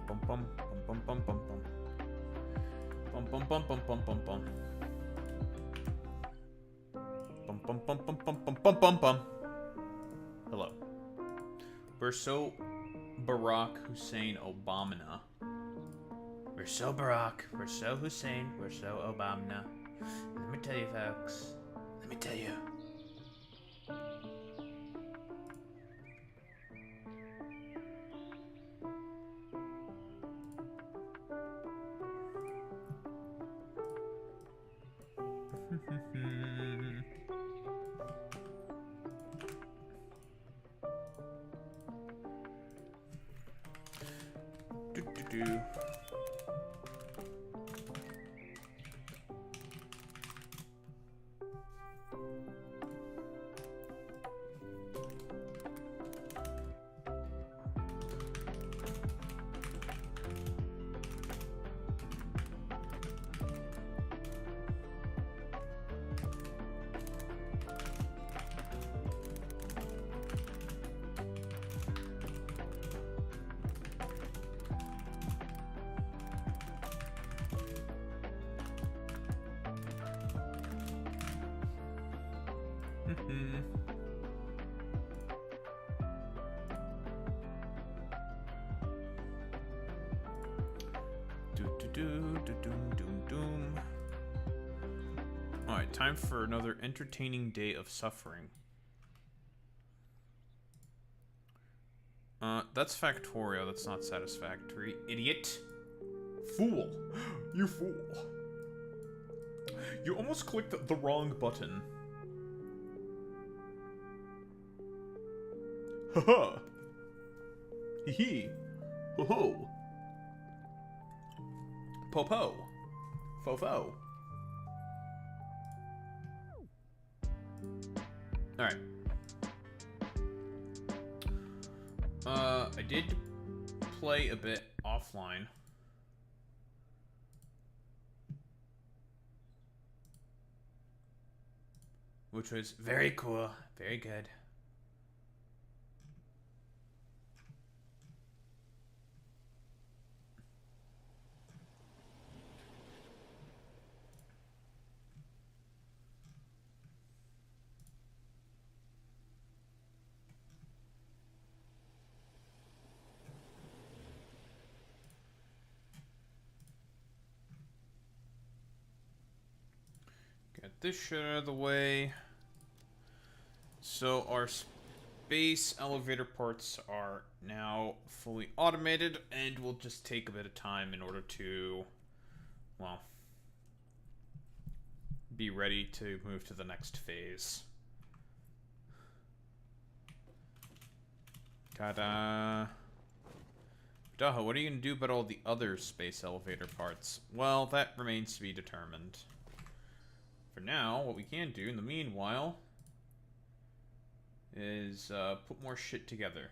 Bum bum bum bum bum bum bum bum bum bum bum bum bum bum bum bum bum bum bum bum. Hello. We're so Barack Hussein Obama. We're so Barack. We're so Hussein. We're so Obama. Let me tell you, folks. Let me tell you. Alright, time for another entertaining day of suffering. That's Factorio, that's not Satisfactory. Idiot. Fool. You fool. You almost clicked the wrong button. Haha. Hee hee. Ho ho. Popo. Fofo. Alright. I did play a bit offline. Which was very cool. Very good. Get this shit out of the way. So our space elevator parts are now fully automated, and will just take a bit of time in order to, well, be ready to move to the next phase. Ta-da! Duh, what are you going to do about all the other space elevator parts? Well, that remains to be determined. For now, what we can do in the meanwhile is put more shit together.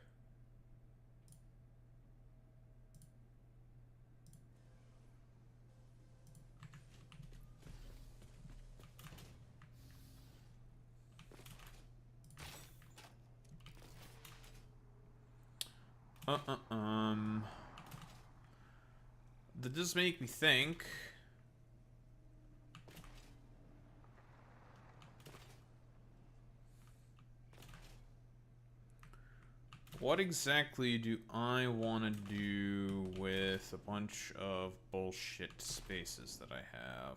That does make me think. What exactly do I want to do with a bunch of bullshit spaces that I have?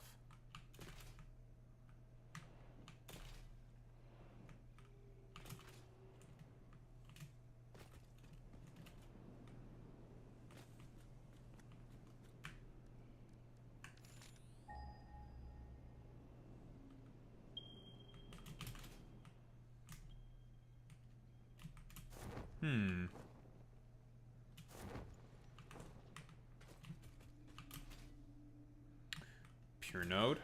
Pure node.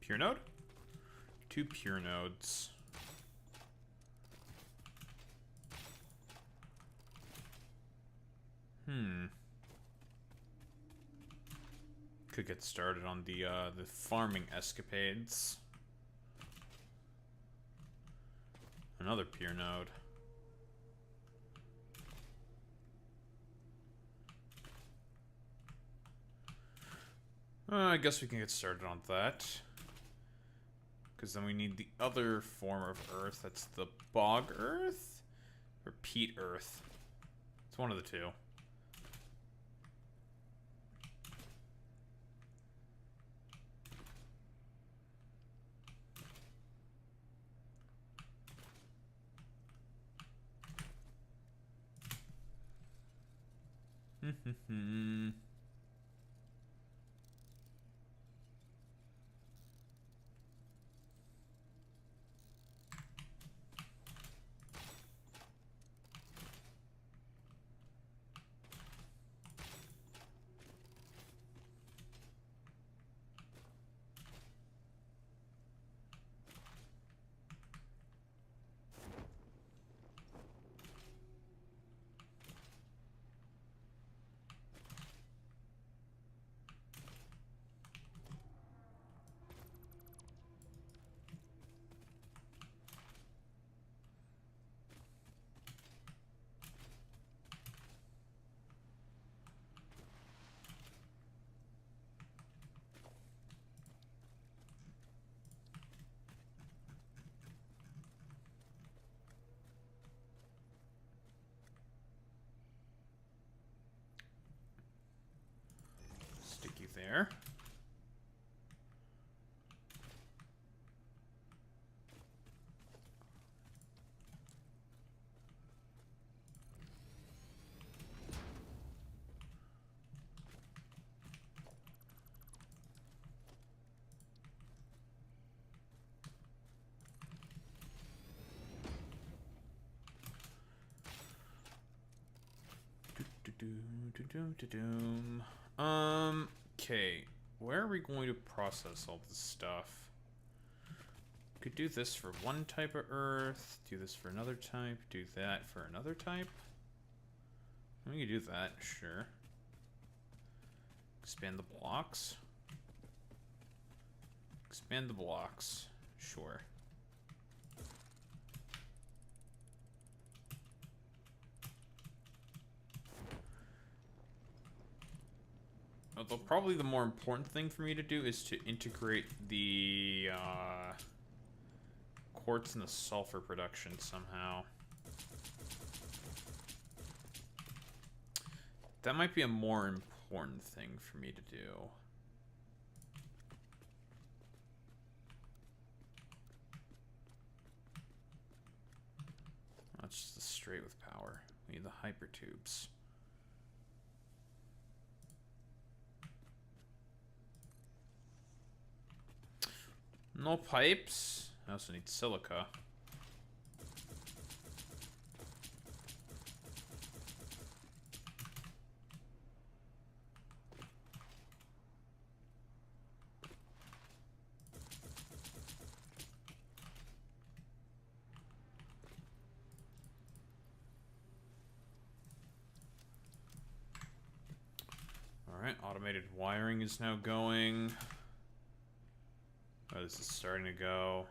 Pure node? 2 pure nodes. Could get started on the farming escapades. Another pure node. I guess we can get started on that. Because then we need the other form of earth. That's the bog earth? Or peat earth. It's one of the two. Stick you there. Okay, where are we going to process all this stuff? Could do this for one type of earth, do this for another type, do that for another type. We can do that, sure. Expand the blocks. Expand the blocks, sure. Although probably the more important thing for me to do is to integrate the quartz and the sulfur production somehow. That might be a more important thing for me to do. That's just the straight with power. We need the hypertubes. No pipes. I also need silica. Alright, automated wiring is now going. Oh, this is starting to go.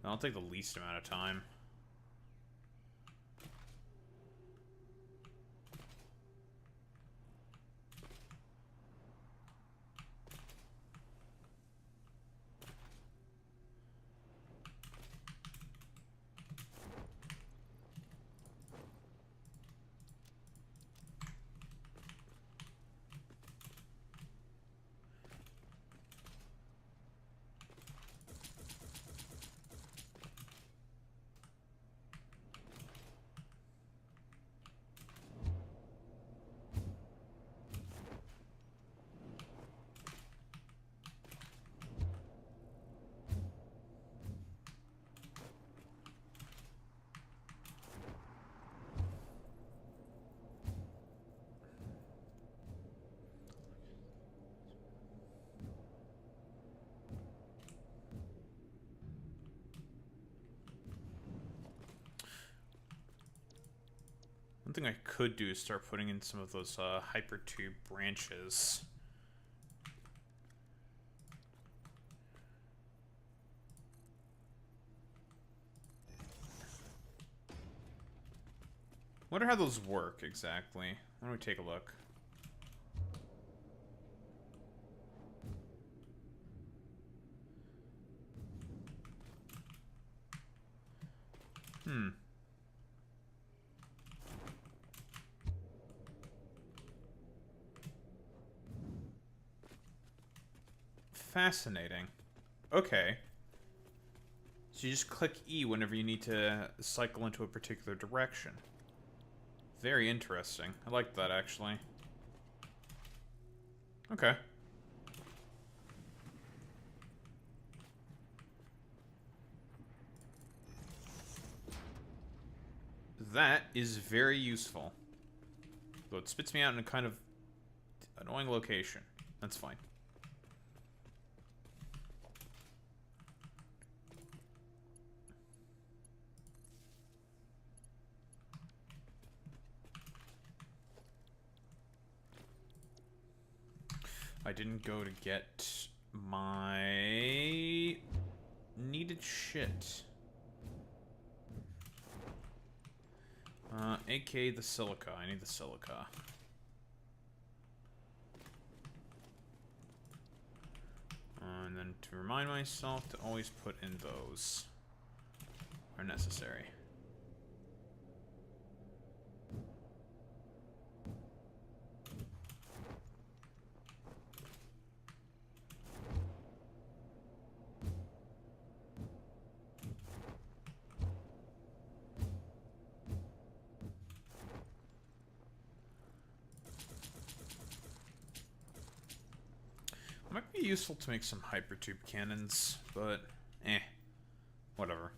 That'll take the least amount of time. One thing I could do is start putting in some of those hypertube branches. Wonder how those work exactly. Why don't we take a look? Fascinating. Okay. So you just click E whenever you need to cycle into a particular direction. Very interesting. I like that, actually. Okay. That is very useful. Though it spits me out in a kind of annoying location. That's fine. I didn't go to get my needed shit. aka the silica. I need the silica. And then to remind myself to always put in those are necessary. Might be useful to make some hypertube cannons, but whatever.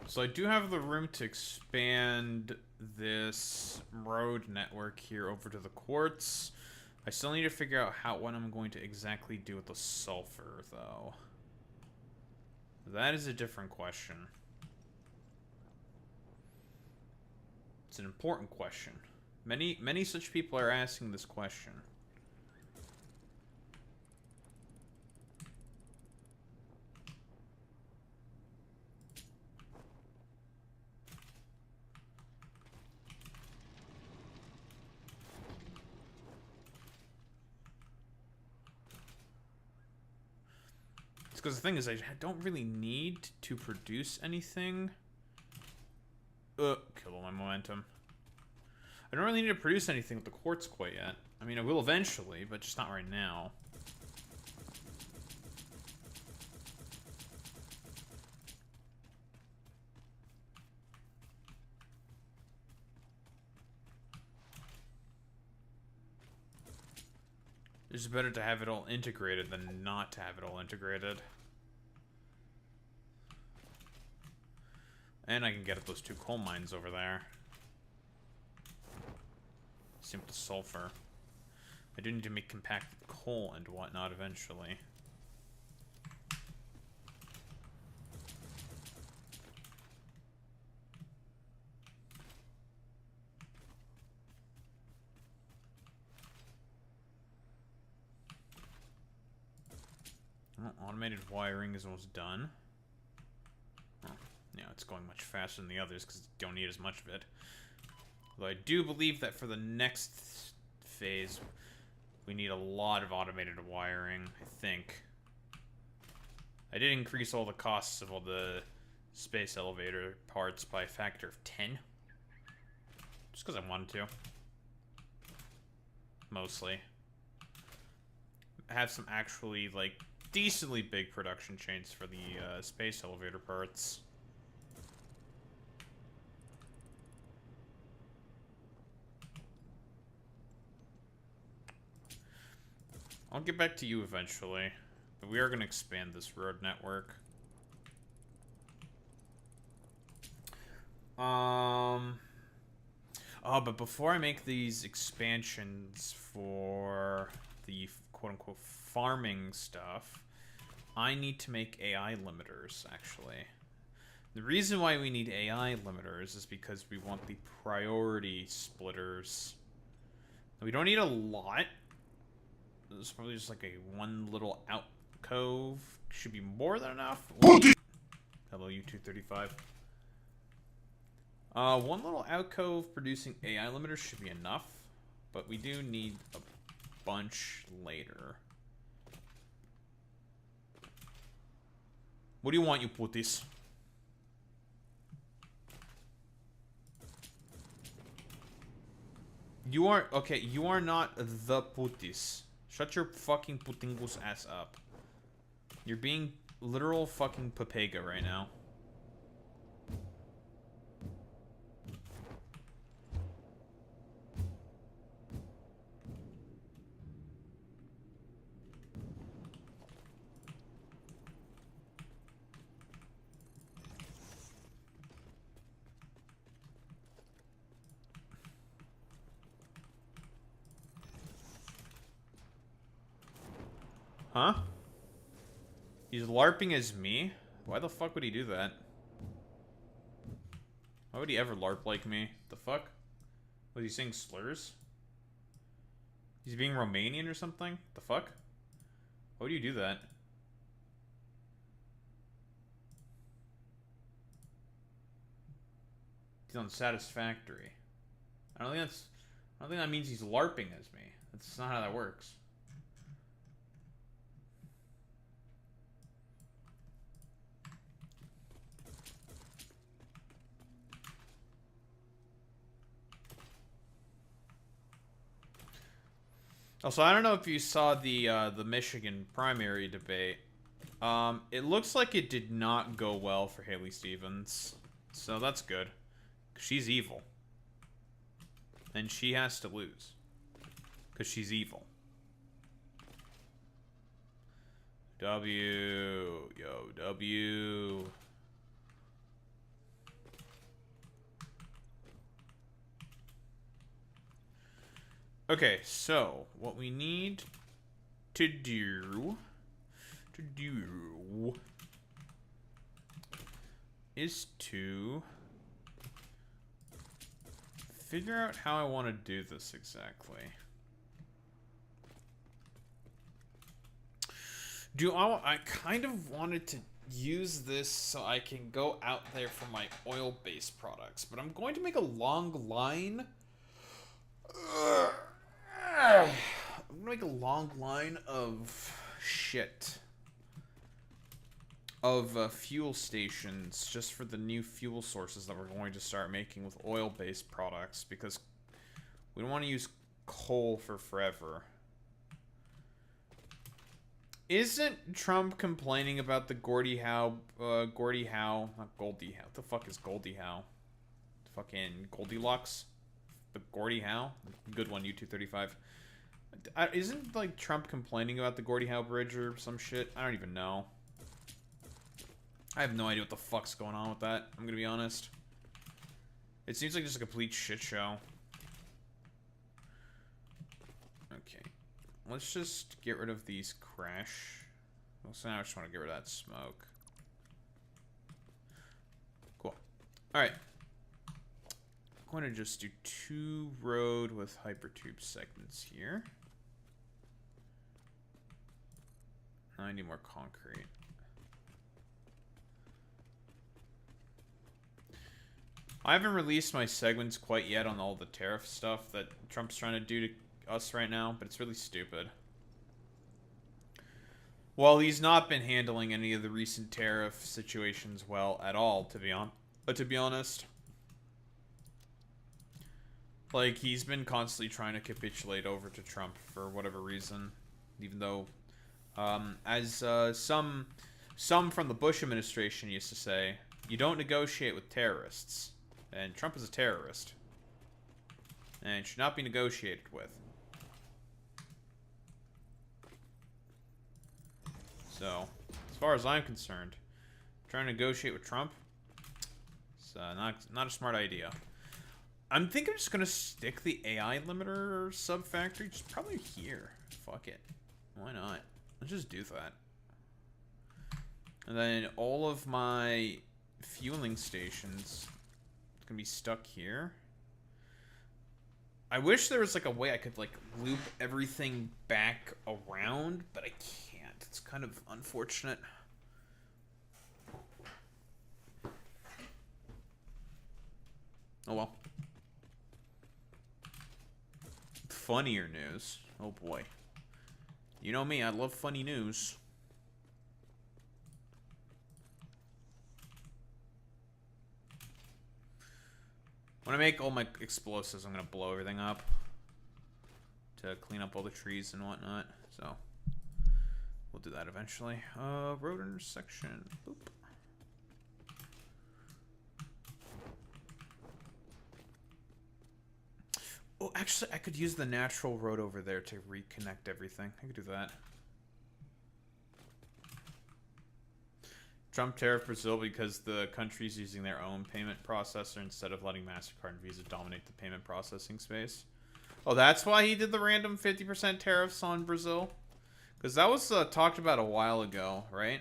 So I do have the room to expand this road network here over to the quartz. I still need to figure out what I'm going to exactly do with the sulfur, though. That is a different question. It's an important question. Many such people are asking this question. Because the thing is, I don't really need to produce anything. Kill all my momentum. I don't really need to produce anything with the quartz quite yet. I mean, I will eventually, but just not right now. It's better to have it all integrated than not to have it all integrated. And I can get at those two coal mines over there. Same with the sulfur. I do need to make compacted coal and whatnot eventually. Well, automated wiring is almost done. Oh, yeah, it's going much faster than the others because you don't need as much of it. Although I do believe that for the next phase, we need a lot of automated wiring, I think. I did increase all the costs of all the space elevator parts by a factor of 10. Just because I wanted to. Mostly. I have some actually, like, decently big production chains for the space elevator parts. I'll get back to you eventually, but we are going to expand this road network. Oh, but before I make these expansions for the quote-unquote farming stuff, I need to make AI limiters, actually. The reason why we need AI limiters is because we want the priority splitters. We don't need a lot. This is probably just like a one little alcove. Should be more than enough. Hello, U-235. One little alcove producing AI limiters should be enough, but we do need a bunch later. What do you want, you putis? You are, okay, you are not the putis. Shut your fucking putingus ass up. You're being literal fucking papega right now. Huh? He's LARPing as me? Why the fuck would he do that? Why would he ever LARP like me? The fuck? Was he saying slurs? He's being Romanian or something? The fuck? Why would you do that? He's on Satisfactory. I don't think that means he's LARPing as me. That's not how that works. Also, I don't know if you saw the Michigan primary debate. It looks like it did not go well for Haley Stevens. So that's good. She's evil. And she has to lose. Because she's evil. W. Yo, W. Okay, so what we need to do is to figure out how I want to do this exactly. I kind of wanted to use this so I can go out there for my oil-based products, but I'm going to make a long line. I'm gonna make a long line of shit. Of fuel stations just for the new fuel sources that we're going to start making with oil-based products, because we don't want to use coal for forever. Isn't Trump complaining about the Gordie Howe, not Goldie Howe. What the fuck is Goldie Howe? Fucking Goldilocks? The Gordie Howe? Good one, U-235. Isn't, like, Trump complaining about the Gordie Howe Bridge or some shit? I don't even know. I have no idea what the fuck's going on with that, I'm gonna be honest. It seems like just a complete shit show. Okay. Let's just get rid of these crash. Well, so now I just want to get rid of that smoke. Cool. Alright. I'm going to just do 2 road with hypertube segments here. Now I need more concrete. I haven't released my segments quite yet on all the tariff stuff that Trump's trying to do to us right now, but it's really stupid. Well, he's not been handling any of the recent tariff situations well at all, to be honest. Like, he's been constantly trying to capitulate over to Trump for whatever reason, even though, as some from the Bush administration used to say, you don't negotiate with terrorists. And Trump is a terrorist. And should not be negotiated with. So, as far as I'm concerned, trying to negotiate with Trump, it's not a smart idea. I think I'm just going to stick the AI limiter sub-factory just probably here. Fuck it. Why not? Let's just do that. And then all of my fueling stations gonna be stuck here. I wish there was like a way I could like loop everything back around, but I can't. It's kind of unfortunate. Oh well. Funnier news. Oh boy. You know me, I love funny news. When I make all my explosives, I'm going to blow everything up to clean up all the trees and whatnot. So, we'll do that eventually. Road intersection. Boop. Oh, actually, I could use the natural road over there to reconnect everything. I could do that. Trump tariff Brazil because the country's using their own payment processor instead of letting MasterCard and Visa dominate the payment processing space. Oh, that's why he did the random 50% tariffs on Brazil? Because that was talked about a while ago, right?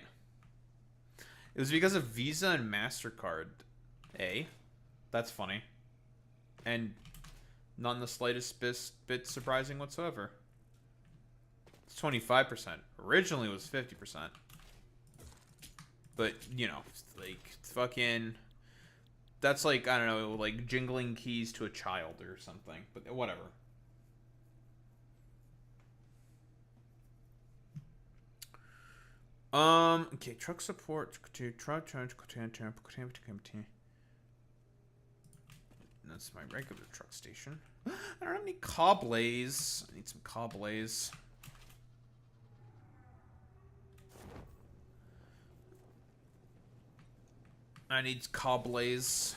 It was because of Visa and MasterCard. That's funny. And not in the slightest bit surprising whatsoever. It's 25%. Originally it was 50%. But, you know, like, fucking... That's like, I don't know, like jingling keys to a child or something. But whatever. Okay, truck support. That's my regular truck station. I don't have any coblaze. I need some coblaze. I need coblaze.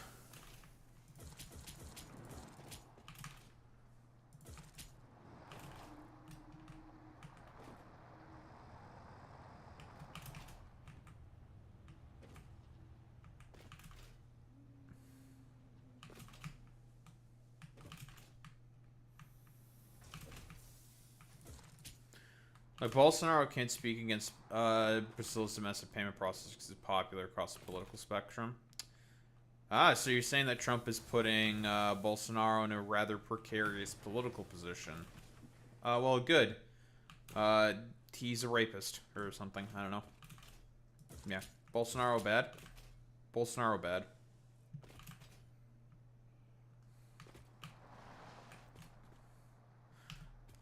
Like, Bolsonaro can't speak against Brazil's domestic payment process because it's popular across the political spectrum. Ah, so you're saying that Trump is putting Bolsonaro in a rather precarious political position. Well, good. He's a rapist or something. I don't know. Yeah. Bolsonaro bad? Bolsonaro bad.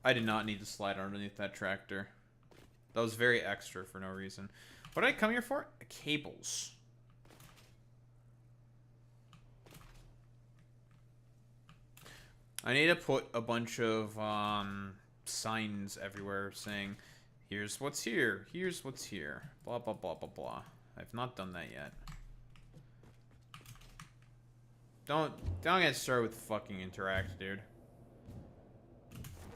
I did not need to slide underneath that tractor. That was very extra for no reason. What did I come here for? Cables. I need to put a bunch of signs everywhere saying, here's what's here, here's what's here, blah, blah, blah, blah, blah. I've not done that yet. Don't get started with fucking interact, dude.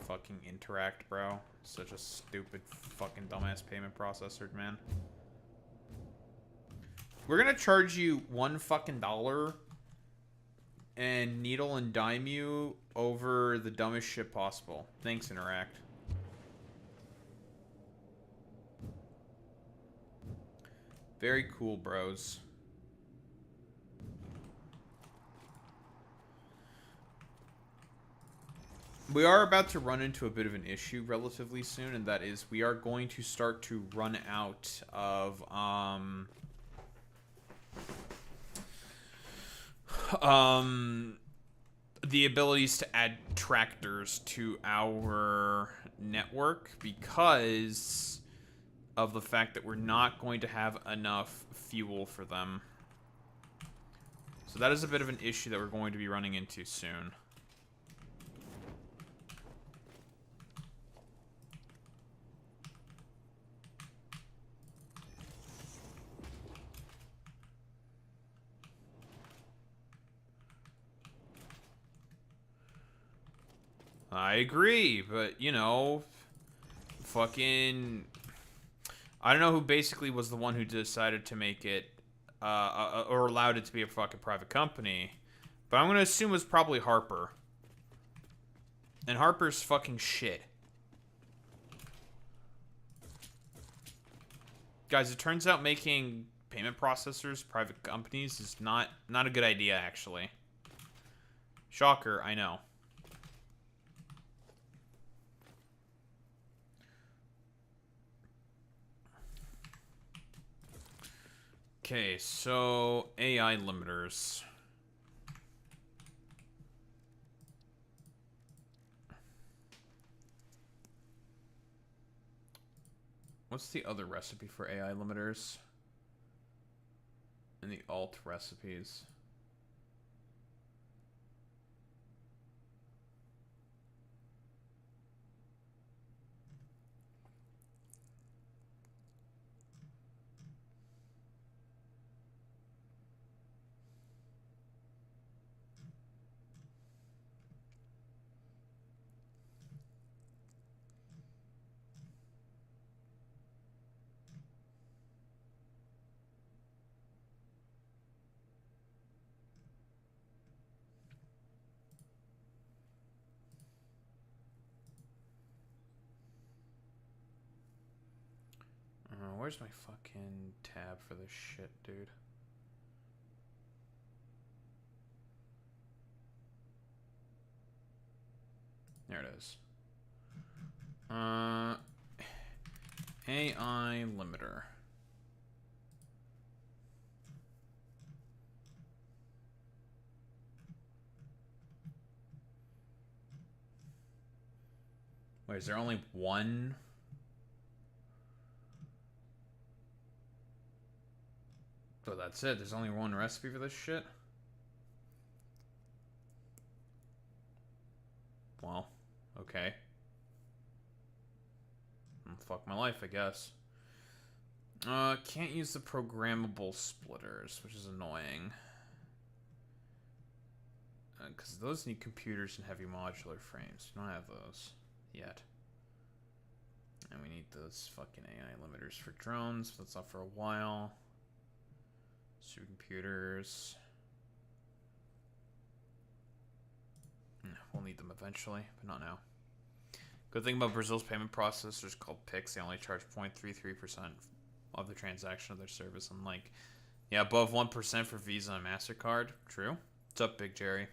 Fucking interact, bro. Such a stupid fucking dumbass payment processor, man. We're gonna charge you $1 fucking and needle and dime you over the dumbest shit possible. Thanks, interact. Very cool, bros. We are about to run into a bit of an issue relatively soon, and that is we are going to start to run out of the abilities to add tractors to our network because of the fact that we're not going to have enough fuel for them. So that is a bit of an issue that we're going to be running into soon. I agree, but, you know, fucking... I don't know who basically was the one who decided to make it, or allowed it to be a fucking private company, but I'm gonna assume it was probably Harper. And Harper's fucking shit. Guys, it turns out making payment processors private companies is not a good idea, actually. Shocker, I know. Okay, so AI limiters. What's the other recipe for AI limiters? In the alt recipes. Where's my fucking tab for this shit, dude? There it is. AI limiter. Wait, is there only one? So that's it? There's only one recipe for this shit? Well, okay. Fuck my life, I guess. Can't use the programmable splitters, which is annoying. Because those need computers and heavy modular frames. We don't have those yet. And we need those fucking AI limiters for drones. That's not for a while. Supercomputers. We'll need them eventually, but not now. Good thing about Brazil's payment processors called PIX, they only charge 0.33% of the transaction of their service. Unlike, yeah, above 1% for Visa and MasterCard. True. What's up, Big Jerry?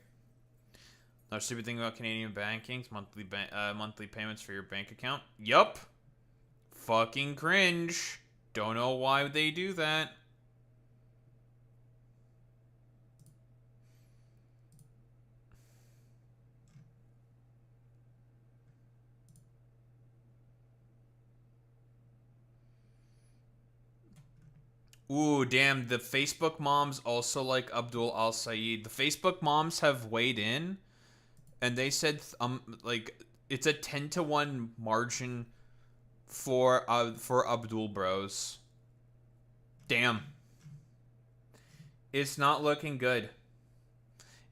Another stupid thing about Canadian banking is monthly payments for your bank account. Yup. Fucking cringe. Don't know why they do that. Ooh, damn, the Facebook moms also like Abdul Al Sayed. The Facebook moms have weighed in, and they said, like, it's a 10-to-1 margin for Abdul bros. Damn. It's not looking good.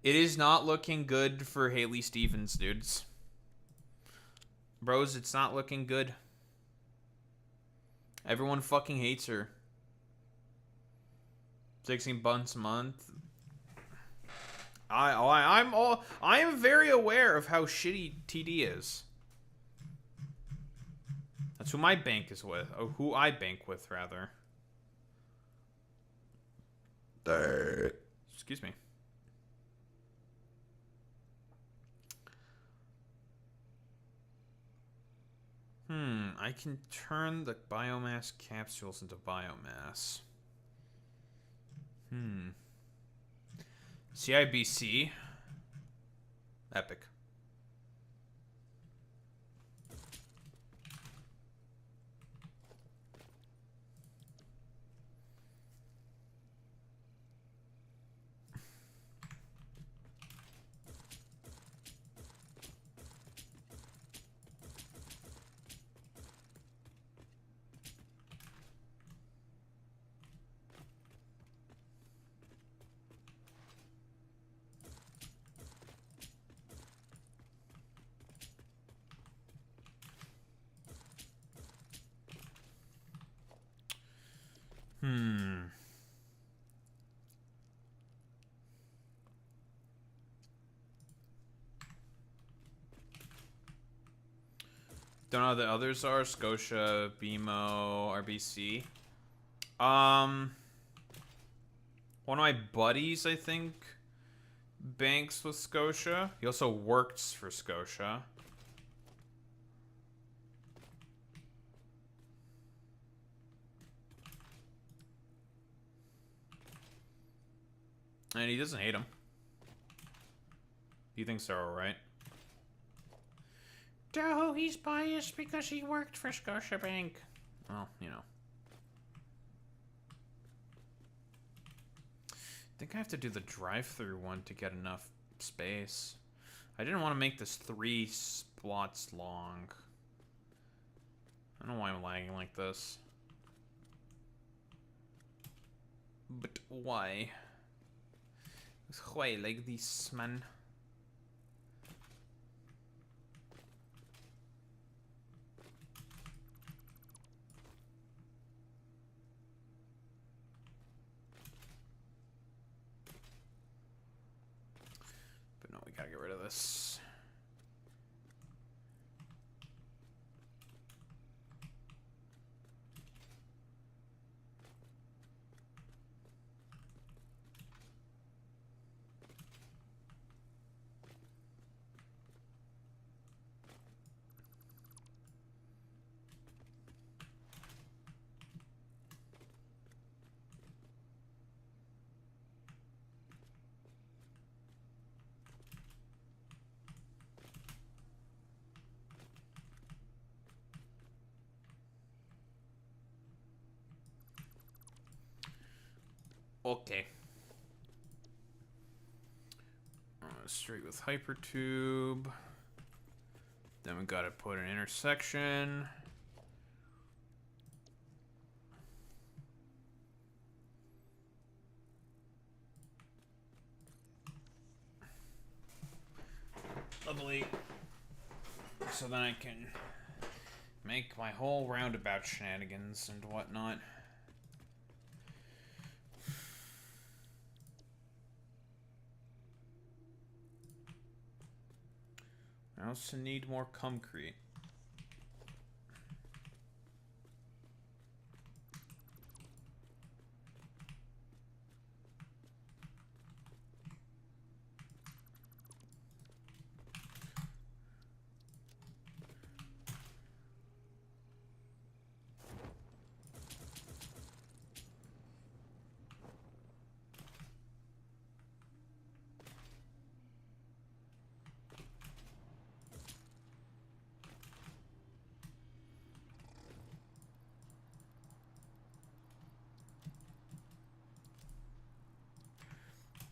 It is not looking good for Haley Stevens, dudes. Bros, it's not looking good. Everyone fucking hates her. 16 bucks a month. I am very aware of how shitty TD is. That's who my bank is with. Oh, who I bank with, rather. Excuse me. I can turn the biomass capsules into biomass. CIBC. Epic. Don't know how the others are. Scotia, BMO, RBC. One of my buddies, I think, banks with Scotia. He also works for Scotia. And he doesn't hate him. He thinks they're alright. Oh, he's biased because he worked for Scotiabank. Well, you know. I think I have to do the drive-through one to get enough space. I didn't want to make this 3 spots long. I don't know why I'm lagging like this. But why? Why like this, man? But no, we gotta get rid of this. Okay. Straight with hypertube. Then we gotta put an intersection. Lovely. So then I can make my whole roundabout shenanigans and whatnot. I also need more concrete.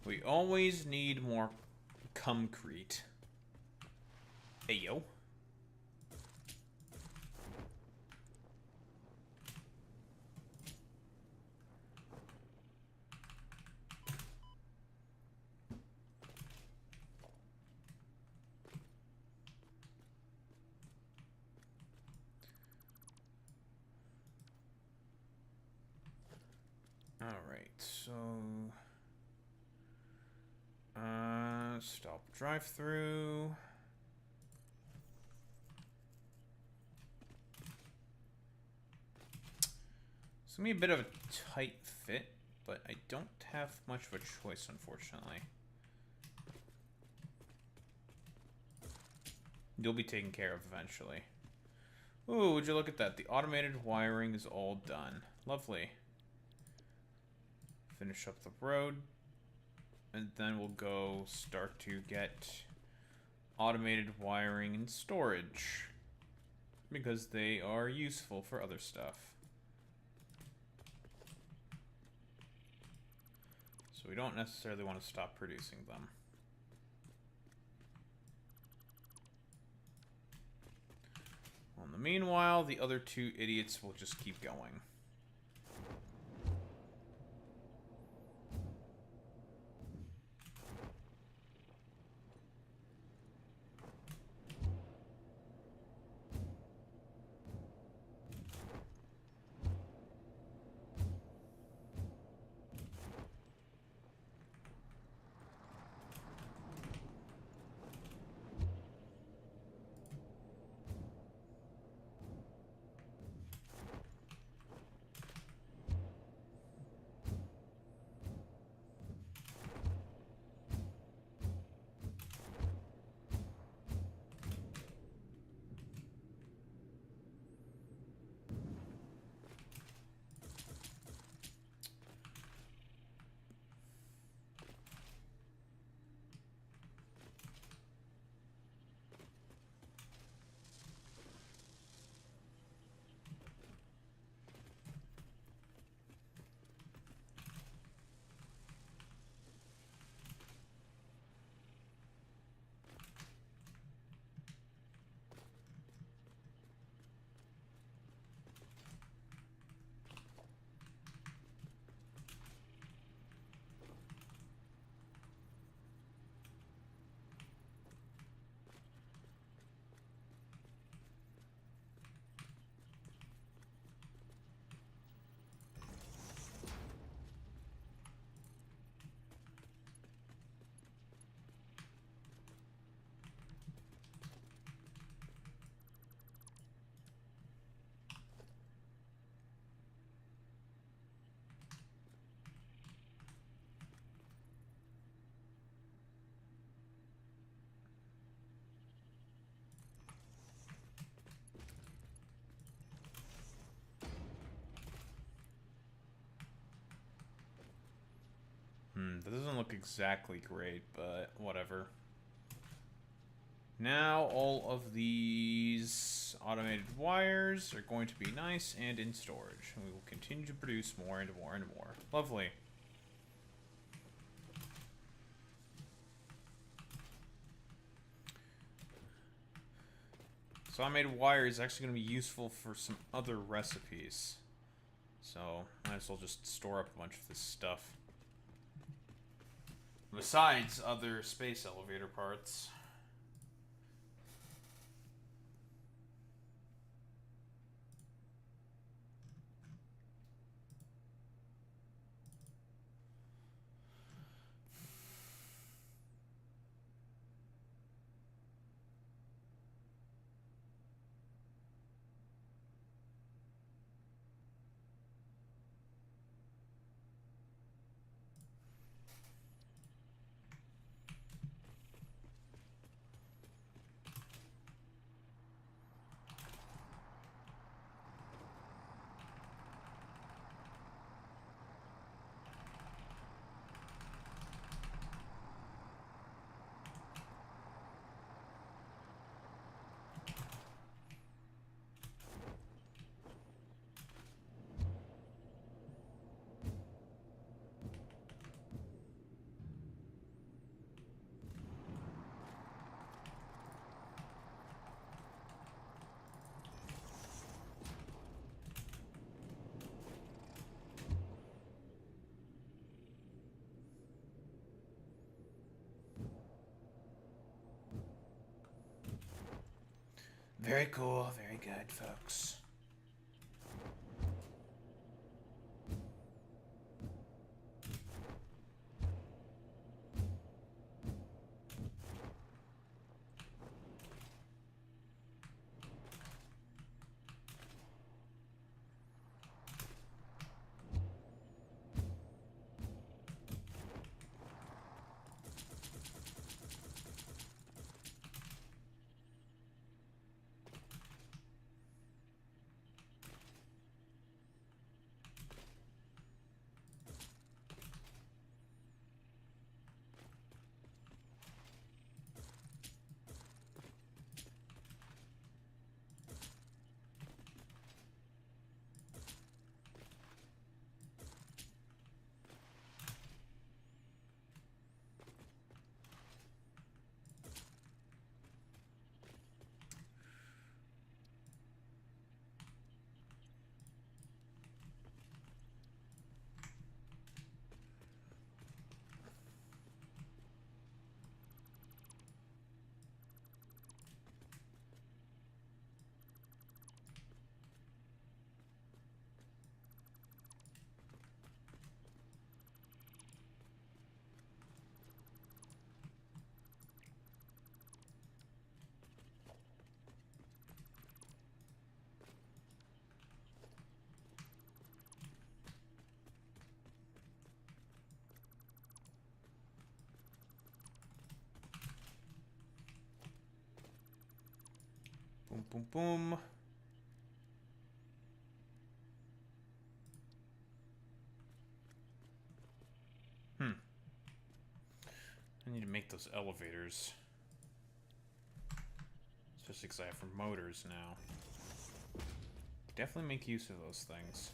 We always need more concrete. Hey, yo. All right, so... stop drive-through. It's gonna be a bit of a tight fit but I don't have much of a choice, unfortunately. You'll be taken care of eventually. Ooh, would you look at that? The automated wiring is all done. Lovely. Finish up the road. And then we'll go start to get automated wiring and storage. Because they are useful for other stuff. So we don't necessarily want to stop producing them. Well, in the meanwhile, the other two idiots will just keep going. That doesn't look exactly great, but whatever. Now all of these automated wires are going to be nice and in storage. And we will continue to produce more and more and more. Lovely. So automated wire is actually going to be useful for some other recipes. So might as well just store up a bunch of this stuff. Besides other space elevator parts. Very cool, very good, folks. Boom, boom, boom. I need to make those elevators. Especially because I have motors now. Definitely make use of those things.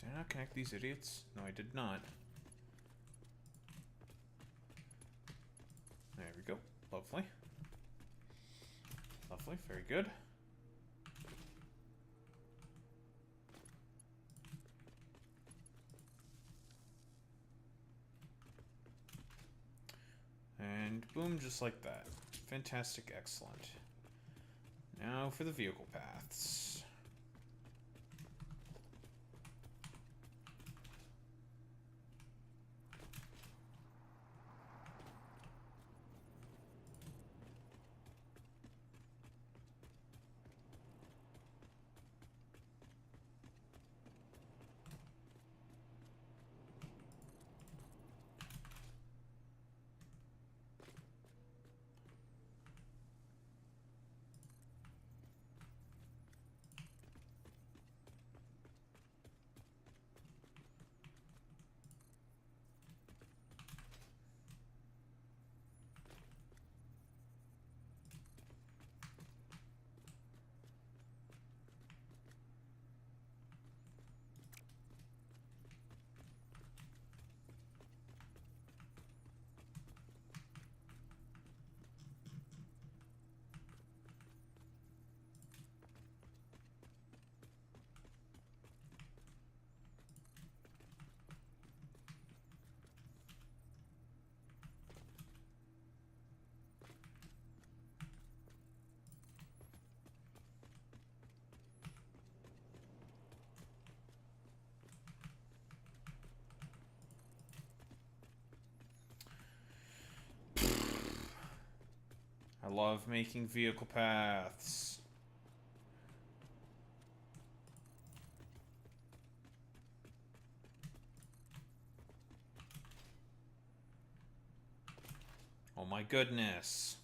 Did I not connect these idiots? No, I did not. There we go. Lovely. Lovely, very good. And boom, just like that. Fantastic, excellent. Now for the vehicle paths. I love making vehicle paths. Oh my goodness.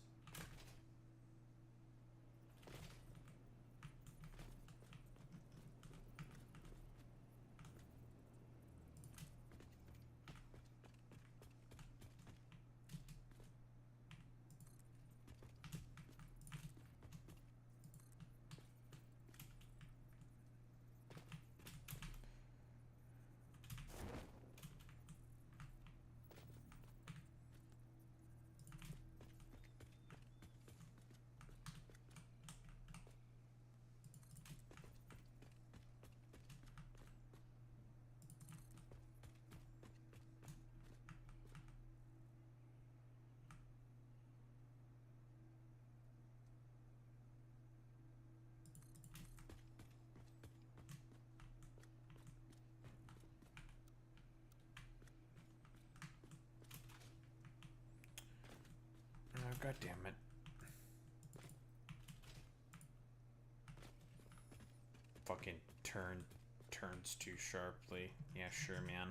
God damn it. Fucking turns too sharply. Yeah, sure, man.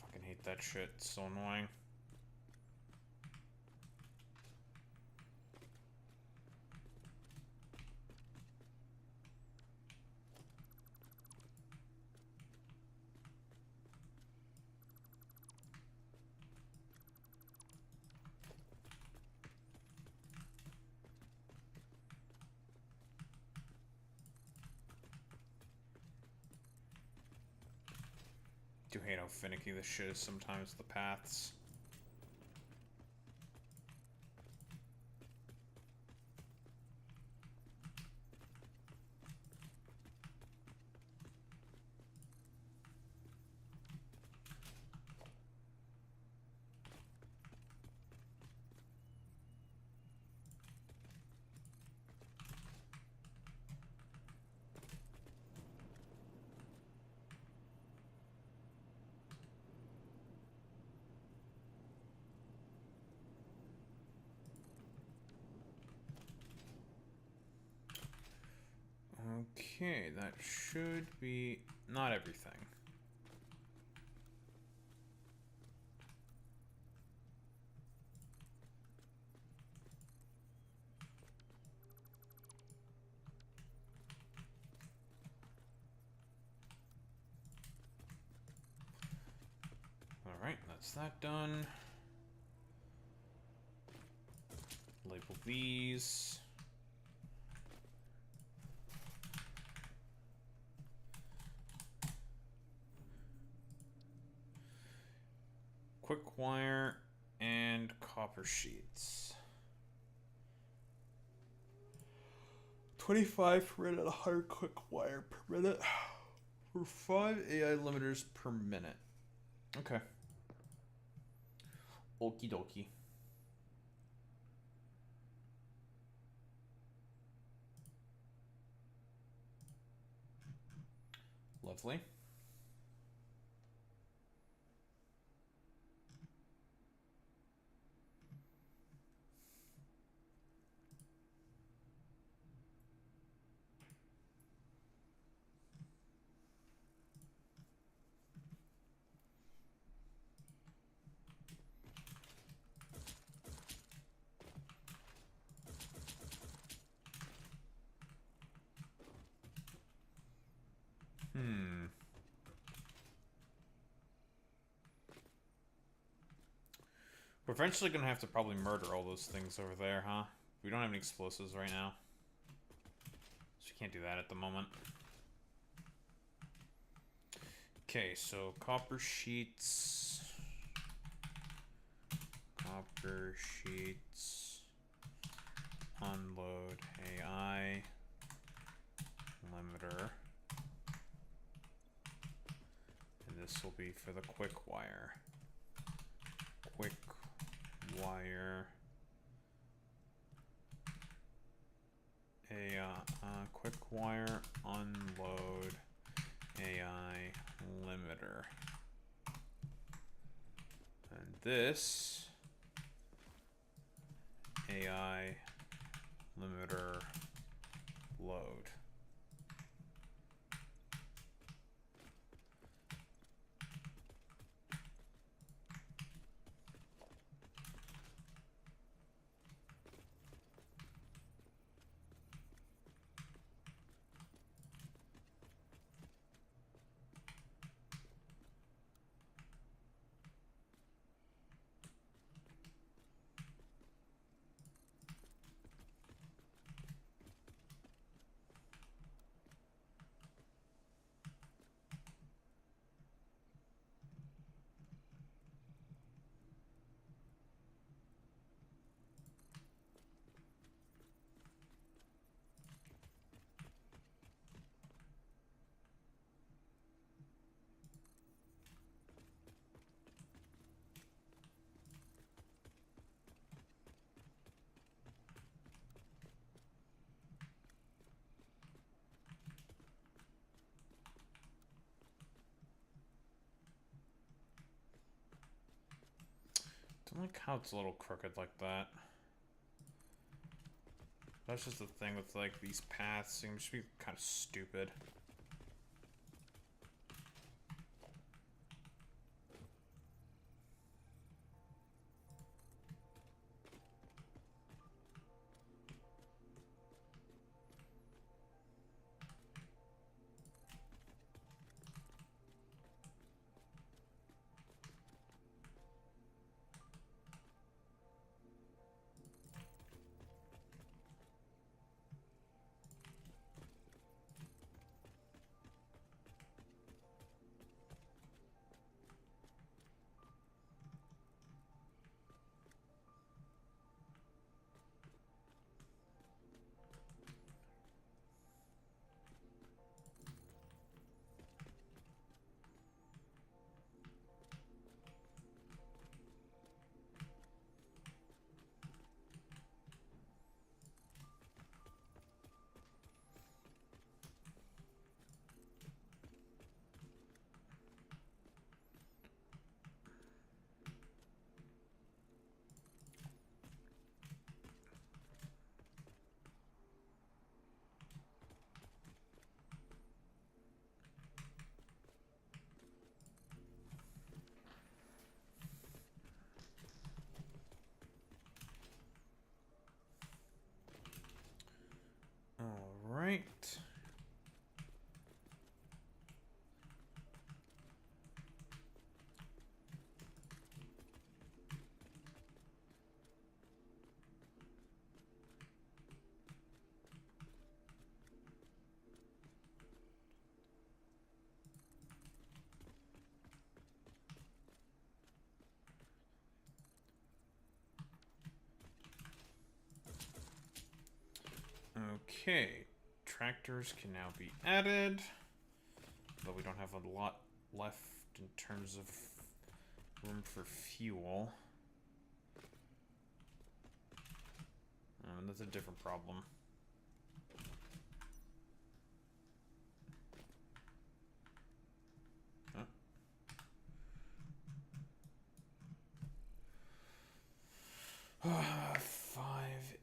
Fucking hate that shit. It's so annoying. Do hate how finicky this shit is sometimes, the paths. Okay, that should be not everything. Alright, that's that done. Label these. Quick wire and copper sheets. 25 per minute, 100 quick wire per minute for 5 AI limiters per minute. Okay. Okie dokie. Lovely. We're eventually gonna have to probably murder all those things over there, huh? We don't have any explosives right now, so we can't do that at the moment. Okay, so copper sheets. Copper sheets. Unload AI. Limiter. And this will be for the quick wire. Quick wire. Quick wire unload AI limiter. And this AI limiter load. like how it's a little crooked like that. That's just the thing with like these paths. Seems to be kind of stupid. All right. Okay, tractors can now be added, though we don't have a lot left in terms of room for fuel. That's a different problem. Huh? 5,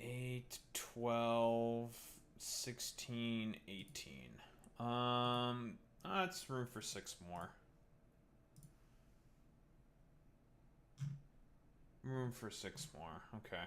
8, 12, 16, 18. That's room for 6 more. Room for 6 more. Okay.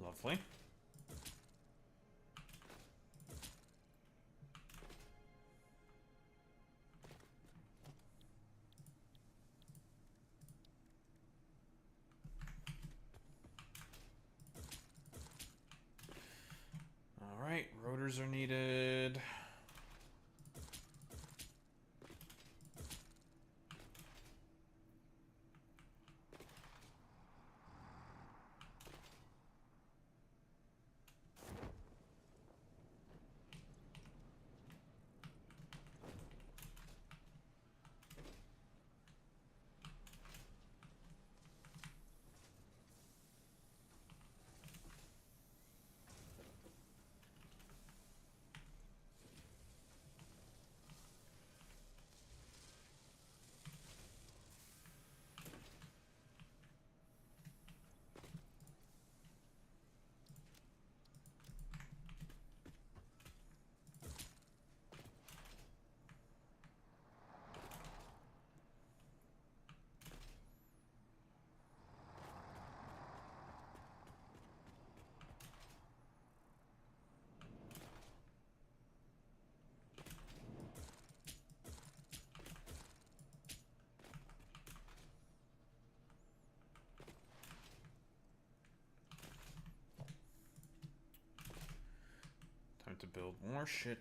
Lovely. All right, rotors are needed. to build more shit.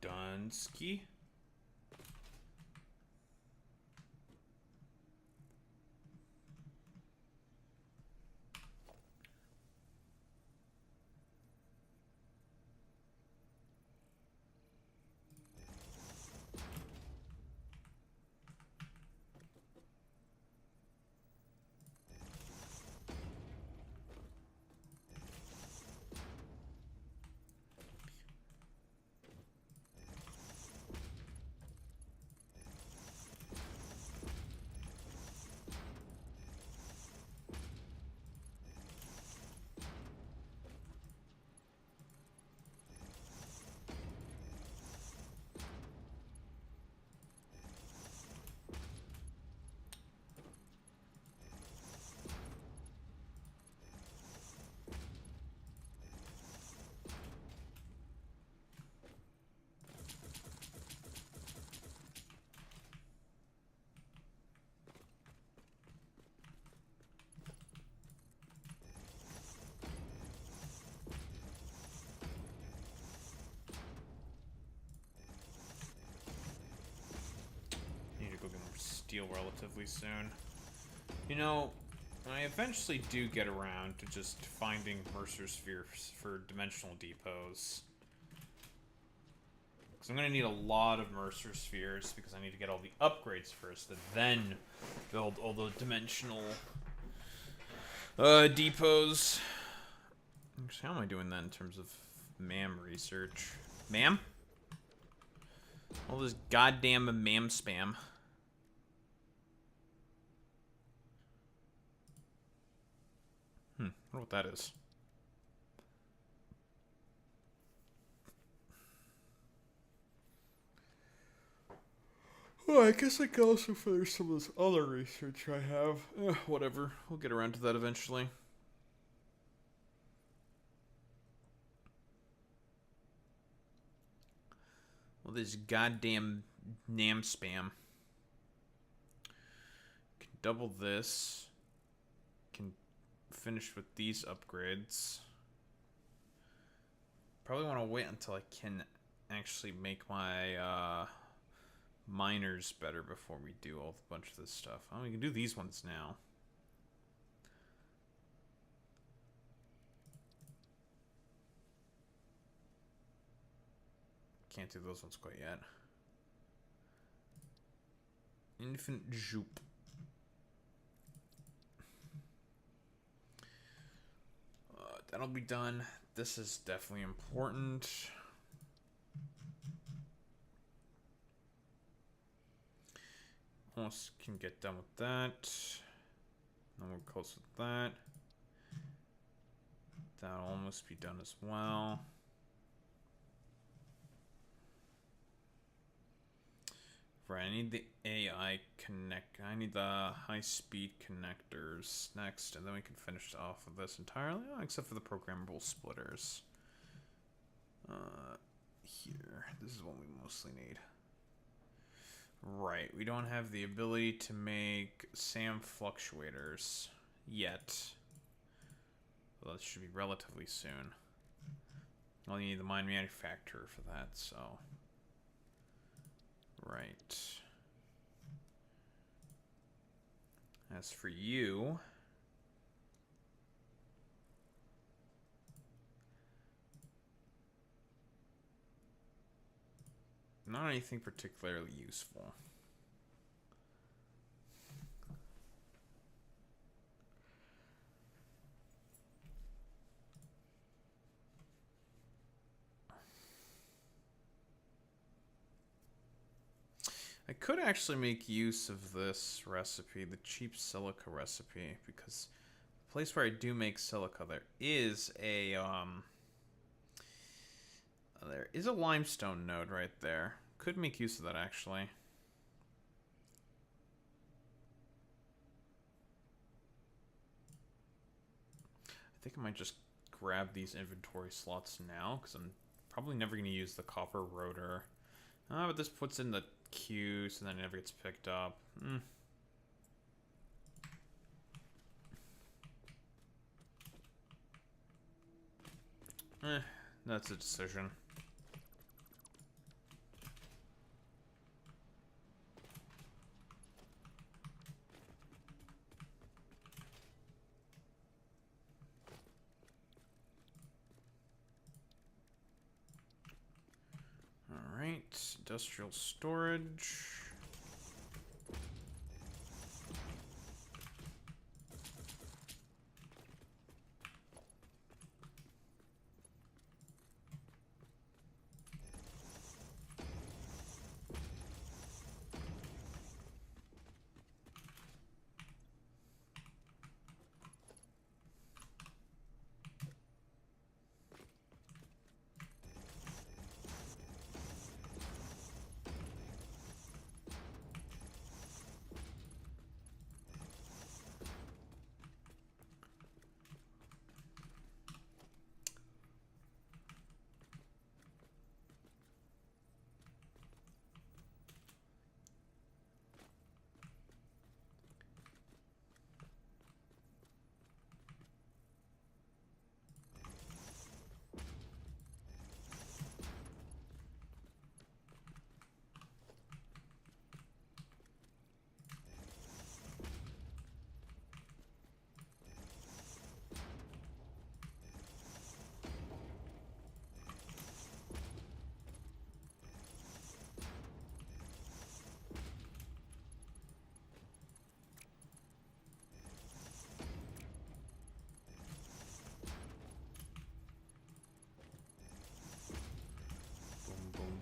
Dunsky. Steel relatively soon. You know, I eventually do get around to just finding Mercer spheres for dimensional depots. Because I'm going to need a lot of Mercer spheres because I need to get all the upgrades first and then build all the dimensional depots. Actually, how am I doing that in terms of MAM research? MAM? All this goddamn MAM spam. I wonder what that is. Oh, I guess I can also finish some of this other research I have. Whatever. We'll get around to that eventually. Well, this goddamn NAM spam. Can double this. Can finish with these upgrades. Probably want to wait until I can actually make my miners better before we do a bunch of this stuff. Oh, we can do these ones now. Can't do those ones quite yet. Infant Jupe. That'll be done. This is definitely important. Almost can get done with that. No more close with that. That'll almost be done as well. Right, I need the AI connect. I need the high-speed connectors next, and then we can finish off with this entirely, except for the programmable splitters. Here, this is what we mostly need. Right, we don't have the ability to make SAM fluctuators yet. Well, that should be relatively soon. Well, you need the mine manufacturer for that, so. Right. As for you, not anything particularly useful. I could actually make use of this recipe, the cheap silica recipe, because the place where I do make silica, there is a limestone node right there. Could make use of that actually. I think I might just grab these inventory slots now, because I'm probably never going to use the copper rotor. But this puts in the queue, so then it never gets picked up. That's a decision. Alright, industrial storage.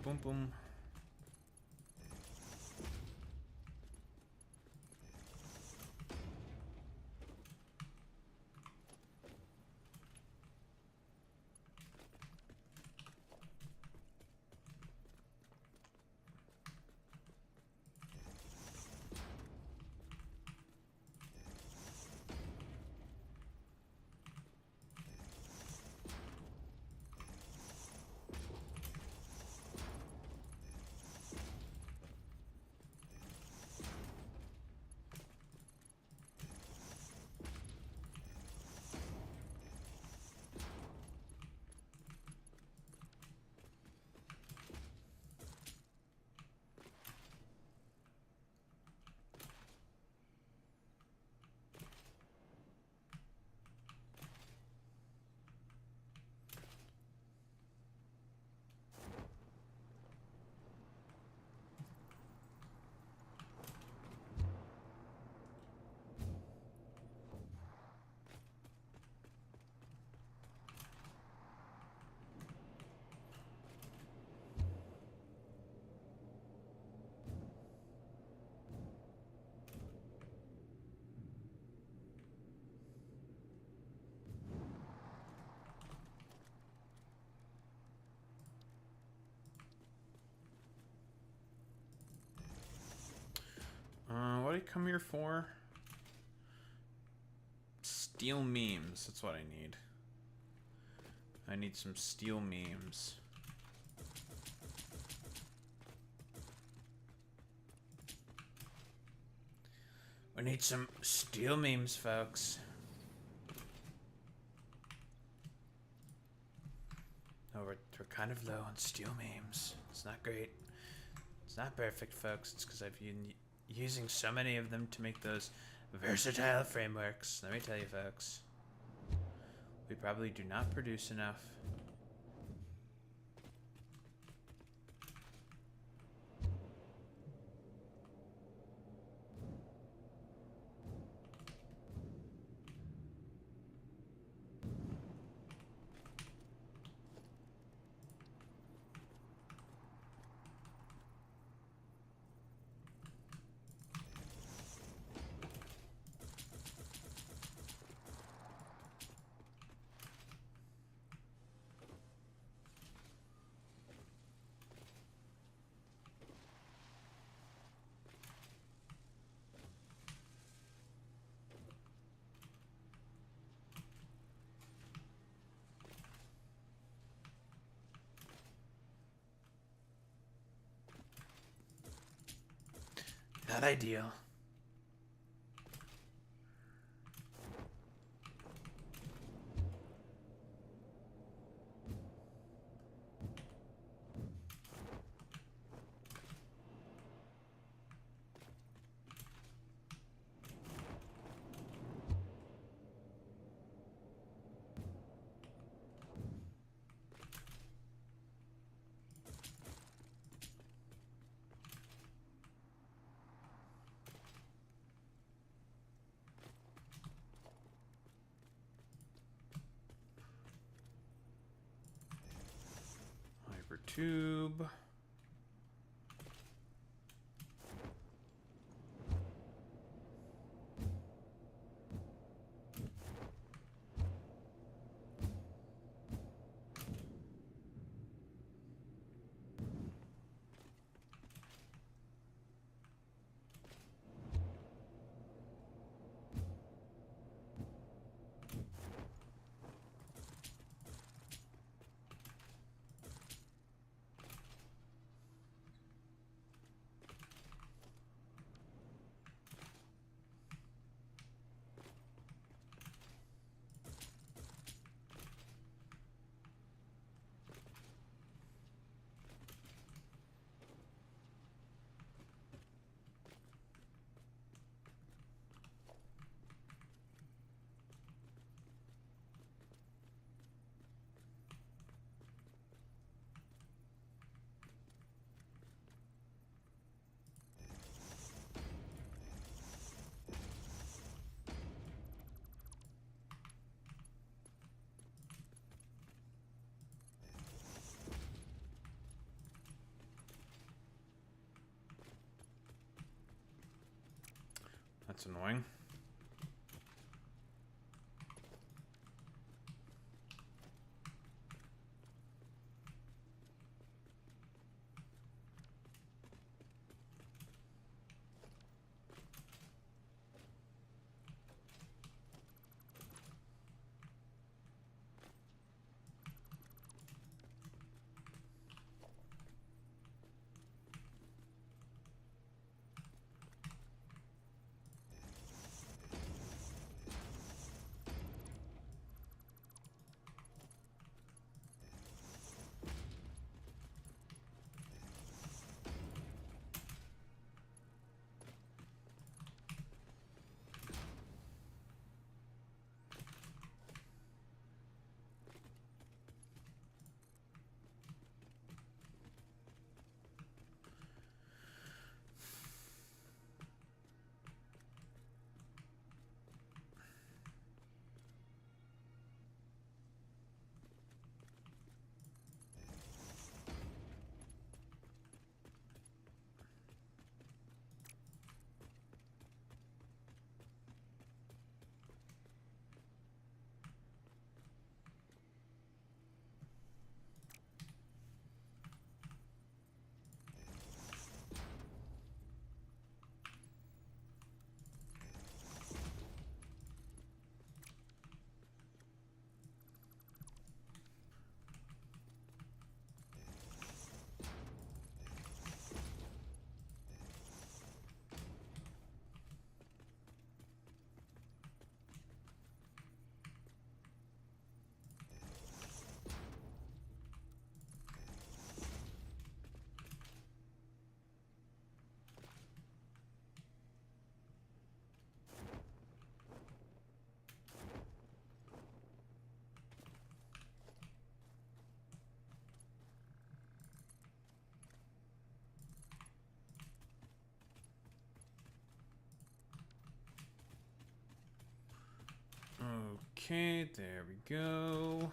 Boom, boom. What did I come here for? Steel memes. That's what I need. I need some steel memes. We need some steel memes, folks. Over kind of low on steel memes. It's not great. It's not perfect, folks. It's because I've been using so many of them to make those versatile frameworks. Let me tell you, folks. We probably do not produce enough. Not ideal. Tube. That's annoying. Okay, there we go.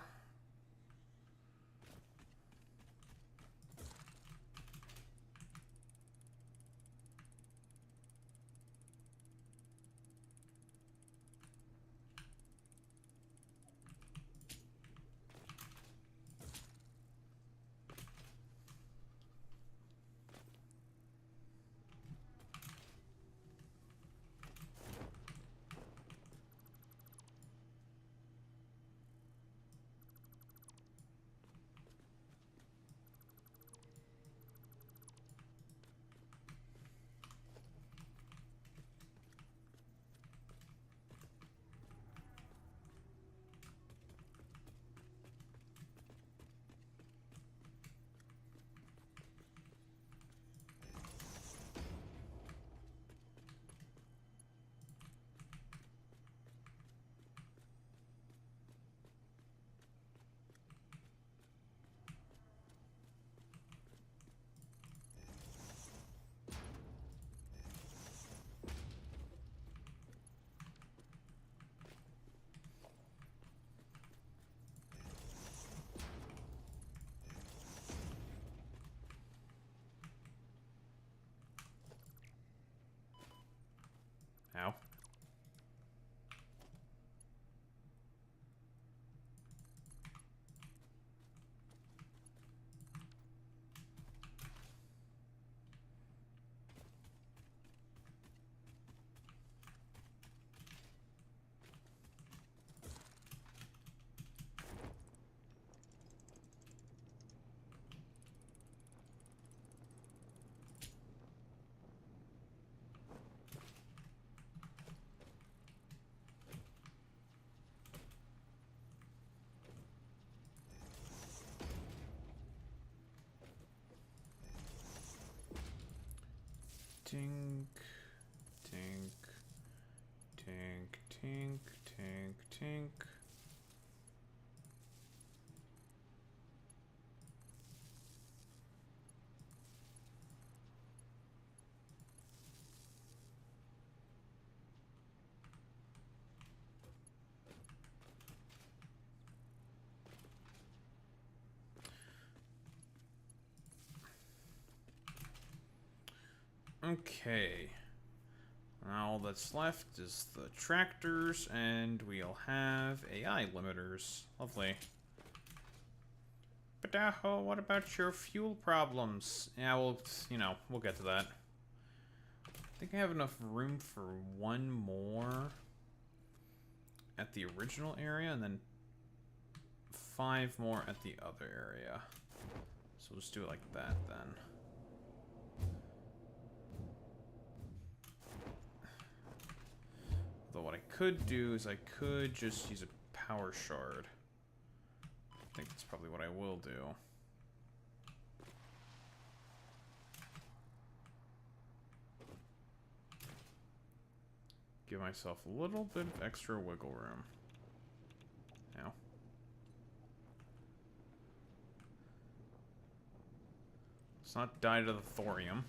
Ow. Tink, tink, tink, tink, tink, tink. Okay. Now all that's left is the tractors, and we'll have AI limiters. Lovely. But what about your fuel problems? Yeah, we'll get to that. I think I have enough room for one more at the original area, and then 5 more at the other area. So we'll just do it like that, then. Although what I could do is I could just use a power shard. I think that's probably what I will do. Give myself a little bit of extra wiggle room. Now. Let's not die to the thorium.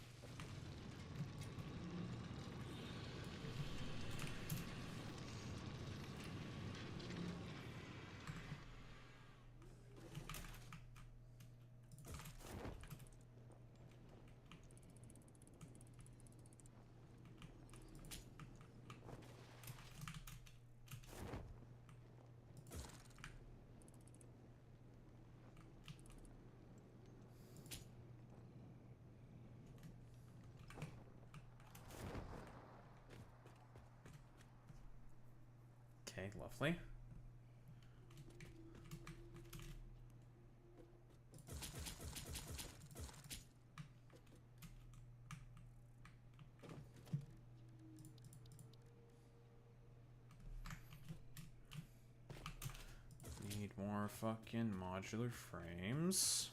Okay, lovely. Need more fucking modular frames.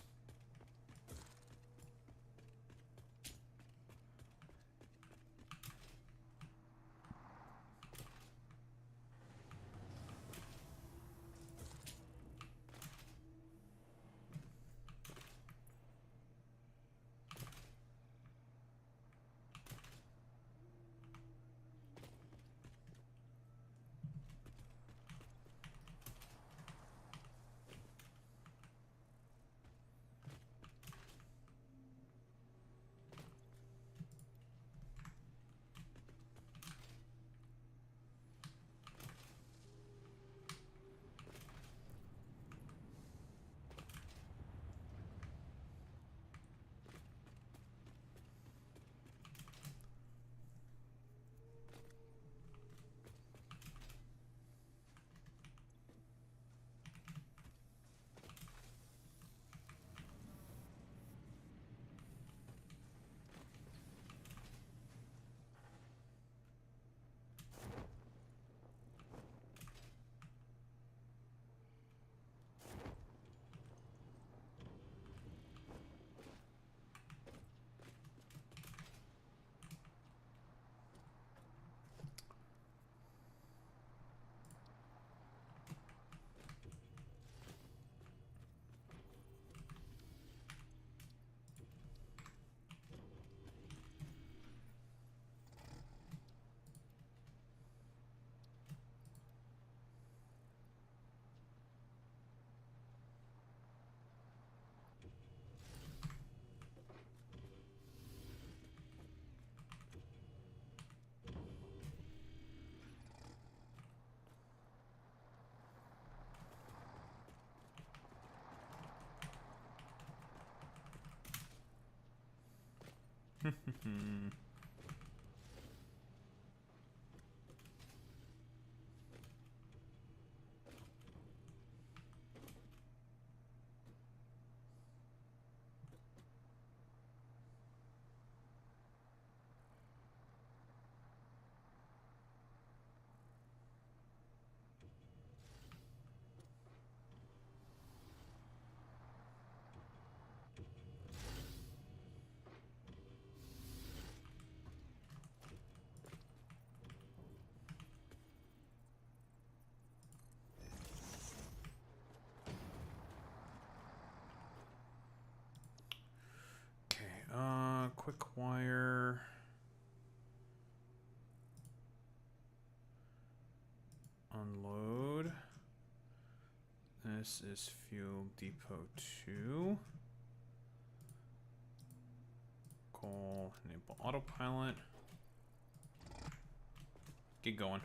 Quick wire. Unload. This is fuel depot 2. Coal, enable autopilot. Get going.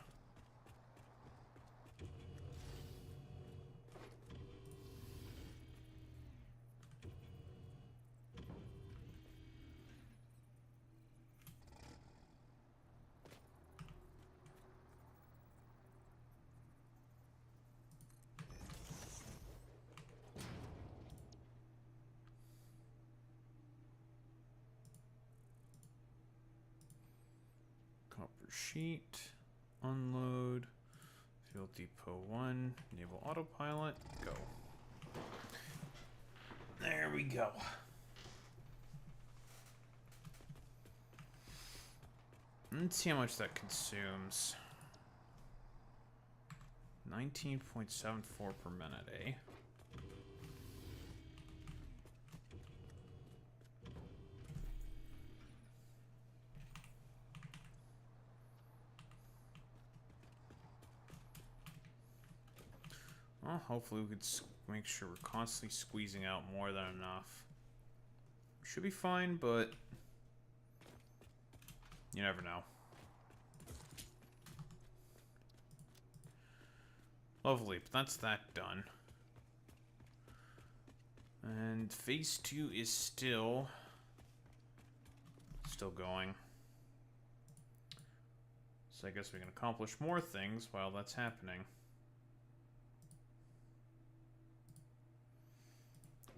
Sheet, unload, fuel depot 1, enable autopilot, go. There we go. Let's see how much that consumes. 19.74 per minute, eh? Well, hopefully we could make sure we're constantly squeezing out more than enough. Should be fine, but you never know. Lovely, but that's that done. And phase 2 is still going. So I guess we can accomplish more things while that's happening.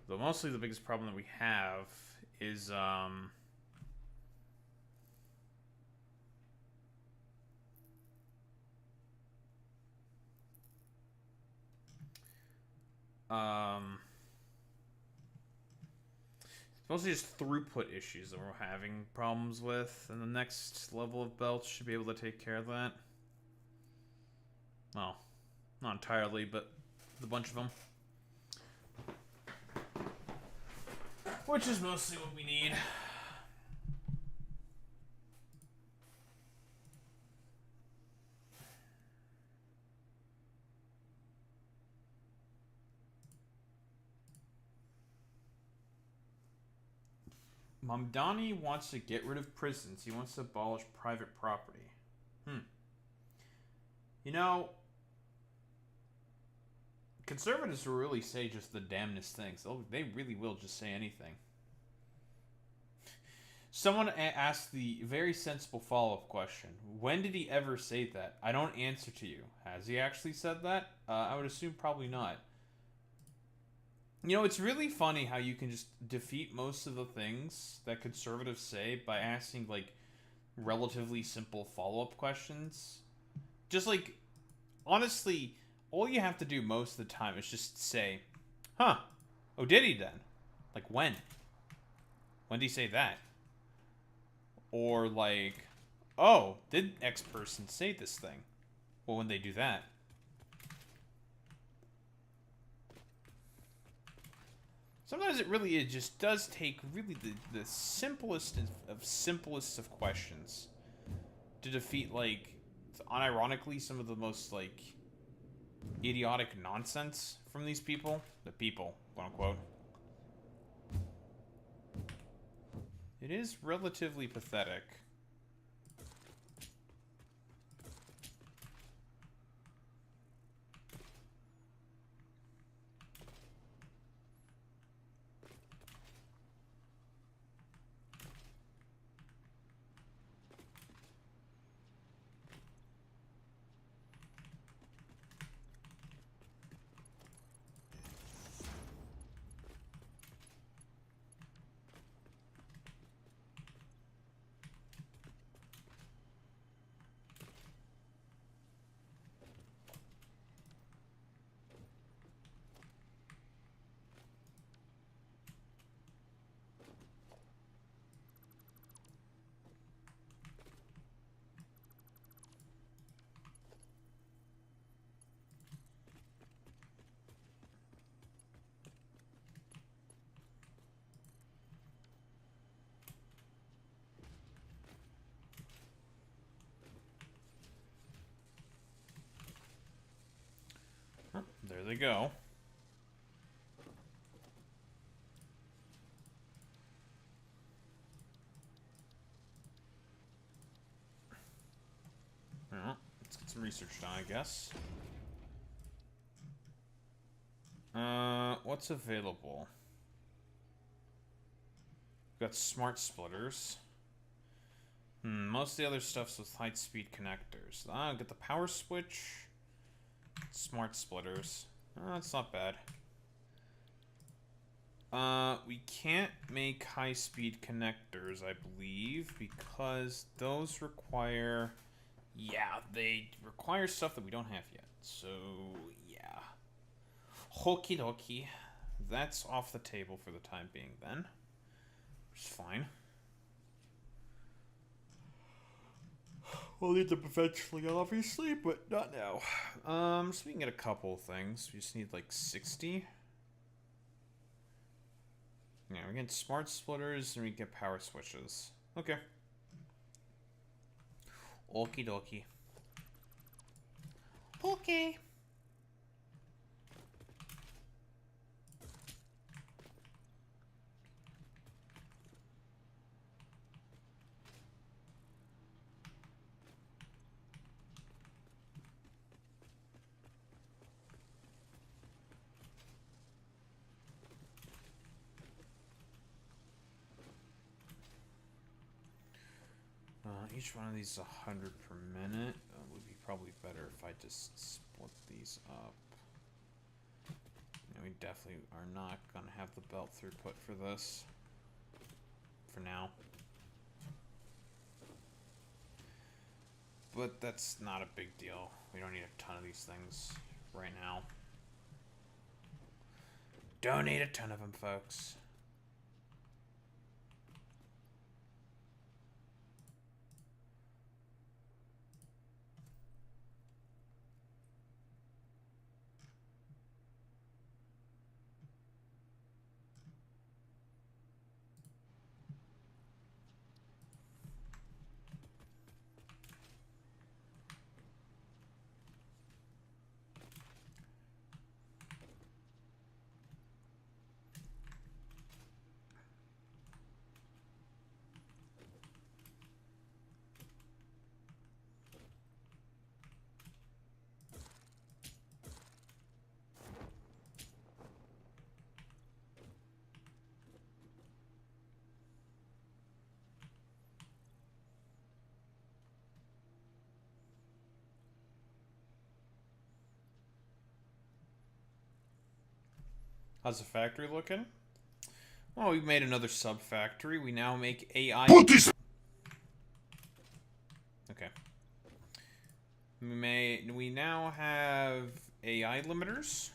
Though mostly the biggest problem that we have is it's mostly just throughput issues that we're having problems with, and the next level of belts should be able to take care of that. Well, not entirely, but a bunch of them. Which is mostly what we need. Mamdani wants to get rid of prisons. He wants to abolish private property. You know, conservatives will really say just the damnedest things. They really will just say anything. Someone asked the very sensible follow-up question. When did he ever say that? I don't answer to you. Has he actually said that? I would assume probably not. You know, it's really funny how you can just defeat most of the things that conservatives say by asking, like, relatively simple follow-up questions. Just, like, honestly, all you have to do most of the time is just say, huh, oh, did he then? Like, when? When did he say that? Or, like, oh, did X person say this thing? Well, when they do that. Sometimes it just does take really the simplest of simplest of questions to defeat, like, unironically, some of the most, like, idiotic nonsense from these people. The people, quote unquote. It is relatively pathetic. go. Well, let's get some research done, I guess. What's available? We've got smart splitters. Most of the other stuff's with high-speed connectors. Get the power switch. Smart splitters. That's not bad. We can't make high-speed connectors, I believe, because those require... Yeah, they require stuff that we don't have yet. So, yeah. Okie dokie. That's off the table for the time being, then. Which is fine. We'll need them eventually, obviously, but not now. So we can get a couple of things. We just need, like, 60. Yeah, we get smart splitters, and we get power switches. Okay. Okie dokie. Okay. Each one of these is 100 per minute. Would be probably better if I just split these up. We definitely are not going to have the belt throughput for this. For now. But that's not a big deal. We don't need a ton of these things right now. Don't need a ton of them, folks. How's the factory looking? Well, we've made another sub-factory. We now make AI... Okay. We now have AI limiters.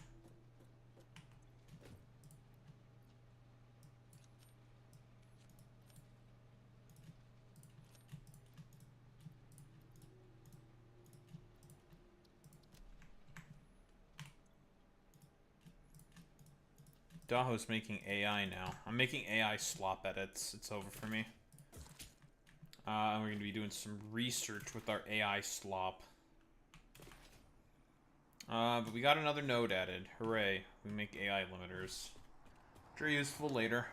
Daho's making AI now. I'm making AI slop edits. It's over for me. And we're going to be doing some research with our AI slop. But we got another node added. Hooray. We make AI limiters. Which are useful later.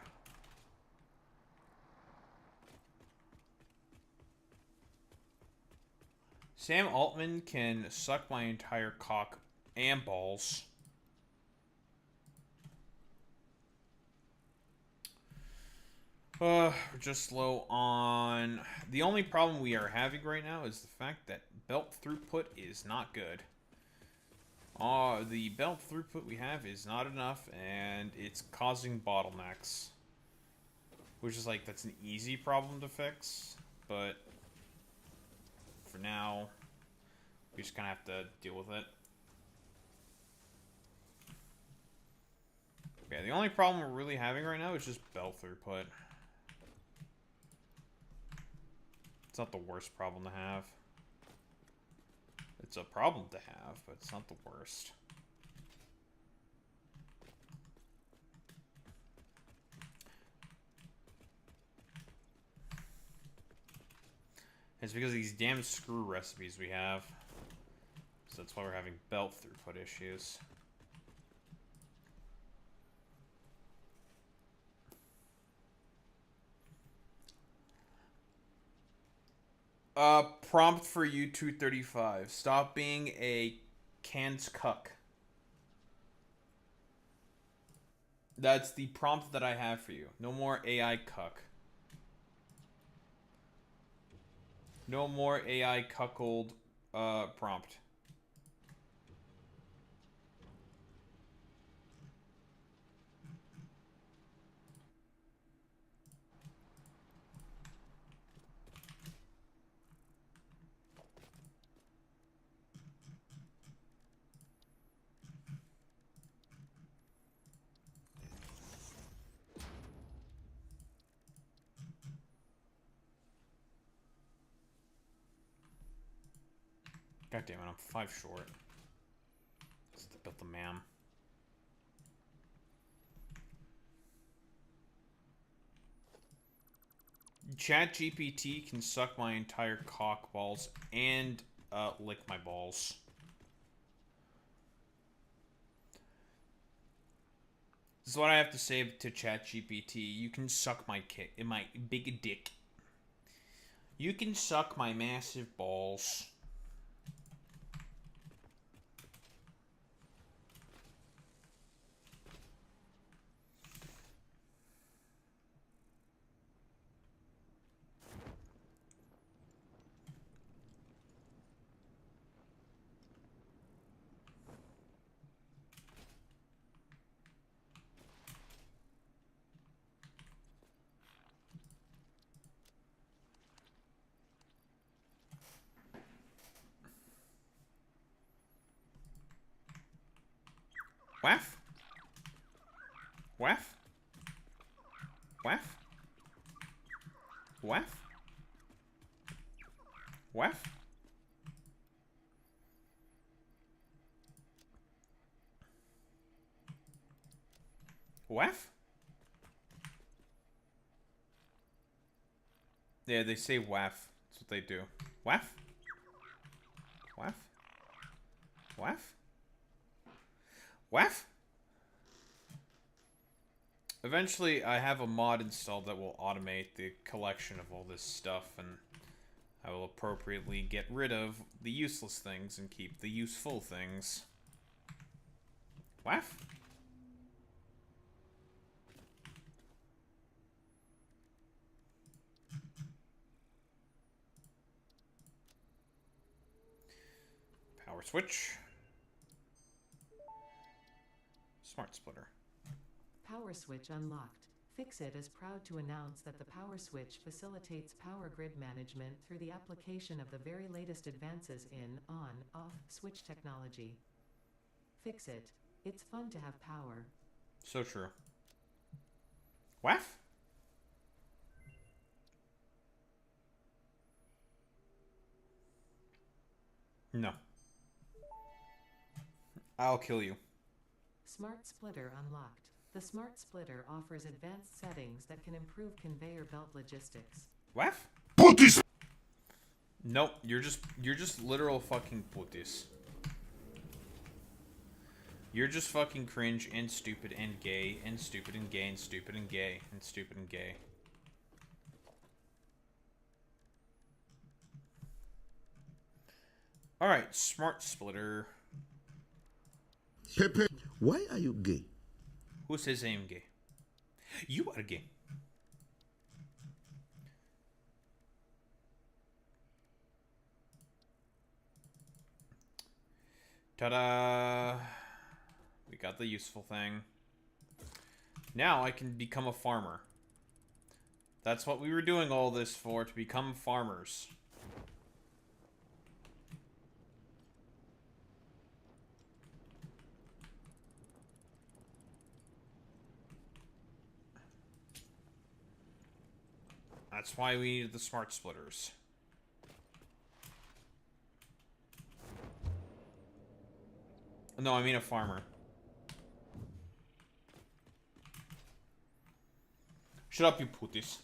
Sam Altman can suck my entire cock and balls. We're just low on... The only problem we are having right now is the fact that belt throughput is not good. The belt throughput we have is not enough, and it's causing bottlenecks. Which is like, that's an easy problem to fix, but for now, we just kind of have to deal with it. Okay, the only problem we're really having right now is just belt throughput. It's not the worst problem to have. It's a problem to have, but it's not the worst. It's because of these damn screw recipes we have. So that's why we're having belt throughput issues. Prompt for you 235. Stop being a cans cuck. That's the prompt that I have for you. No more AI cuck. No more AI cuckold prompt. God damn it, I'm 5 short. Let's build the man. ChatGPT can suck my entire cock balls and lick my balls. This is what I have to say to ChatGPT. You can suck my big dick. You can suck my massive balls. Waff? Waff? Waff? Waff? Waff? Waff? Yeah, they say waff. That's what they do. Waff? Waff? Waff? Waff? Eventually, I have a mod installed that will automate the collection of all this stuff, and I will appropriately get rid of the useless things and keep the useful things. Waff? Power switch. Smart splitter. Power switch unlocked. Fixit is proud to announce that the power switch facilitates power grid management through the application of the very latest advances in on-off switch technology. Fixit. It's fun to have power. So true. Waff? No. I'll kill you. Smart splitter unlocked. The smart splitter offers advanced settings that can improve conveyor belt logistics. Waff? Putis! Nope, you're just literal fucking putis. You're just fucking cringe and stupid and gay and stupid and gay and stupid and gay and stupid and gay. Alright, smart splitter. Pepe, why are you gay? Who says I am gay? You are gay. Ta-da! We got the useful thing. Now I can become a farmer. That's what we were doing all this for, to become farmers. That's why we needed the smart splitters. No, I mean a farmer. Shut up, you putis.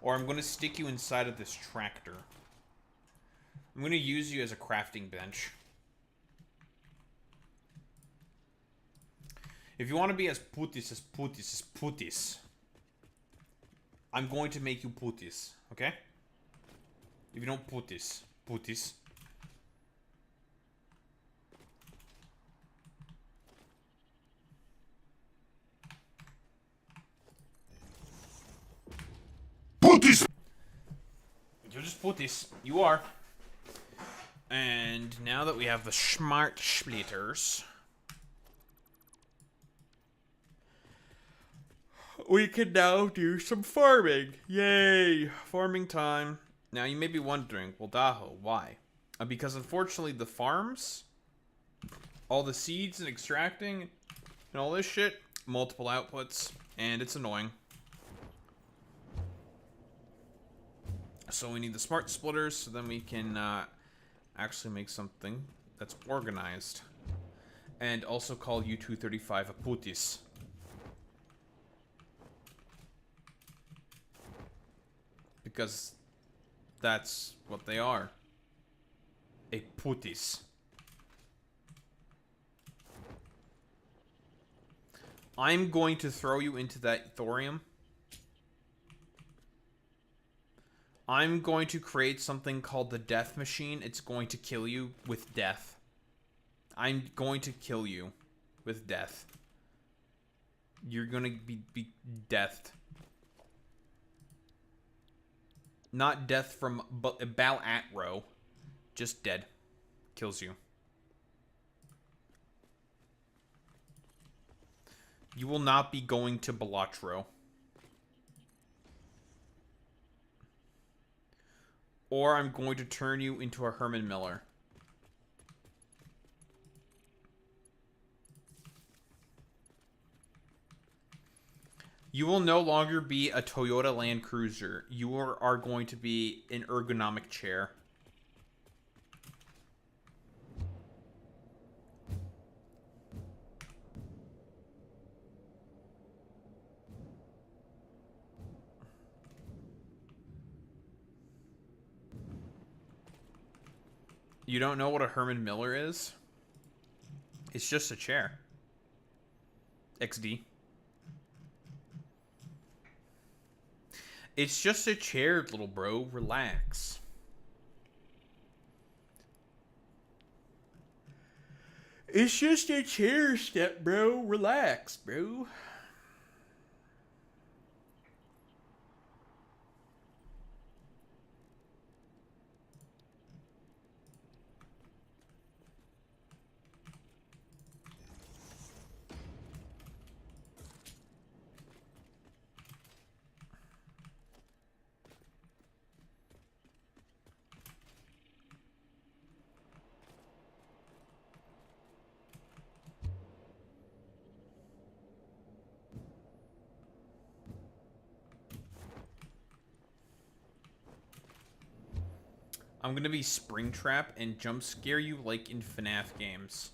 Or I'm going to stick you inside of this tractor. I'm going to use you as a crafting bench. If you want to be as putis, I'm going to make you putis, okay? If you don't putis. Putis. You're just putis. You are. And now that we have the smart splitters, we can now do some farming. Yay! Farming time. Now you may be wondering, well, Daho, why? Because unfortunately the farms, all the seeds and extracting and all this shit, multiple outputs, and it's annoying. So we need the smart splitters so then we can actually make something that's organized. And also call U-235 a putis. Because that's what they are. A putis. I'm going to throw you into that thorium. I'm going to create something called the death machine. It's going to kill you with death. I'm going to kill you with death. You're going to be deathed. Not death from bow at row. Just dead. Kills you. You will not be going to Balatro. Or I'm going to turn you into a Herman Miller. You will no longer be a Toyota Land Cruiser. You are going to be an ergonomic chair. You don't know what a Herman Miller is? It's just a chair. XD. It's just a chair, little bro. Relax. It's just a chair, step bro. Relax, bro. I'm gonna be Springtrap and jump scare you like in FNAF games.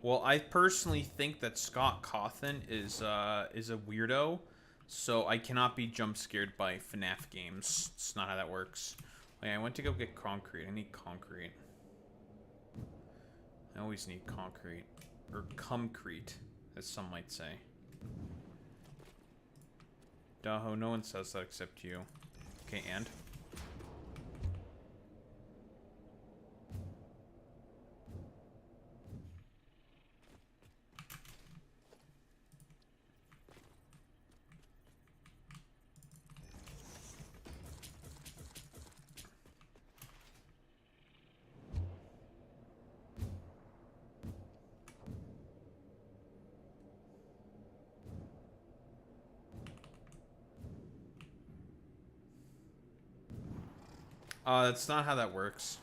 Well, I personally think that Scott Cawthon is a weirdo, so I cannot be jump scared by FNAF games. It's not how that works. Wait, I went to go get concrete. I need concrete. I always need concrete. Or cumcrete, as some might say. Daho, no one says that except you. Okay, and? That's not how that works.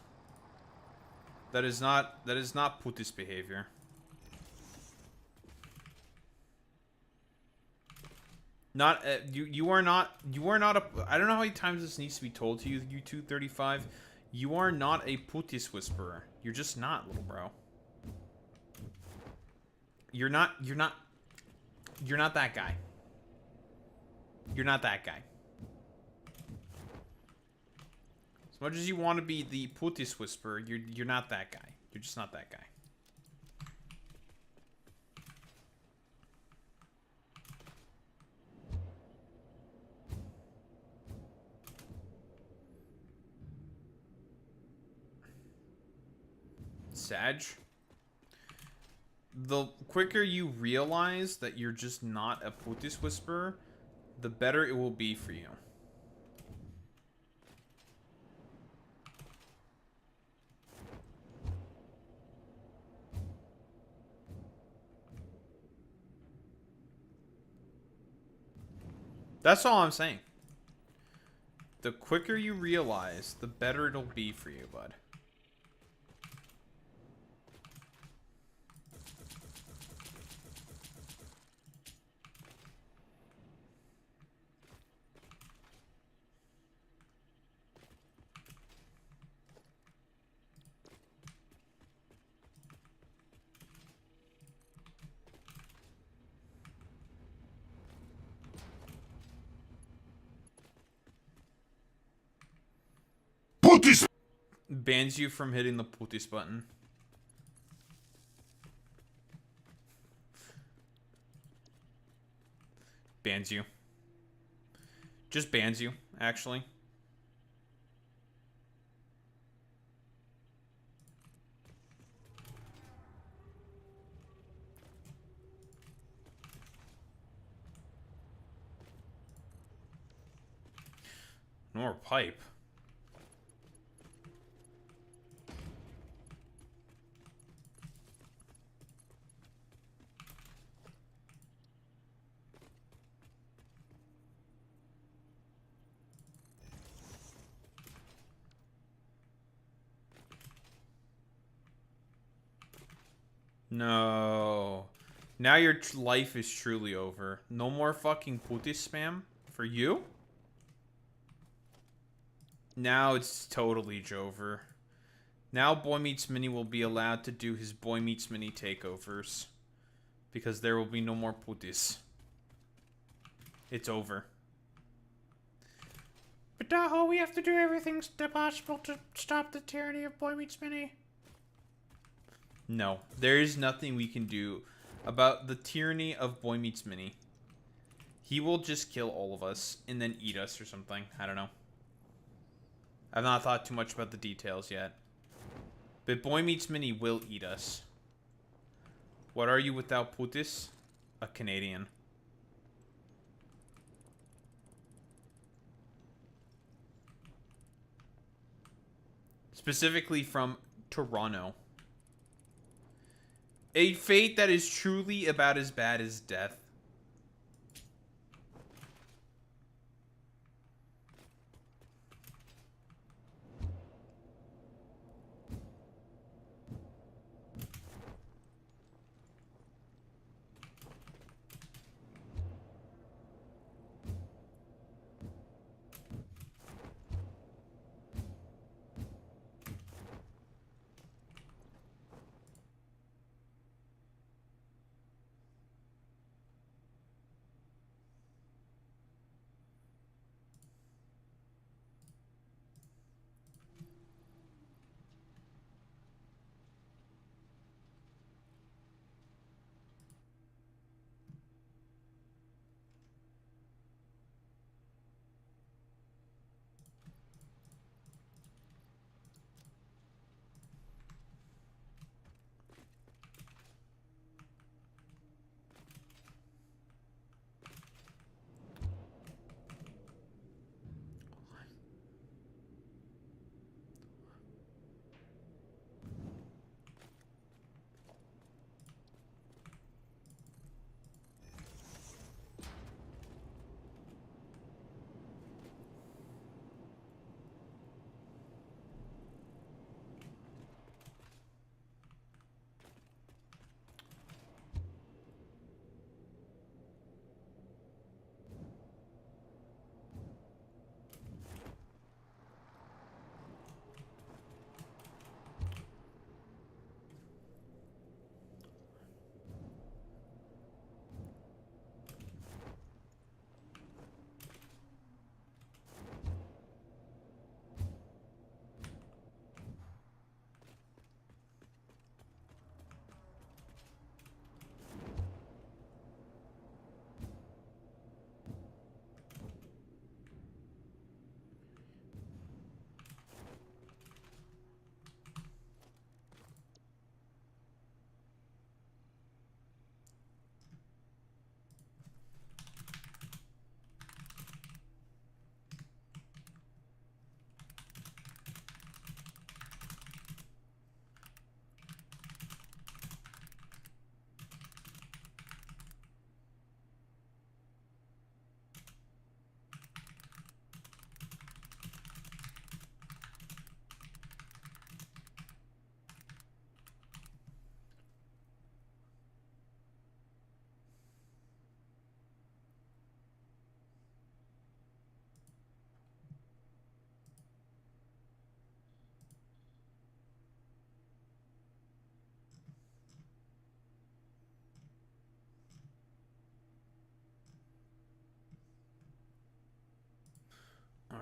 That is not putis behavior. Not you are not a, I don't know how many times this needs to be told to you, U-235. You are not a putis whisperer. You're just not, little bro. You're not that guy. You're not that guy. As much as you want to be the putis whisperer, you're not that guy. You're just not that guy. Sag, the quicker you realize that you're just not a Putis whisperer, the better it will be for you. That's all I'm saying. The quicker you realize, the better it'll be for you, bud. Putis! Bans you from hitting the Putis button. Bans you. Just bans you, actually. More pipe. No. Now your life is truly over. No more fucking Putis spam for you? Now it's totally over. Now Boy Meets Mini will be allowed to do his Boy Meets Mini takeovers. Because there will be no more Putis. It's over. But Daho, we have to do everything possible to stop the tyranny of Boy Meets Mini. No, there is nothing we can do about the tyranny of Boy Meets Mini. He will just kill all of us and then eat us or something. I don't know. I've not thought too much about the details yet. But Boy Meets Mini will eat us. What are you without Putis? A Canadian. Specifically from Toronto. A fate that is truly about as bad as death.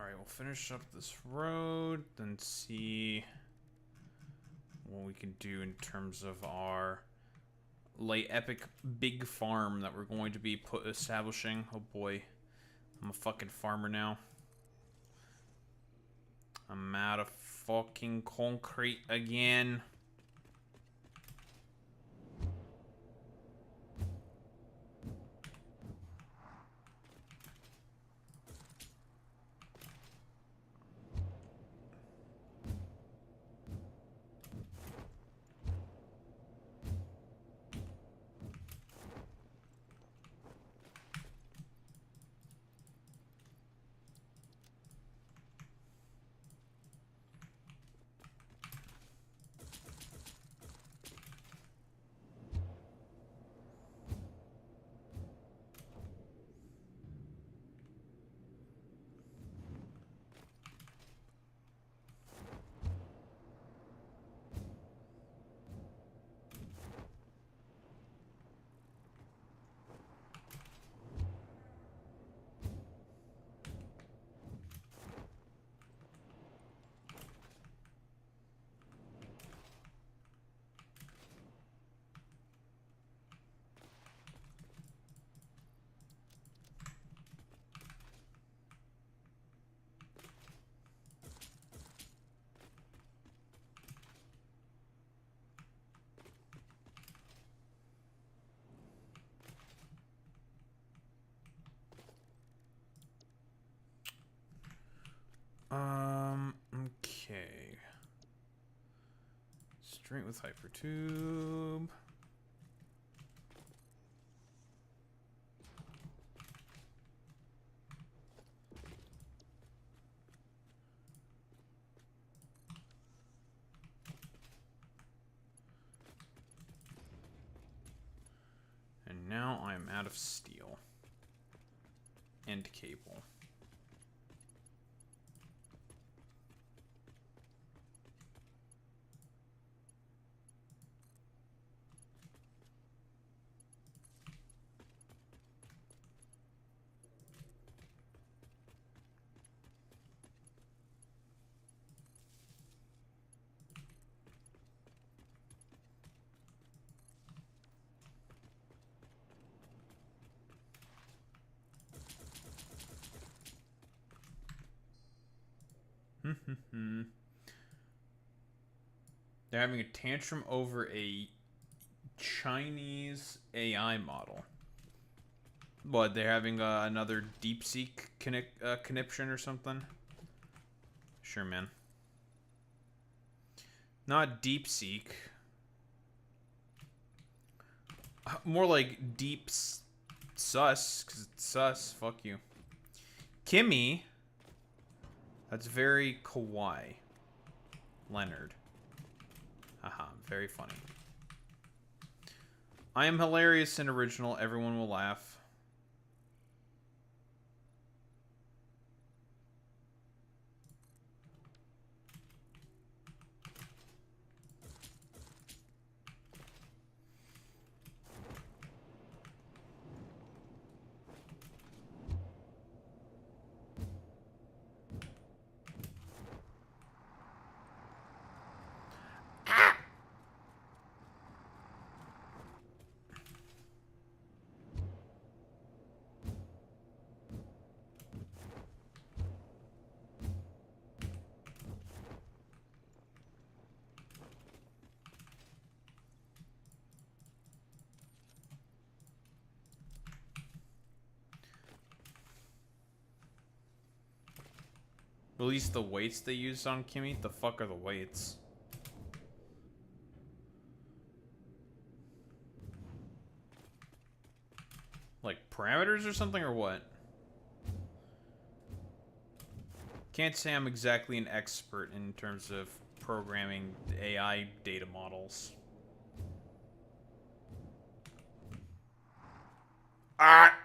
Alright, we'll finish up this road, then see what we can do in terms of our light epic big farm that we're going to be establishing. Oh boy, I'm a fucking farmer now. I'm out of fucking concrete again. Okay. Straight with hypertube. And now I'm out of steel. And cable. They're having a tantrum over a Chinese AI model. What, they're having another DeepSeek conniption or something? Sure, man. Not DeepSeek. More like deep sus, because it's sus. Fuck you. Kimmy. That's very kawaii. Leonard. Haha, very funny. I am hilarious and original. Everyone will laugh. Release the weights they used on Kimmy? The fuck are the weights? Like parameters or something or what? Can't say I'm exactly an expert in terms of programming AI data models. Ah!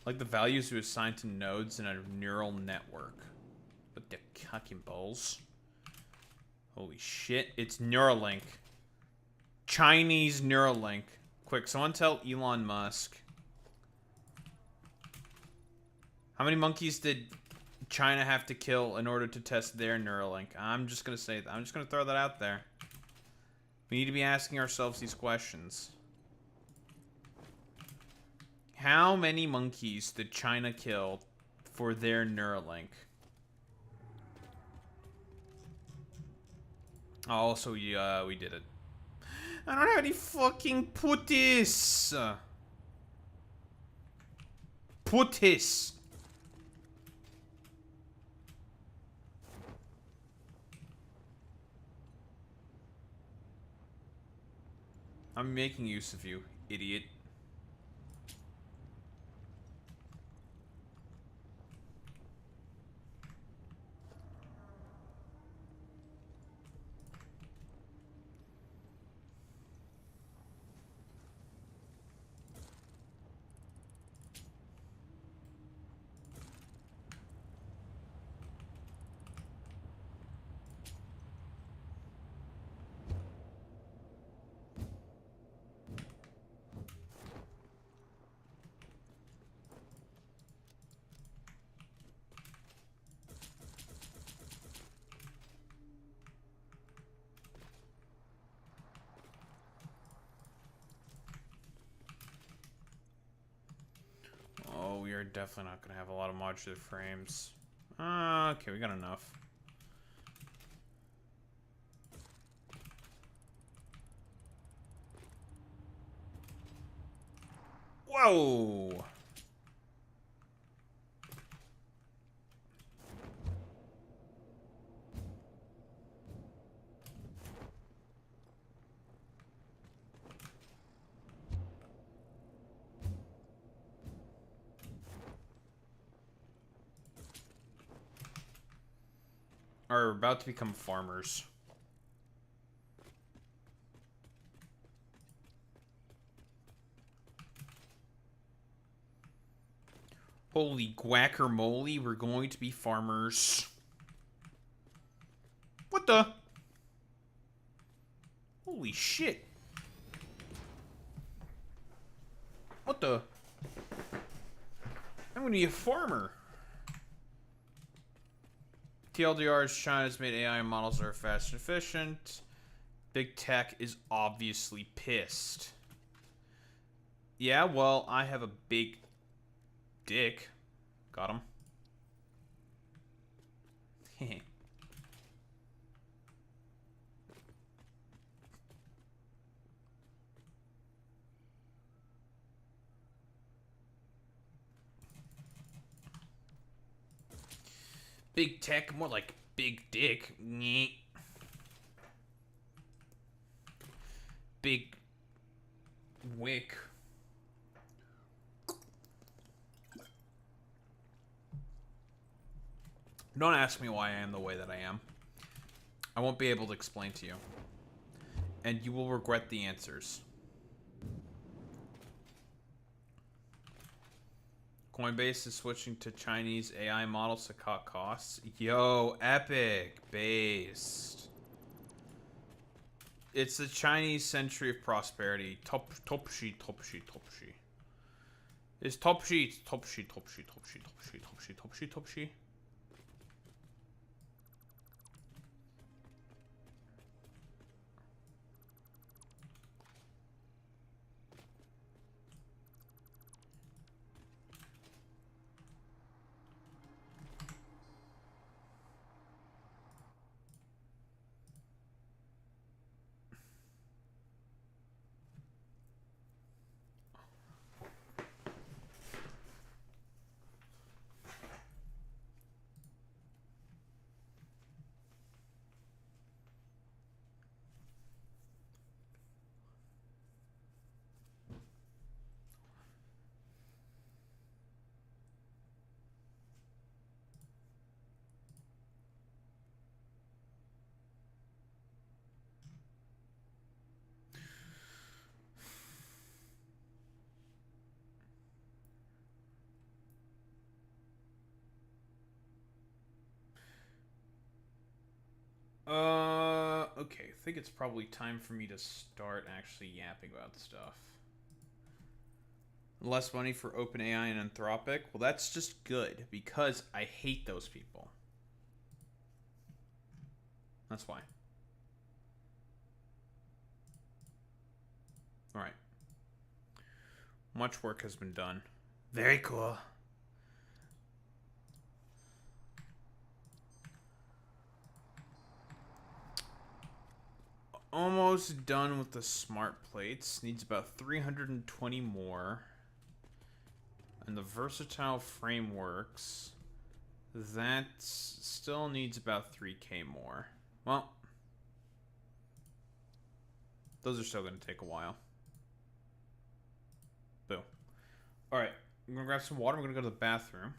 Like the values we assign to nodes in a neural network. What the fucking balls? Holy shit, it's Neuralink. Chinese Neuralink. Quick, someone tell Elon Musk. How many monkeys did China have to kill in order to test their Neuralink? I'm just gonna say that. I'm just gonna throw that out there. We need to be asking ourselves these questions. How many monkeys did China kill for their Neuralink? Oh, so we did it. I don't have any fucking putis. Putis. I'm making use of you, idiot. Oh, we are definitely not going to have a lot of modular frames. Okay, we got enough. Whoa! Are about to become farmers. Holy guacamole, we're going to be farmers. What the? Holy shit. What the? I'm gonna be a farmer. TLDR's China's made AI models that are fast and efficient. Big tech is obviously pissed. Yeah, well, I have a big dick. Got him. Big tech, more like big dick. Big wick. Don't ask me why I am the way that I am. I won't be able to explain to you. And you will regret the answers. Coinbase is switching to Chinese AI models to cut costs. Yo, epic based. It's the Chinese century of prosperity. Top sheet. It's top sheet. Okay, I think it's probably time for me to start actually yapping about stuff. Less money for OpenAI and Anthropic. Well, that's just good because I hate those people. That's why. All right. Much work has been done. Very cool. Almost done with the smart plates. Needs about 320 more. And the versatile frameworks, that still needs about 3K more. Well, those are still going to take a while. Boo. Alright, I'm going to grab some water. I'm going to go to the bathroom.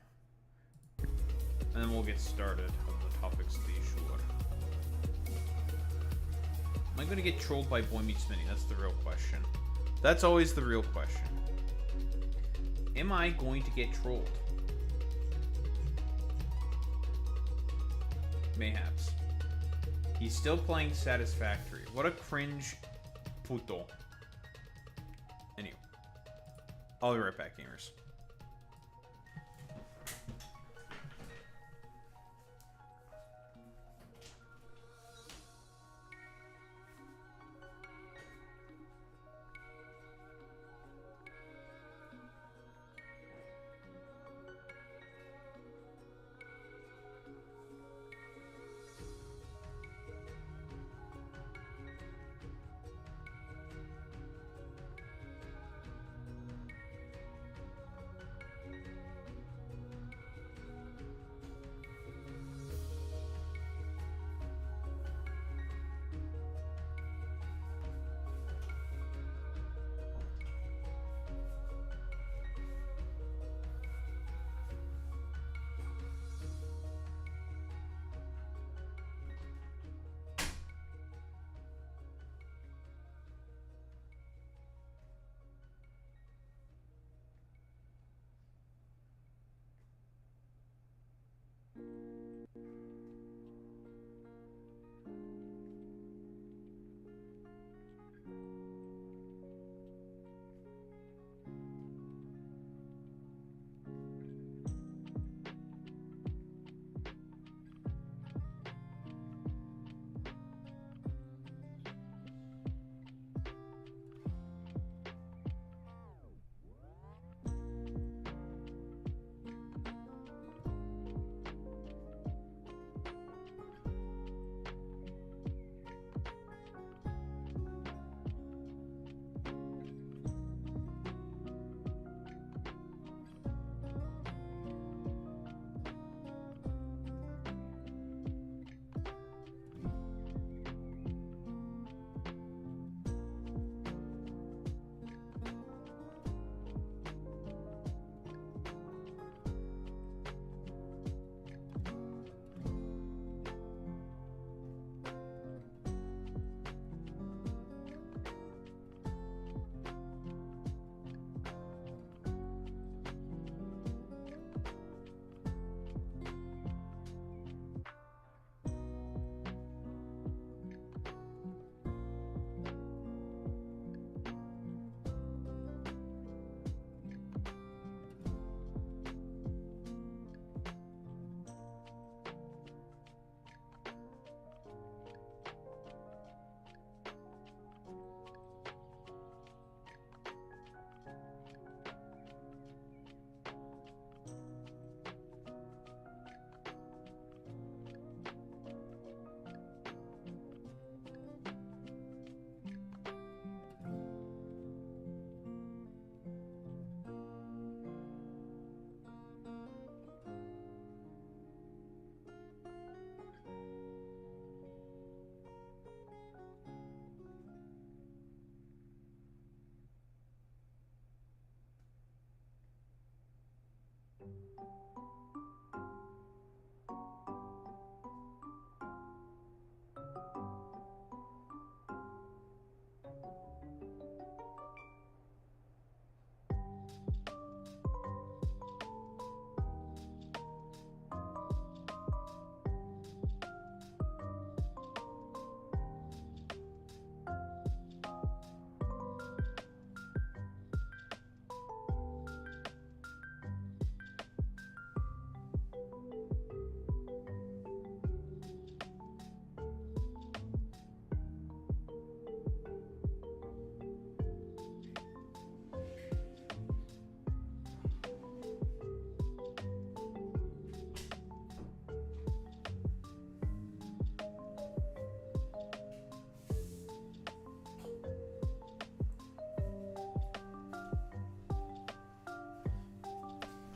And then we'll get started on the topics of the issue. Am I going to get trolled by Boy Meets Mini? That's the real question. That's always the real question. Am I going to get trolled? Mayhaps. He's still playing Satisfactory. What a cringe puto. Anyway. I'll be right back, gamers.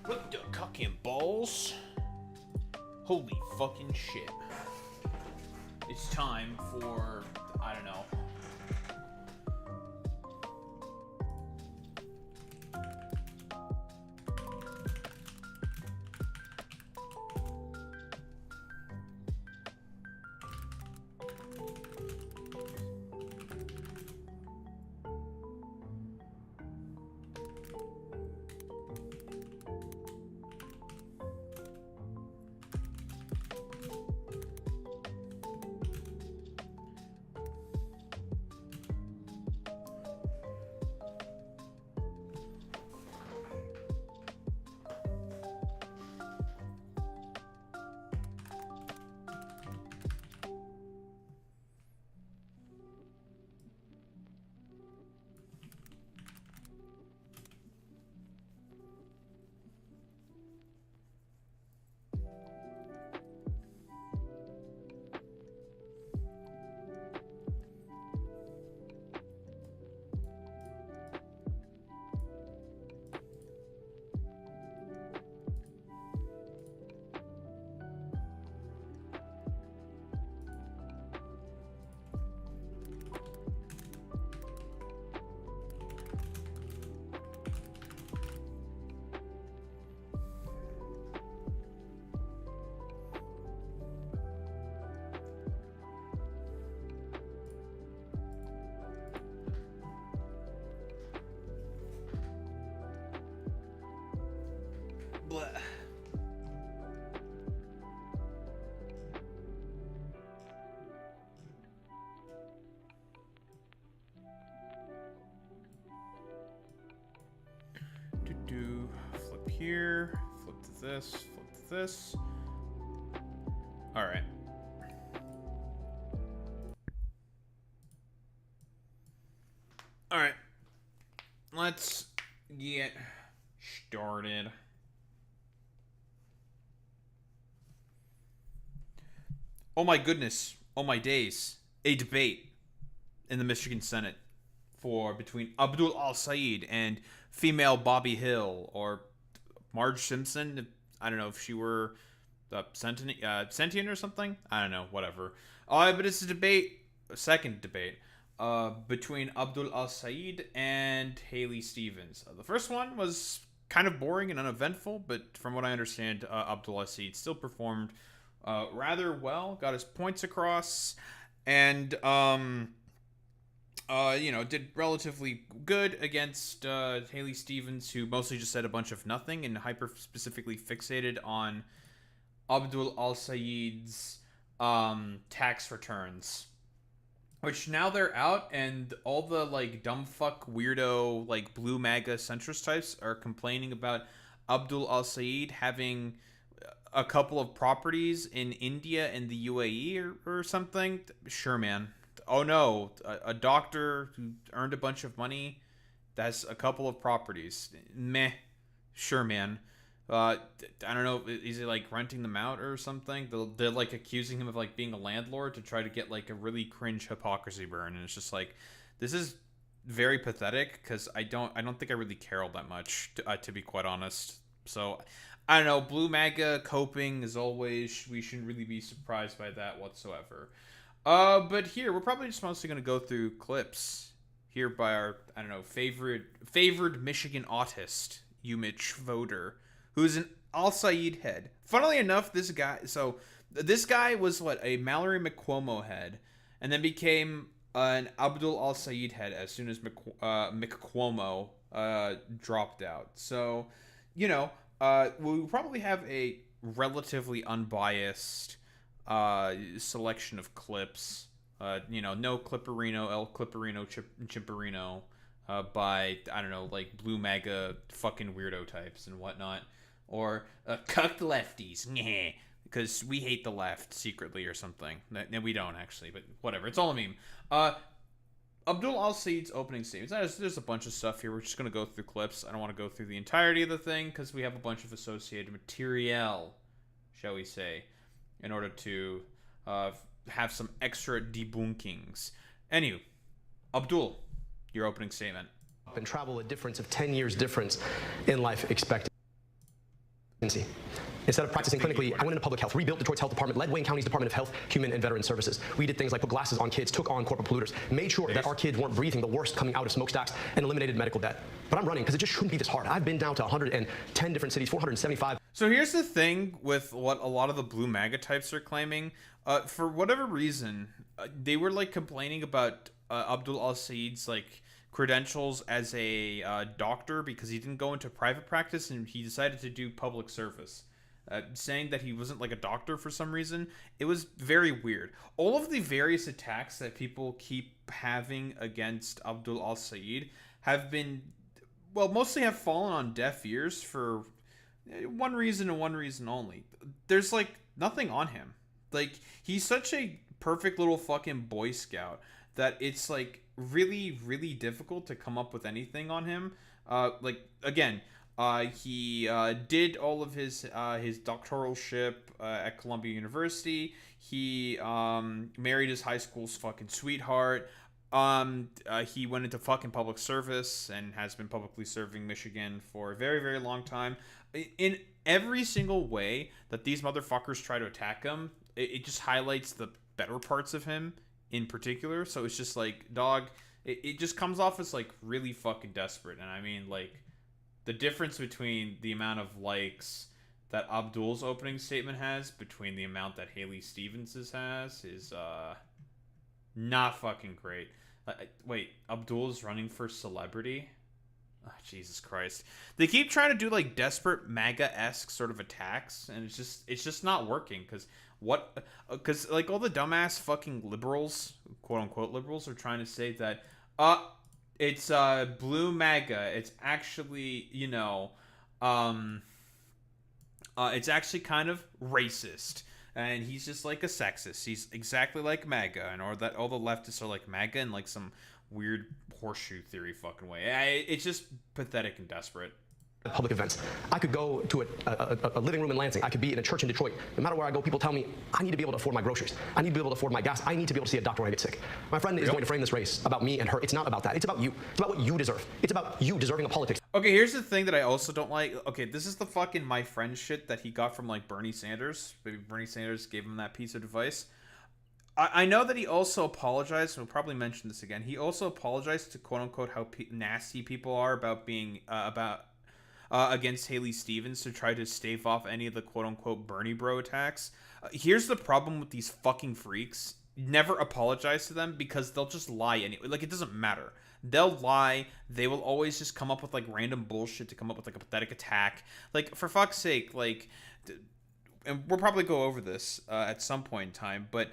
What the cock and balls? Holy fucking shit. It's time for, I don't know. Blah. Flip here, flip to this, flip to this. All right. All right. Let's get started. Oh my goodness. Oh my days. A debate in the Michigan Senate between Abdul Al-Sayed and female Bobby Hill, or Marge Simpson. I don't know if she were sentient or something. I don't know. Whatever. But it's a second debate between Abdul Al-Sayed and Haley Stevens. The first one was kind of boring and uneventful, but from what I understand, Abdul Al-Sayed still performed rather well, got his points across, and did relatively good against Haley Stevens, who mostly just said a bunch of nothing and hyper specifically fixated on Abdul Al-Sayed's tax returns, which now they're out, and all the like dumb fuck weirdo like blue MAGA centrist types are complaining about Abdul Al-Sayed having a couple of properties in India and the UAE or something. Sure, man. Oh no, a doctor who earned a bunch of money, that's a couple of properties. Meh. Sure, man. I don't know, is he like renting them out or something? They're like accusing him of like being a landlord to try to get like a really cringe hypocrisy burn, and it's just like, this is very pathetic, because I don't think I really care all that much, to be quite honest. So I don't know, blue MAGA coping as always. We shouldn't really be surprised by that whatsoever. But here we're probably just mostly gonna go through clips here by our, I don't know, favored Michigan autist, Umich voter, who's an Al-Sayed head. Funnily enough, this guy was what, a Mallory McCuomo head, and then became an Abdul Al-Sayed head as soon as McCuomo dropped out. So, we probably have a relatively unbiased selection of clips. No Clipperino, El Clipperino, Chimperino, by, I don't know, like blue MAGA fucking weirdo types and whatnot. Or cucked lefties, because we hate the left secretly or something. No, we don't actually, but whatever. It's all a meme. Abdul Al-Sayed's opening statements. There's a bunch of stuff here. We're just going to go through clips. I don't want to go through the entirety of the thing, because we have a bunch of associated material, shall we say, in order to have some extra debunkings. Anywho, Abdul, your opening statement. And travel a difference of 10 years difference in life expectancy. Instead of practicing clinically, I went into public health, rebuilt Detroit's health department, led Wayne County's Department of Health, Human and Veteran Services. We did things like put glasses on kids, took on corporate polluters, made sure that our kids weren't breathing the worst coming out of smokestacks, and eliminated medical debt. But I'm running because it just shouldn't be this hard. I've been down to 110 different cities, 475. So here's the thing with what a lot of the blue MAGA types are claiming. For whatever reason, they were like complaining about Abdul al-Sayed's like credentials as a doctor because he didn't go into private practice and he decided to do public service. Saying that he wasn't like a doctor for some reason. It was very weird. All of the various attacks that people keep having against Abdul al-Sayed have been, well, mostly have fallen on deaf ears for one reason and one reason only. There's like nothing on him. Like, he's such a perfect little fucking Boy Scout that it's like really, really difficult to come up with anything on him. Like, again, he did all of his doctoralship at Columbia University. He married his high school's fucking sweetheart. He went into fucking public service and has been publicly serving Michigan for a very, very long time. In every single way that these motherfuckers try to attack him, it just highlights the better parts of him in particular. So it's just like, dog, it just comes off as like really fucking desperate. And I mean, like, the difference between the amount of likes that Abdul's opening statement has between the amount that Haley Stevens's has is not fucking great. Wait, Abdul's running for celebrity? Oh, Jesus Christ. They keep trying to do like desperate MAGA-esque sort of attacks, and it's just not working because like all the dumbass fucking liberals, quote unquote liberals, are trying to say that it's blue MAGA. It's actually, you know, it's actually kind of racist. And he's just like a sexist. He's exactly like MAGA, and or that all the leftists are like MAGA in like some weird horseshoe theory fucking way. It's just pathetic and desperate. Public events. I could go to a living room in Lansing. I could be in a church in Detroit. No matter where I go, people tell me I need to be able to afford my groceries. I need to be able to afford my gas. I need to be able to see a doctor when I get sick. My friend is going to frame this race about me and her. It's not about that. It's about you. It's about what you deserve. It's about you deserving of politics. Okay, here's the thing that I also don't like. Okay, this is the fucking my friend shit that he got from like Bernie Sanders. Maybe Bernie Sanders gave him that piece of advice. I know that he also apologized. We'll probably mention this again. He also apologized to quote unquote how nasty people are about being against Haley Stevens to try to stave off any of the quote-unquote Bernie bro attacks. Here's the problem with these fucking freaks. Never apologize to them because they'll just lie anyway. Like, it doesn't matter. They'll lie. They will always just come up with, like, random bullshit to come up with, like, a pathetic attack. Like, for fuck's sake, like... And we'll probably go over this at some point in time, but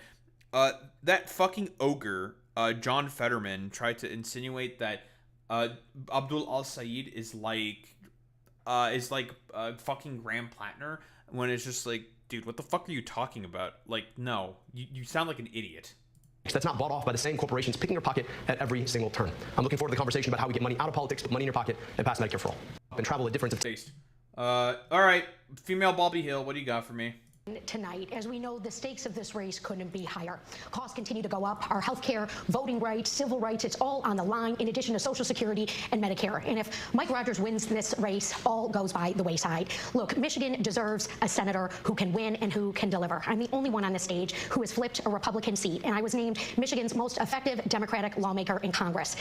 that fucking ogre, John Fetterman, tried to insinuate that Abdul al-Sayed is like fucking Graham Plattner, when it's just like, dude, what the fuck are you talking about? Like, no, you sound like an idiot. That's not bought off by the same corporations picking your pocket at every single turn. I'm looking forward to the conversation about how we get money out of politics, put money in your pocket, and pass Medicare for all. And travel a difference of taste. All right, female Bobby Hill, what do you got for me? Tonight, as we know, the stakes of this race couldn't be higher. Costs continue to go up. Our health care, voting rights, civil rights, it's all on the line, in addition to Social Security and Medicare. And if Mike Rogers wins this race, all goes by the wayside. Look, Michigan deserves a senator who can win and who can deliver. I'm the only one on the stage who has flipped a Republican seat, and I was named Michigan's most effective Democratic lawmaker in Congress.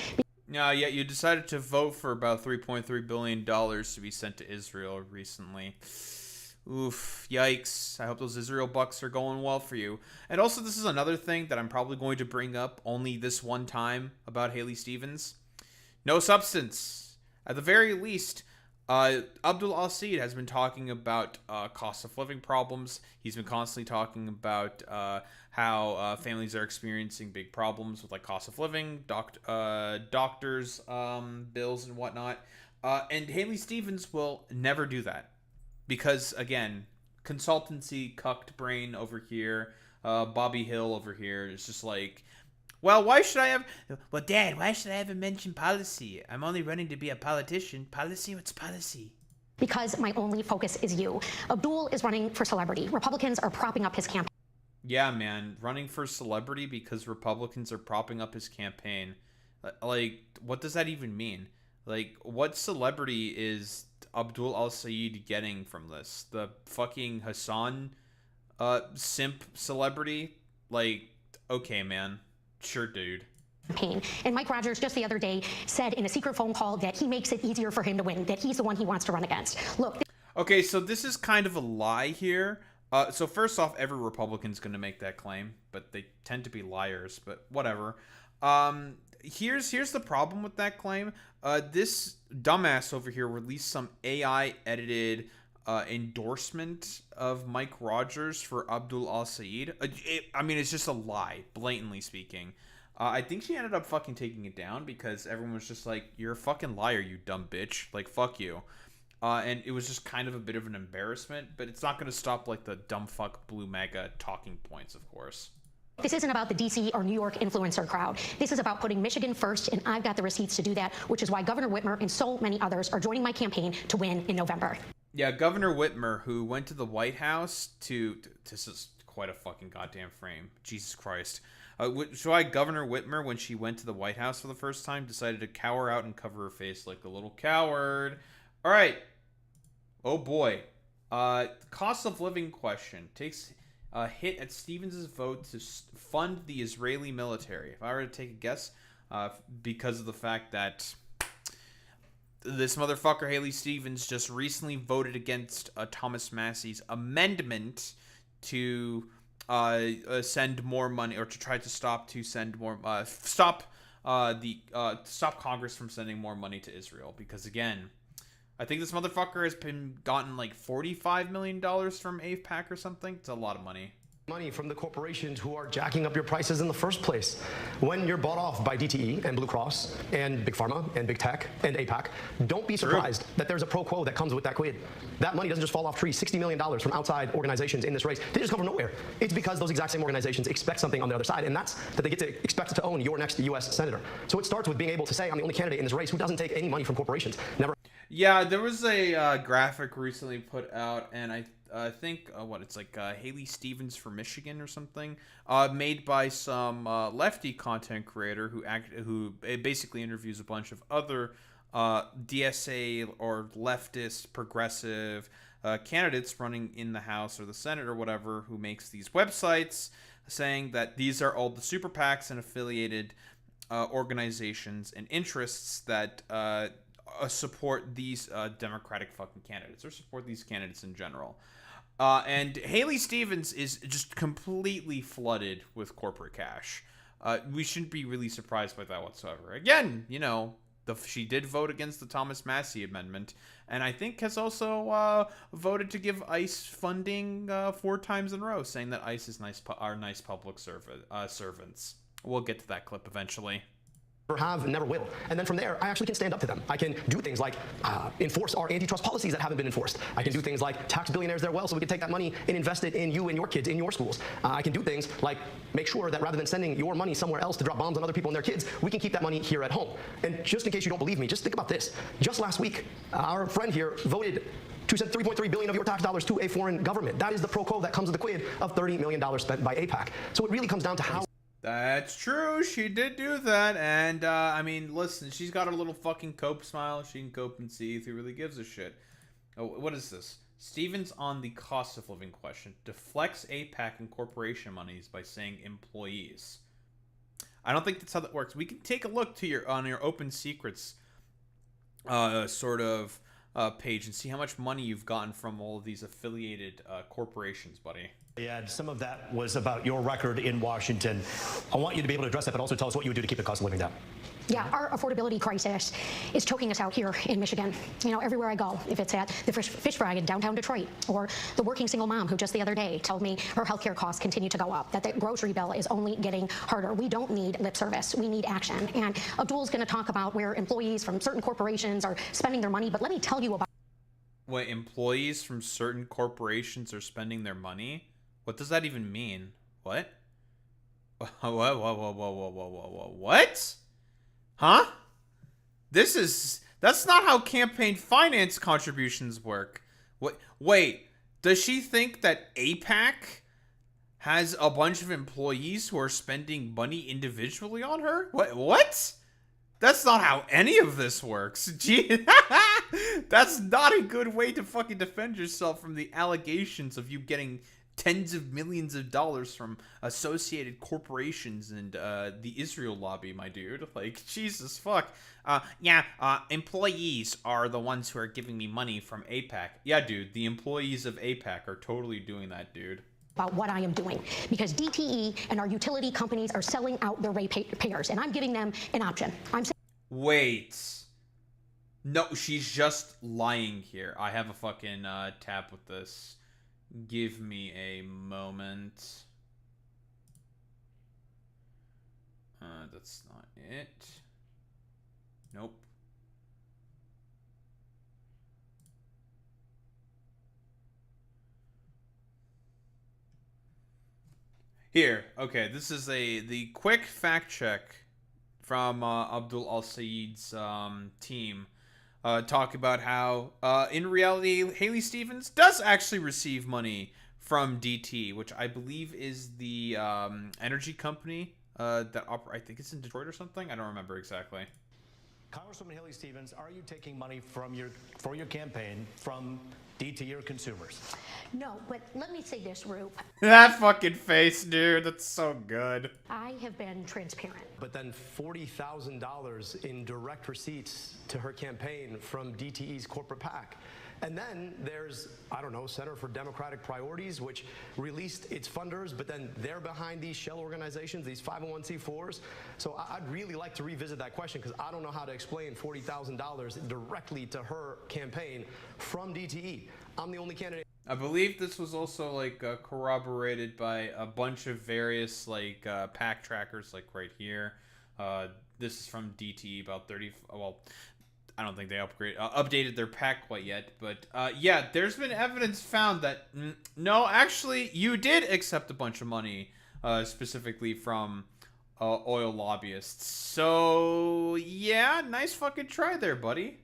Yet you decided to vote for about $3.3 billion to be sent to Israel recently. Oof, yikes. I hope those Israel bucks are going well for you. And also, this is another thing that I'm probably going to bring up only this one time about Haley Stevens. No substance. At the very least, Abdul al-Sayed has been talking about cost of living problems. He's been constantly talking about how families are experiencing big problems with like cost of living, doctors, bills and whatnot. And Haley Stevens will never do that. Because, again, consultancy, cucked brain over here, Bobby Hill over here, is just like, well, why should I have... Well, Dad, why should I ever mention policy? I'm only running to be a politician. Policy? What's policy? Because my only focus is you. Abdul is running for celebrity. Republicans are propping up his campaign. Yeah, man, running for celebrity because Republicans are propping up his campaign. Like, what does that even mean? Like, what celebrity is Abdul Al-Sayed getting from this? The fucking Hassan simp celebrity? Like, okay, man. Sure, dude. Campaign. And Mike Rogers just the other day said in a secret phone call that he makes it easier for him to win, that he's the one he wants to run against. Look. Okay, so this is kind of a lie here. So first off, every Republican's going to make that claim, but they tend to be liars, but whatever. Here's the problem with that claim. This dumbass over here released some AI-edited endorsement of Mike Rogers for Abdul Al-Sayed. It's just a lie, blatantly speaking. I think she ended up fucking taking it down because everyone was just like, you're a fucking liar, you dumb bitch. Like, fuck you. And it was just kind of a bit of an embarrassment, but it's not going to stop, like, the dumb fuck blue mega talking points, of course. This isn't about the DC or New York influencer crowd. This is about putting Michigan first, and I've got the receipts to do that, which is why Governor Whitmer and so many others are joining my campaign to win in November. Yeah, Governor Whitmer, who went to the White House this is quite a fucking goddamn frame. Jesus Christ. Which why Governor Whitmer, when she went to the White House for the first time, decided to cower out and cover her face like a little coward. All right. Oh boy. Cost of living question takes a hit at Stevens' vote to fund the Israeli military. If I were to take a guess, because of the fact that this motherfucker Haley Stevens just recently voted against Thomas Massey's amendment to send more money, or to try to stop Congress from sending more money to Israel. Because again, I think this motherfucker has gotten like $45 million from AIPAC or something. It's a lot of money. Money from the corporations who are jacking up your prices in the first place. When you're bought off by DTE and Blue Cross and Big Pharma and Big Tech and AIPAC, don't be surprised that there's a pro quo that comes with that quid. That money doesn't just fall off trees. $60 million from outside organizations in this race, they just come from nowhere. It's because those exact same organizations expect something on the other side, and that's that they get to expect to own your next U.S. senator. So it starts with being able to say, I'm the only candidate in this race who doesn't take any money from corporations. Never. Yeah, there was a graphic recently put out, and I think it's like Haley Stevens for Michigan or something, made by some lefty content creator who basically interviews a bunch of other DSA or leftist progressive candidates running in the House or the Senate or whatever, who makes these websites saying that these are all the super PACs and affiliated organizations and interests that support these Democratic fucking candidates, or support these candidates in general. And Haley Stevens is just completely flooded with corporate cash. We shouldn't be really surprised by that whatsoever. Again, she did vote against the Thomas Massey amendment, and I think has also voted to give ICE funding 4 times in a row, saying that ICE is are nice public servants. We'll get to that clip eventually. Never have, never will. And then from there, I actually can stand up to them. I can do things like enforce our antitrust policies that haven't been enforced. I can do things like tax billionaires their wealth so we can take that money and invest it in you and your kids in your schools. I can do things like make sure that rather than sending your money somewhere else to drop bombs on other people and their kids, we can keep that money here at home. And just in case you don't believe me, just think about this. Just last week, our friend here voted to send $3.3 billion of your tax dollars to a foreign government. That is the pro quo that comes with the quid of $30 million spent by AIPAC. So it really comes down to how... That's true. She did do that. And, listen, she's got her little fucking cope smile. She can cope and see if he really gives a shit. Oh, what is this? Stevens on the cost of living question deflects AIPAC and corporation monies by saying employees. I don't think that's how that works. We can take a look to on your open secrets page and see how much money you've gotten from all of these affiliated corporations, buddy. Yeah, some of that was about your record in Washington. I want you to be able to address that, but also tell us what you would do to keep the cost of living down. Yeah, our affordability crisis is choking us out here in Michigan. Everywhere I go, if it's at the fish fry in downtown Detroit, or the working single mom who just the other day told me her healthcare costs continue to go up, that the grocery bill is only getting harder. We don't need lip service. We need action. And Abdul's going to talk about where employees from certain corporations are spending their money, but let me tell you about... Wait, employees from certain corporations are spending their money? What does that even mean? What? What? Huh? That's not how campaign finance contributions work. Wait, does she think that AIPAC has a bunch of employees who are spending money individually on her? What? That's not how any of this works. Gee, that's not a good way to fucking defend yourself from the allegations of you getting tens of millions of dollars from associated corporations and the Israel lobby, my dude. Like, Jesus fuck. Employees are the ones who are giving me money from AIPAC. Yeah, dude, the employees of AIPAC are totally doing that, dude. About what I am doing, because DTE and our utility companies are selling out their ratepayers, and I'm giving them an option. I'm saying. Wait. No, she's just lying here. I have a fucking tab with this. Give me a moment. That's not it. Nope. Here, okay, this is the quick fact check from Abdul Al Saeed's team. Talk about how in reality Haley Stevens does actually receive money from DT, which I believe is the energy company that I think it's in Detroit or something. I don't remember exactly. Congresswoman Haley Stevens, are you taking money from for your campaign from DT or consumers? No, but let me say this, Roop. That fucking face, dude. That's so good. I have been transparent. But then $40,000 in direct receipts to her campaign from DTE's corporate PAC. And then there's, I don't know, Center for Democratic Priorities, which released its funders, but then they're behind these shell organizations, these 501c4s. So I'd really like to revisit that question, because I don't know how to explain $40,000 directly to her campaign from DTE. I'm the only candidate. I believe this was also like corroborated by a bunch of various like PAC trackers, like right here. This is from DTE, about 30. Well, I don't think they updated their PAC quite yet, but yeah, there's been evidence found that no, actually, you did accept a bunch of money, specifically from oil lobbyists. So yeah, nice fucking try there, buddy.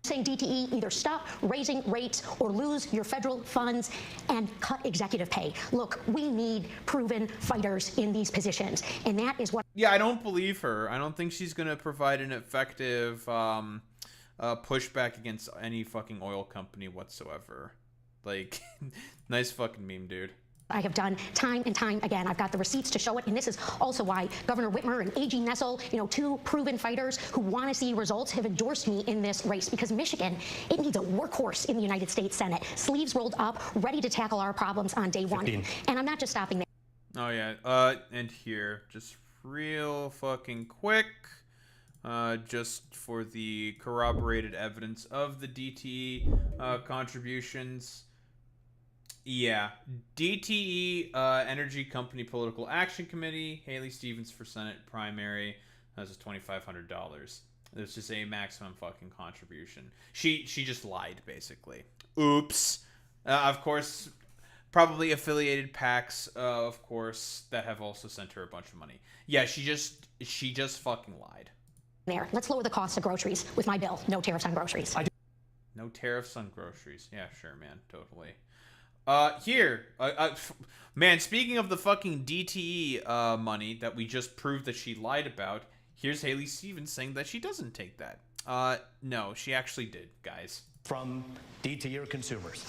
Saying DTE, either stop raising rates or lose your federal funds and cut executive pay. Look, we need proven fighters in these positions, and that is what. Yeah, I don't believe her. I don't think she's gonna provide an effective pushback against any fucking oil company whatsoever. Like, nice fucking meme, dude. I have done time and time again. I've got the receipts to show it, and this is also why Governor Whitmer and A.G. Nessel, two proven fighters who want to see results, have endorsed me in this race, because Michigan, it needs a workhorse in the United States Senate, sleeves rolled up, ready to tackle our problems on day 1. And I'm not just stopping there. Oh yeah, and here, just real fucking quick, just for the corroborated evidence of the DTE contributions. Yeah, DTE Energy Company Political Action Committee, Haley Stevens for Senate primary. That was $2,500. There's just a maximum fucking contribution. She just lied, basically. Oops. Of course, probably affiliated PACs, of course, that have also sent her a bunch of money. Yeah, she just fucking lied. There, let's lower the cost of groceries with my bill. No tariffs on groceries. No tariffs on groceries. Yeah, sure, man, totally. Here, man, speaking of the fucking DTE money that we just proved that she lied about, here's Haley Stevens saying that she doesn't take that. No, she actually did, guys. From DTE or consumers?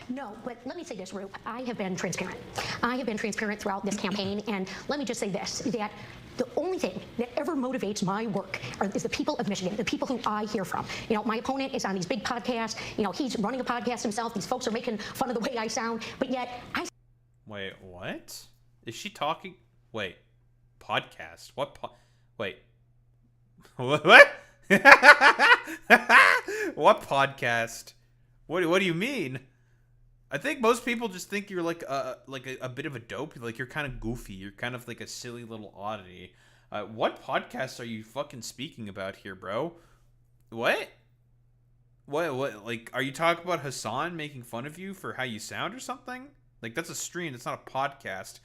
No, but let me say this, Roop. I have been transparent. I have been transparent throughout this campaign, and let me just say this, that the only thing that ever motivates my work is the people of Michigan, the people who I hear from. My opponent is on these big podcasts. He's running a podcast himself. These folks are making fun of the way I sound, but yet I... Wait, what? Is she talking? Wait, podcast? What Wait. What? What podcast? What do you mean? I think most people just think you're like a bit of a dope. Like, you're kind of goofy. You're kind of like a silly little oddity. What podcast are you fucking speaking about here, bro? What? What? Like, are you talking about Hassan making fun of you for how you sound or something? Like, that's a stream. That's not a podcast.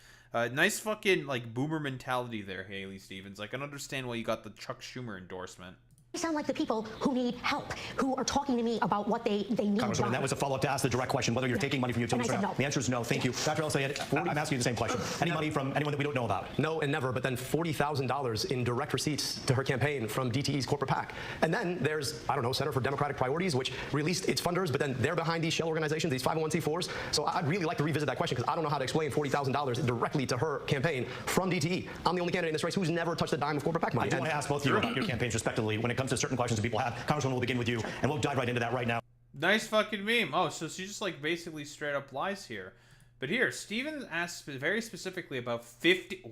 Nice fucking, like, boomer mentality there, Haley Stevens. I can understand why you got the Chuck Schumer endorsement. They sound like the people who need help, who are talking to me about what they need. Congresswoman, that was a follow-up to ask the direct question whether you're taking money from utilities or And I said not. no. The answer is no. Thank you. Dr. El-Sayed, I'm asking you the same question. Any money from anyone that we don't know about? No and never, but then $40,000 in direct receipts to her campaign from DTE's corporate PAC. And then there's, I don't know, Center for Democratic Priorities, which released its funders, but then they're behind these shell organizations, these 501c4s. So I'd really like to revisit that question because I don't know how to explain $40,000 directly to her campaign from DTE. I'm the only candidate in this race who's never touched a dime of corporate PAC money. I do want to ask both of you about your campaigns respectively when it comes to certain questions that people have. Congresswoman, we'll begin with you, and we'll dive right into that right now. Nice fucking meme. Oh, so she just like basically straight up lies here. But here, Steven asked very specifically about 50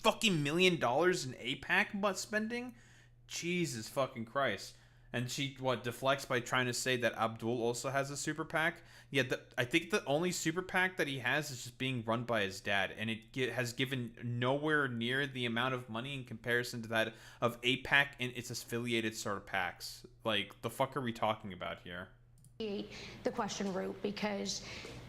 fucking million dollars in APAC spending. Jesus fucking Christ. And she deflects by trying to say that Abdul also has a super PAC. Yeah, I think the only super PAC that he has is just being run by his dad, and it has given nowhere near the amount of money in comparison to that of APAC and its affiliated sort of PACs. Like, the fuck are we talking about here? The question, Root, because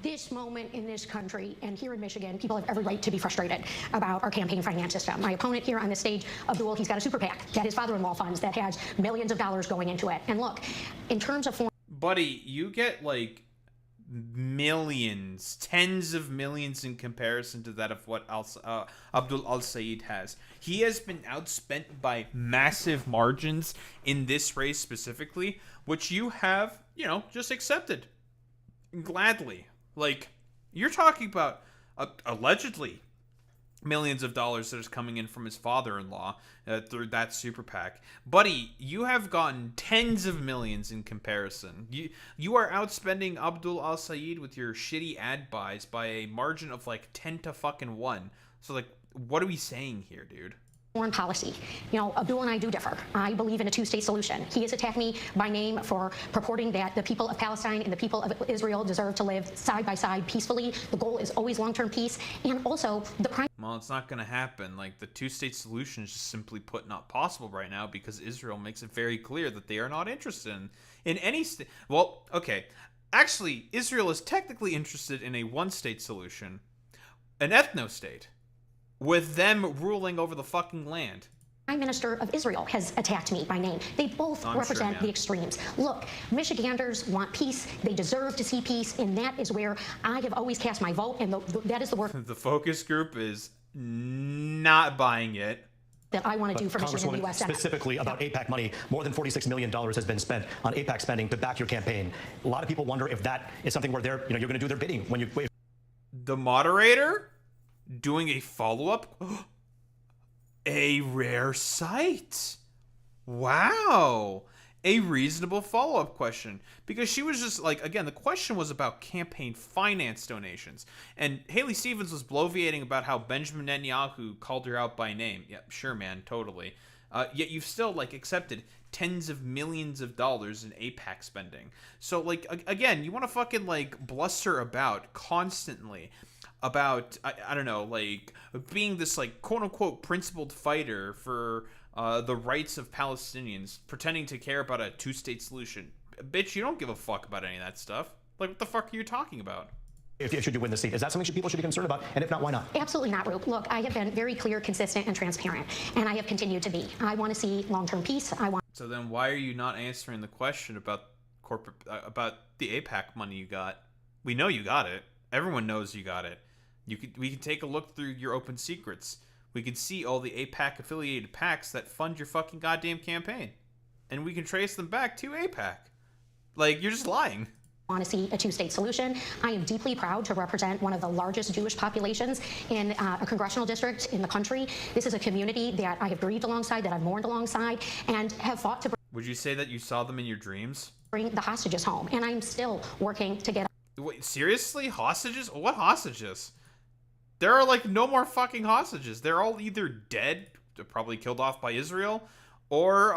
this moment in this country and here in Michigan, people have every right to be frustrated about our campaign finance system. My opponent here on the stage, Abdul, he's got a super PAC that his father-in-law funds that has millions of dollars going into it. And look, in terms of foreign... Buddy, you get like millions, tens of millions in comparison to that of what Abdul Al-Sayed has. He has been outspent by massive margins in this race specifically, which you have, just accepted gladly. Like, you're talking about allegedly millions of dollars that is coming in from his father-in-law through that super PAC. Buddy, you have gotten tens of millions in comparison. You are outspending Abdul Al-Sayed with your shitty ad buys by a margin of like 10 to fucking 1. So like, what are we saying here, dude? Foreign policy. Abdul and I do differ. I believe in a two-state solution. He has attacked me by name for purporting that the people of Palestine and the people of Israel deserve to live side by side peacefully. The goal is always long-term peace. And also, the prime... Well, it's not going to happen. Like, the two-state solution is just simply put not possible right now because Israel makes it very clear that they are not interested in any state. Well, okay. Actually, Israel is technically interested in a one-state solution, an ethno-state, with them ruling over the fucking land. Prime Minister of Israel has attacked me by name. They both represent the extremes. Look, Michiganders want peace. They deserve to see peace, and that is where I have always cast my vote, and that is the work the focus group is not buying it. That I want to do for Michigan and the U.S. Senate. Specifically about APAC money, more than $46 million has been spent on APAC spending to back your campaign. A lot of people wonder if that is something where you're going to do their bidding when you... The moderator doing a follow-up? A rare sight. Wow. A reasonable follow-up question. Because she was just like, again, the question was about campaign finance donations. And Haley Stevens was bloviating about how Benjamin Netanyahu called her out by name. Yeah, sure, man, totally. Yet you've still, accepted tens of millions of dollars in APAC spending. So, again, you want to fucking, bluster about constantly about, I don't know, being this, quote-unquote principled fighter for the rights of Palestinians, pretending to care about a two-state solution. Bitch, you don't give a fuck about any of that stuff. What the fuck are you talking about? If should you win the seat, is that something people should be concerned about? And if not, why not? Absolutely not, Roop. Look, I have been very clear, consistent, and transparent, and I have continued to be. I want to see long-term peace. So then why are you not answering the question about about the APAC money you got? We know you got it. Everyone knows you got it. We can take a look through your open secrets. We can see all the APAC affiliated PACs that fund your fucking goddamn campaign. And we can trace them back to APAC. You're just lying. Want to see a two-state solution. I am deeply proud to represent one of the largest Jewish populations in a congressional district in the country. This is a community that I have grieved alongside, that I've mourned alongside, and have fought to Would you say that you saw them in your dreams? Bring the hostages home, and I'm still working to get... Wait, seriously? Hostages? What hostages? There are, no more fucking hostages. They're all either dead, probably killed off by Israel, or,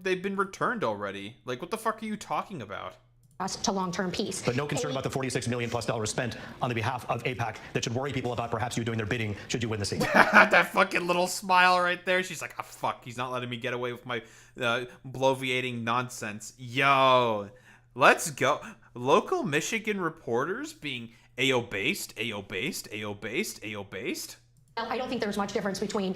they've been returned already. What the fuck are you talking about? Us to long-term peace. But no concern about the $46 million+ spent on the behalf of APAC that should worry people about perhaps you doing their bidding should you win the seat. That fucking little smile right there. She's like, oh, fuck, he's not letting me get away with my bloviating nonsense. Yo, let's go. Local Michigan reporters being AO-based, AO-based, AO-based, AO-based. I don't think there's much difference between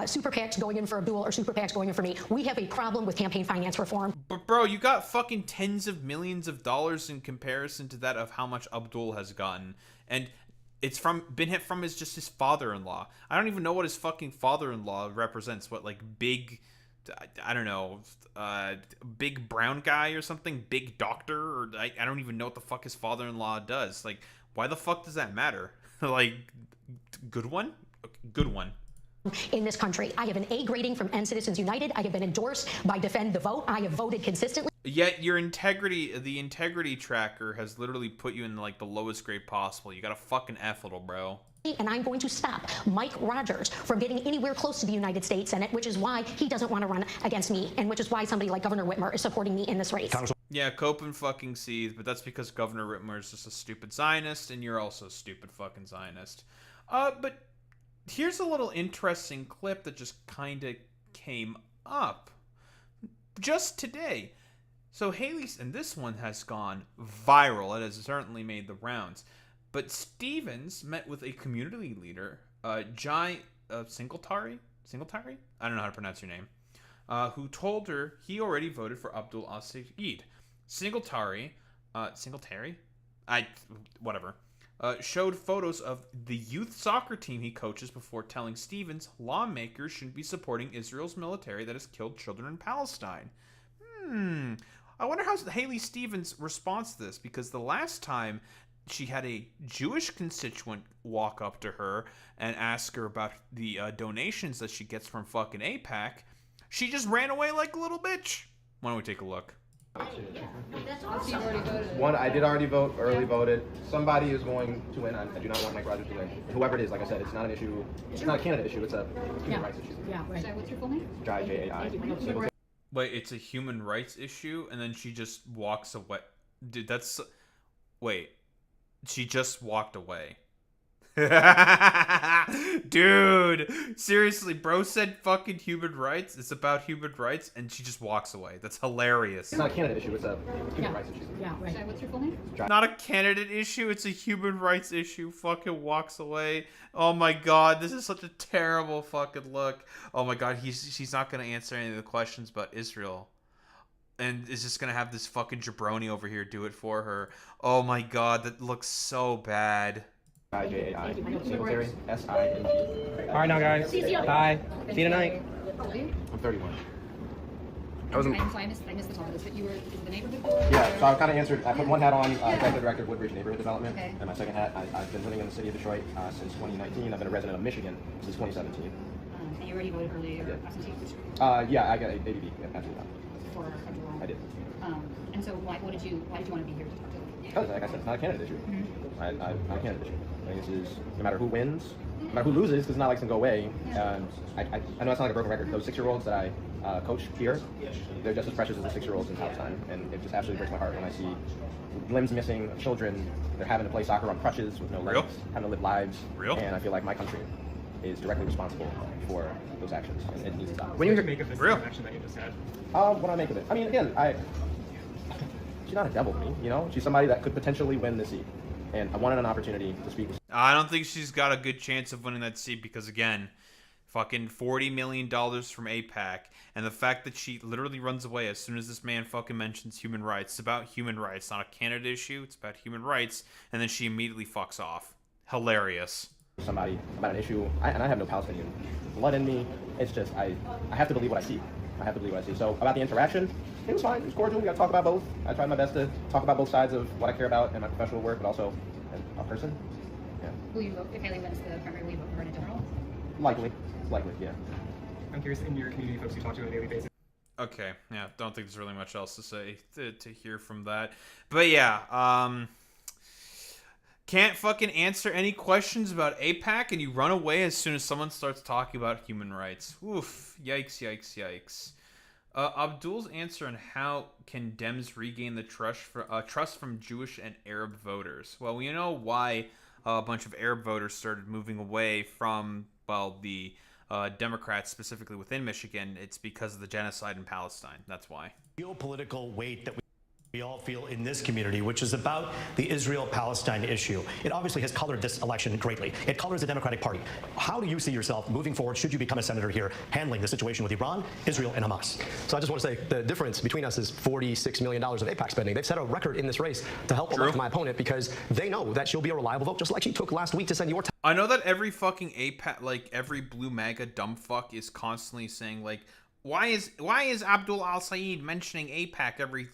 super PACs going in for Abdul or super PACs going in for me. We have a problem with campaign finance reform. But bro, you got fucking tens of millions of dollars in comparison to that of how much Abdul has gotten. And it's been hit from just his father-in-law. I don't even know what his fucking father-in-law represents. What, like, big, I don't know, big brown guy or something? Big doctor? Or I don't even know what the fuck his father-in-law does. Like, why the fuck does that matter? Like, good one? Good one. In this country, I have an A grading from End Citizens United. I have been endorsed by Defend the Vote. I have voted consistently. Yet your integrity, the integrity tracker has literally put you in like the lowest grade possible. You got a fucking F, little bro. And I'm going to stop Mike Rogers from getting anywhere close to the United States Senate, which is why he doesn't want to run against me, and which is why somebody like Governor Whitmer is supporting me in this race. Yeah, cope and fucking seethe, but that's because Governor Whitmer is just a stupid Zionist, and you're also a stupid fucking Zionist. But here's a little interesting clip that just kind of came up just today. So Haley's, and this one has gone viral. It has certainly made the rounds. But Stevens met with a community leader, Jai Singletary? I don't know how to pronounce your name. Who told her he already voted for Abdul al-Saeed. Singletary, whatever. Showed photos of the youth soccer team he coaches before telling Stevens lawmakers shouldn't be supporting Israel's military that has killed children in Palestine. I wonder how Haley Stevens responds to this, because the last time she had a Jewish constituent walk up to her and ask her about the donations that she gets from fucking AIPAC, she just ran away like a little bitch. Why don't we take a look? One, I did already vote, early voted. Somebody is going to win. I do not want Mike Rogers to win. Whoever it is, like I said, it's not an issue. It's not a candidate issue. It's a human rights issue. Yeah, right. Sorry, what's your full name? Jai, J-A-I. Wait, it's a human rights issue, and then she just walks away. Dude, that's... Wait. She just walked away. Dude, seriously, bro said fucking human rights. It's about human rights, and she just walks away. That's hilarious. It's not a candidate issue. It's a human rights issue. Yeah, right. Sorry, what's your full name? Not a candidate issue, it's a human rights issue. Fucking walks away. Oh my god, this is such a terrible fucking look. Oh my god, she's not gonna answer any of the questions about Israel. And is just gonna have this fucking jabroni over here do it for her. Oh my god, that looks so bad. J-A-I. Singletary. S-I-N-G. All right, now, guys. Bye. See you tonight. How old are you? I'm 31. I'm sorry, I missed the top of this, but you were in the neighborhood? Yeah, so I kind of answered. I put one hat on, executive director of Woodbridge Neighborhood Development, Okay. and my second hat, I've been living in the city of Detroit since 2019. I've been a resident of Michigan since 2017. And you already voted earlier Yeah. absentee Yeah, I got a ABB. Yeah, absolutely not. for Abdul. I did. And so why did you want to be here to talk to them? Because, like I said, it's not a candidate issue. Not a candidate issue. I think this is, no matter who wins, no matter who loses, because it's not like it's going to go away. I know it's not like a broken record. Those 6-year-olds that I coach here, they're just as precious as the 6-year-olds in Palestine. And it just absolutely breaks my heart when I see limbs missing, children, they're having to play soccer on crutches with no legs, having to live lives. And I feel like my country is directly responsible for those actions, and it needs to stop. When you make of this action that you just had? What do I make of it? I mean, again, she's not a devil to me, you know? She's somebody that could potentially win this seat. And I wanted an opportunity to speak. I don't think she's got a good chance of winning that seat because, again, fucking $40 million from AIPAC, and the fact that she literally runs away as soon as this man fucking mentions human rights. It's about human rights, not a candidate issue. It's about human rights, and then she immediately fucks off. Hilarious. Somebody about an issue, and I have no Palestinian blood in me. It's just, I have to believe what I see. I have to believe what I see. So about the interaction, it was fine. It was cordial. We got to talk about both. I tried my best to talk about both sides of what I care about in my professional work, but also as a person. Yeah. Will you vote if Haley wins the primary? Will you vote for her in general? Likely, yeah. I'm curious, in your community, folks you talk to on a daily basis. Okay, yeah, don't think there's really much else to say to hear from that. But yeah, can't fucking answer any questions about AIPAC, and you run away as soon as someone starts talking about human rights. Oof, yikes. Abdul's answer on how can Dems regain the trust from Jewish and Arab voters. Well, we know why a bunch of Arab voters started moving away from, well, the Democrats, specifically within Michigan. It's because of the genocide in Palestine. That's why. Geopolitical weight that we we all feel in this community, which is about the Israel-Palestine issue. It obviously has colored this election greatly. It colors the Democratic Party. How do you see yourself moving forward, should you become a senator here, handling the situation with Iran, Israel, and Hamas? So I just want to say the difference between us is $46 million of AIPAC spending. They've set a record in this race to help elect my opponent because they know that she'll be a reliable vote, just like she took last week to send your I know that every fucking AIPAC, like every blue MAGA dumb fuck is constantly saying like, why is Abdul Al-Sayed mentioning AIPAC every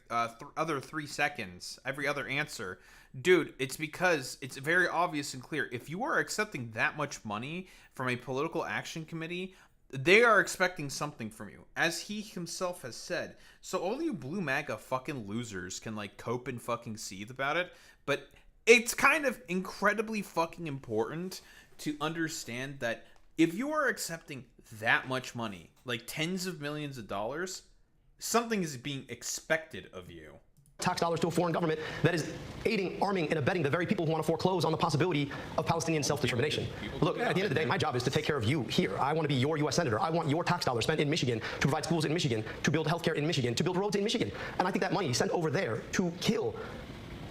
other 3 seconds, every other answer? Dude, it's because it's very obvious and clear. If you are accepting that much money from a political action committee, they are expecting something from you, as he himself has said. So all you blue MAGA fucking losers can like cope and fucking seethe about it, but it's kind of incredibly fucking important to understand that if you are accepting that much money, like tens of millions of dollars, something is being expected of you. Tax dollars to a foreign government that is aiding, arming, and abetting the very people who want to foreclose on the possibility of Palestinian self-determination. Look, at the end of the day, my job is to take care of you here. I want to be your U.S. Senator. I want your tax dollars spent in Michigan to provide schools in Michigan, to build healthcare in Michigan, to build roads in Michigan. And I think that money sent over there to kill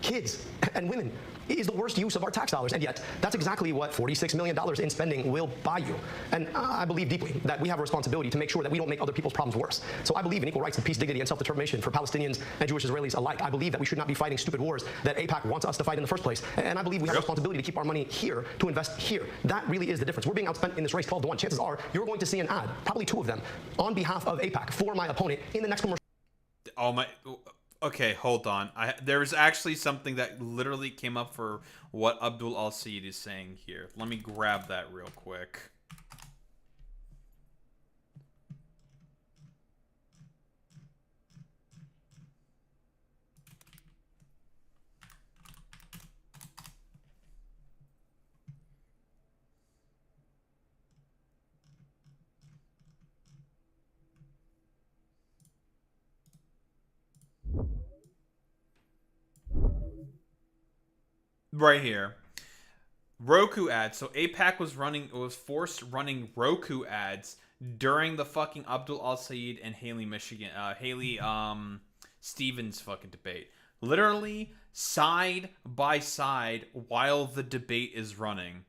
kids and women is the worst use of our tax dollars, and yet that's exactly what $46 million in spending will buy you. And I believe deeply that we have a responsibility to make sure that we don't make other people's problems worse. So I believe in equal rights and peace, dignity, and self-determination for Palestinians and Jewish Israelis alike. I believe that we should not be fighting stupid wars that AIPAC wants us to fight in the first place. And I believe we have a responsibility to keep our money here, to invest here. That really is the difference. We're being outspent in this race 12-1. Chances are you're going to see an ad, probably 2 of them, on behalf of AIPAC for my opponent in the next commercial. Oh my... Okay, hold on. There was actually something that literally came up for what Abdul Al-Sayed is saying here. Let me grab that real quick. Right here. Roku ads. So AIPAC was forced running Roku ads during the fucking Abdul Al-Sayed and Haley Stevens fucking debate. Literally side by side while the debate is running.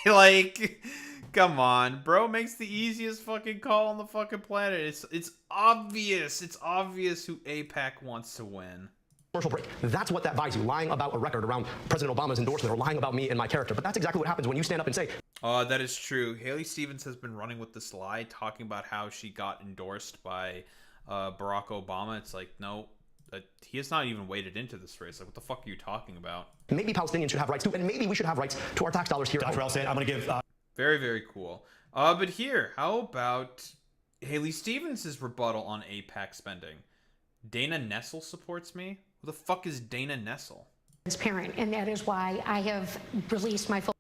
Like, come on, bro makes the easiest fucking call on the fucking planet. It's obvious. It's obvious who AIPAC wants to win. Commercial break. That's what that buys you, lying about a record around President Obama's endorsement or lying about me and my character. But that's exactly what happens when you stand up and say, that is true. Haley Stevens has been running with this lie, talking about how she got endorsed by Barack Obama. It's like, no, he has not even waded into this race. Like, what the fuck are you talking about? Maybe Palestinians should have rights too, and maybe we should have rights to our tax dollars here. Dr. Al-Sayed, I'm going to give... Very, very cool. But here, how about Haley Stevens' rebuttal on AIPAC spending? Dana Nessel supports me? Who the fuck is Dana Nessel? Transparent, and that is why I have released my full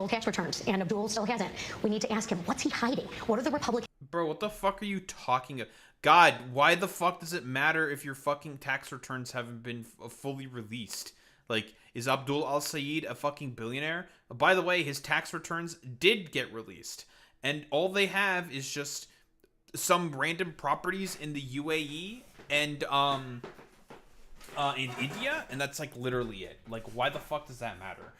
tax returns, and Abdul still hasn't. We need to ask him, what's he hiding? What are the Republicans? Bro, what the fuck are you talking about? God, why the fuck does it matter if your fucking tax returns haven't been fully released? Like, is Abdul Al-Sayed a fucking billionaire? By the way, his tax returns did get released, and all they have is just some random properties in the UAE and in India, and that's like literally it. Like, why the fuck does that matter?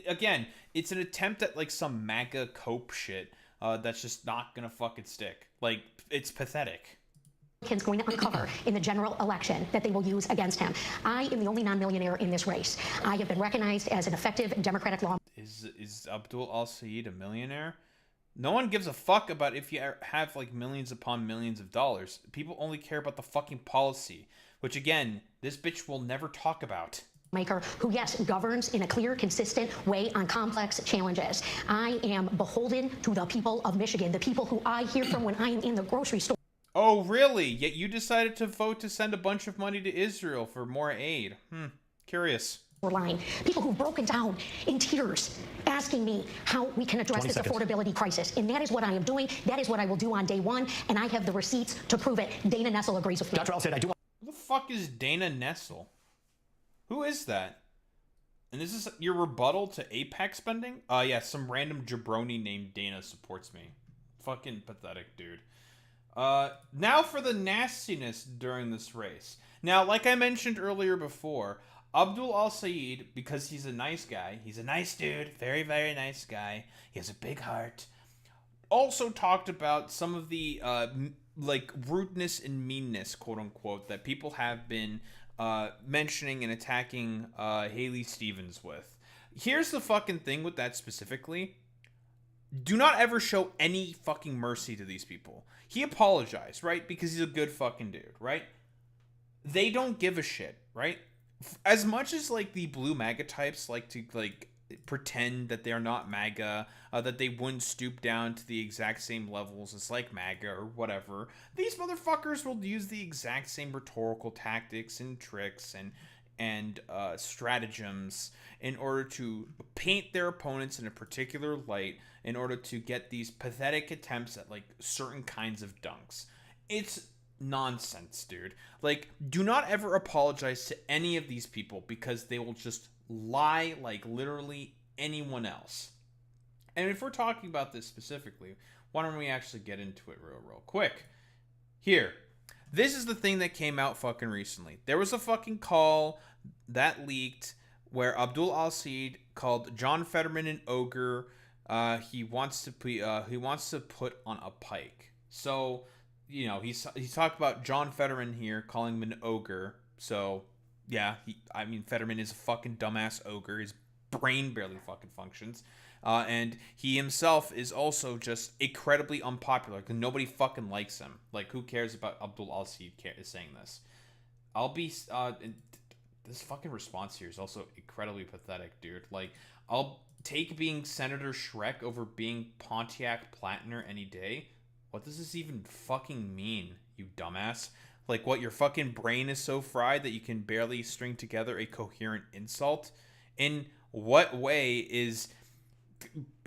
Again, it's an attempt at like some MAGA cope shit that's just not gonna fucking stick. Like, it's pathetic. Going to uncover in the general election that they will use against him. I am the only non-millionaire in this race. I have been recognized as an effective Democratic law. Is Abdul Al-Sayed a millionaire? No one gives a fuck about if you have like millions upon millions of dollars. People only care about the fucking policy, which again, this bitch will never talk about. Maker who, yes, governs in a clear, consistent way on complex challenges. I am beholden to the people of Michigan, the people who I hear from when I am in the grocery store. Oh, really? Yet you decided to vote to send a bunch of money to Israel for more aid. Curious. Line. People who've broken down in tears asking me how we can address this affordability crisis. And that is what I am doing. That is what I will do on day one. And I have the receipts to prove it. Dana Nessel agrees with me. Dr. Al-Sayed, I do want... Who the fuck is Dana Nessel? Who is that? And this is your rebuttal to AIPAC spending? Yeah, some random jabroni named Dana supports me. Fucking pathetic, dude. Now for the nastiness during this race. Now, like I mentioned earlier before, Abdul Al-Sayed, because he's a nice guy, he's a nice dude, very, very nice guy, he has a big heart, also talked about some of the, like, rudeness and meanness, quote-unquote, that people have been mentioning and attacking Haley Stevens with. Here's the fucking thing with that specifically. Do not ever show any fucking mercy to these people. He apologized, right? Because he's a good fucking dude, right? They don't give a shit, right? As much as, like, the blue MAGA types like to, like, pretend that they're not MAGA, that they wouldn't stoop down to the exact same levels as, like, MAGA or whatever, these motherfuckers will use the exact same rhetorical tactics and tricks and stratagems in order to paint their opponents in a particular light in order to get these pathetic attempts at, like, certain kinds of dunks. It's nonsense, dude. Like, do not ever apologize to any of these people because they will just lie like literally anyone else. And if we're talking about this specifically, why don't we actually get into it real quick? Here. This is the thing that came out fucking recently. There was a fucking call that leaked where Abdul Al-Sayed called John Fetterman an ogre. He wants to put on a pike. So, you know, he's talked about John Fetterman here, calling him an ogre. So, yeah, Fetterman is a fucking dumbass ogre. His brain barely fucking functions. And he himself is also just incredibly unpopular because nobody fucking likes him. Like, who cares about Abdul Al-Sayed saying this? This fucking response here is also incredibly pathetic, dude. Like, I'll take being Senator Shrek over being Pontiac Platner any day. What does this even fucking mean, you dumbass? Like, what, your fucking brain is so fried that you can barely string together a coherent insult? In what way is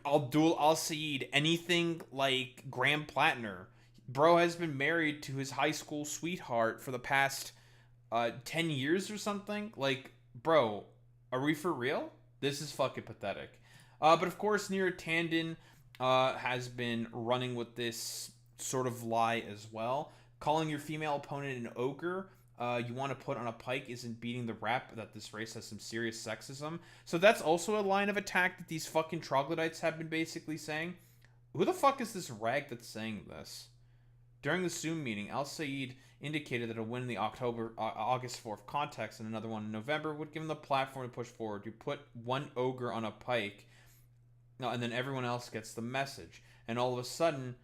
Abdul Al-Sayed anything like Graham Platner? Bro has been married to his high school sweetheart for the past 10 years or something. Like, bro, are we for real? This is fucking pathetic. But of course, Neera Tanden has been running with this sort of lie as well. Calling your female opponent an ogre you want to put on a pike isn't beating the rap that this race has some serious sexism. So that's also a line of attack that these fucking troglodytes have been basically saying. Who the fuck is this rag that's saying this? During the Zoom meeting, Al-Sayed indicated that a win in the August 4th contest and another one in November would give him the platform to push forward. You put one ogre on a pike, and then everyone else gets the message. And all of a sudden,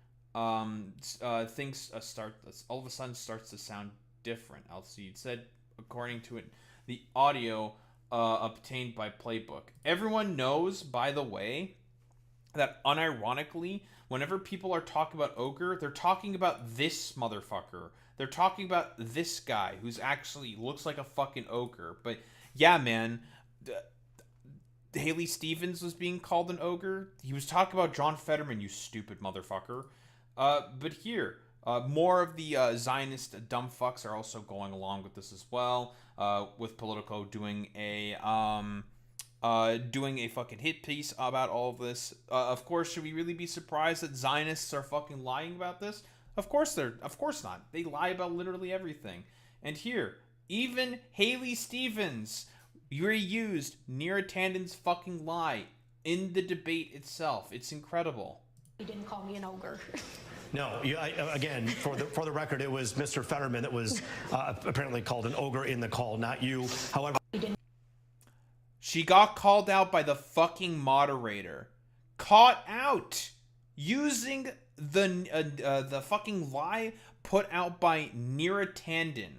things starts to sound different. Al-Sayed said, according to it, the audio obtained by Playbook. Everyone knows, by the way, that unironically, whenever people are talking about ogre, they're talking about this motherfucker. They're talking about this guy who's actually looks like a fucking ogre. But yeah, man, Haley Stevens was being called an ogre. He was talking about John Fetterman, you stupid motherfucker. But here, more of the Zionist dumb fucks are also going along with this as well. With Politico doing a fucking hit piece about all of this. Of course, should we really be surprised that Zionists are fucking lying about this? Of course not. They lie about literally everything. And here, even Haley Stevens reused Neera Tanden's fucking lie in the debate itself. It's incredible. He didn't call me an ogre. No, again, for the record, it was Mr. Fetterman that was apparently called an ogre in the call, not you. However, she got called out by the fucking moderator. Caught out using the fucking lie put out by Neera Tanden,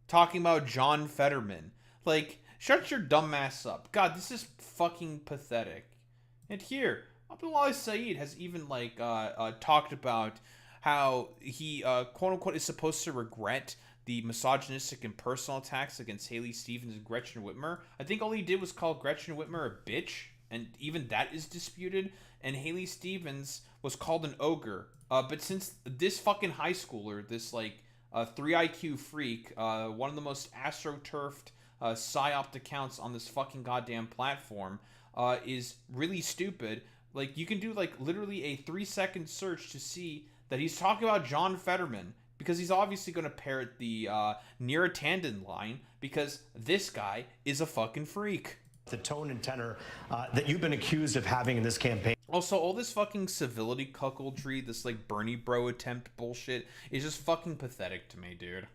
talking about John Fetterman. Like, shut your dumb ass up. God, this is fucking pathetic. And here, Abdul Al-Sayed has even talked about how he quote unquote is supposed to regret the misogynistic and personal attacks against Haley Stevens and Gretchen Whitmer. I think all he did was call Gretchen Whitmer a bitch, and even that is disputed. And Haley Stevens was called an ogre. But since this fucking high schooler, this 3 IQ freak, one of the most astroturfed psyop accounts on this fucking goddamn platform, is really stupid. Like, you can do literally a 3-second search to see that he's talking about John Fetterman because he's obviously going to parrot the near a tandem line because this guy is a fucking freak. The tone and tenor that you've been accused of having in this campaign. Also, all this fucking civility cuckoldry, this like Bernie bro attempt bullshit is just fucking pathetic to me, dude.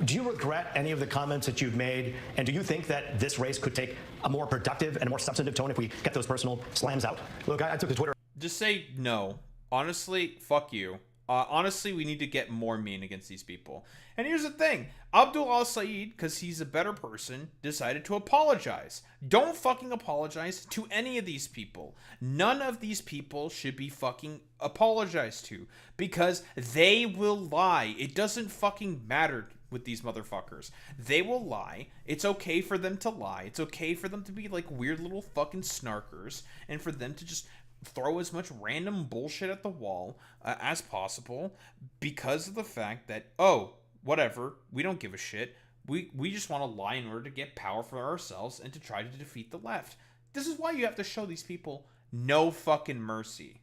Do you regret any of the comments that you've made? And do you think that this race could take a more productive and more substantive tone if we get those personal slams out? Look, I took to Twitter. Just say no. Honestly, fuck you. Honestly, we need to get more mean against these people. And here's the thing. Abdul al-Sayed, because he's a better person, decided to apologize. Don't fucking apologize to any of these people. None of these people should be fucking apologized to. Because they will lie. It doesn't fucking matter with these motherfuckers. They will lie. It's okay for them to lie. It's okay for them to be like weird little fucking snarkers. And for them to just throw as much random bullshit at the wall as possible because of the fact that, oh, whatever, we don't give a shit. We just want to lie in order to get power for ourselves and to try to defeat the left. This is why you have to show these people no fucking mercy.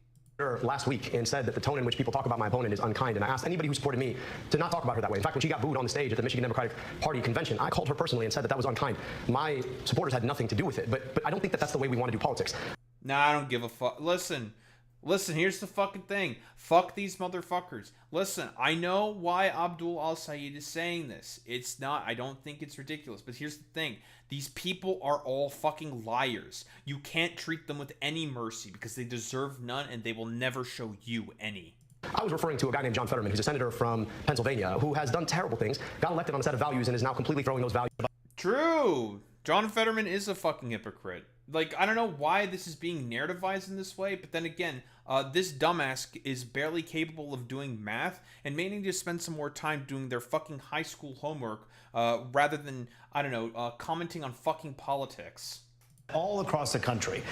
Last week and said that the tone in which people talk about my opponent is unkind, and I asked anybody who supported me to not talk about her that way. In fact, when she got booed on the stage at the Michigan Democratic Party convention, I called her personally and said that that was unkind. My supporters had nothing to do with it, but I don't think that that's the way we want to do politics. Nah, I don't give a fuck. Listen, here's the fucking thing. Fuck these motherfuckers. Listen, I know why Abdul al-Sayed is saying this. It's not, I don't think it's ridiculous, but here's the thing. These people are all fucking liars. You can't treat them with any mercy because they deserve none and they will never show you any. I was referring to a guy named John Fetterman, who's a senator from Pennsylvania, who has done terrible things, got elected on a set of values, and is now completely throwing those values. True. John Fetterman is a fucking hypocrite. Like, I don't know why this is being narrativized in this way, but then again, this dumbass is barely capable of doing math and may need to spend some more time doing their fucking high school homework rather than, I don't know, commenting on fucking politics. All across the country.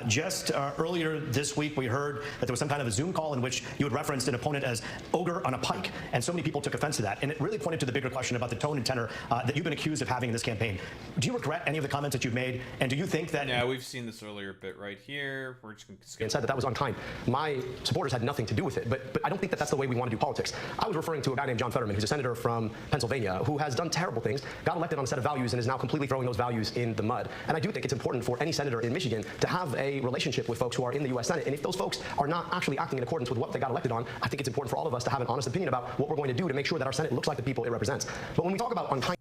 Just earlier this week, we heard that there was some kind of a Zoom call in which you had referenced an opponent as ogre on a pike, and so many people took offense to that. And it really pointed to the bigger question about the tone and tenor that you've been accused of having in this campaign. Do you regret any of the comments that you've made, and do you think that... Yeah, we've seen this earlier bit right here. We're just going to skip. And said that that was unkind. My supporters had nothing to do with it, but I don't think that that's the way we want to do politics. I was referring to a guy named John Fetterman, who's a senator from Pennsylvania, who has done terrible things, got elected on a set of values, and is now completely throwing those values in the mud. And I do think it's important for any senator in Michigan to have a relationship with folks who are in the U.S. Senate. And if those folks are not actually acting in accordance with what they got elected on, I think it's important for all of us to have an honest opinion about what we're going to do to make sure that our Senate looks like the people it represents. But when we talk about unkind...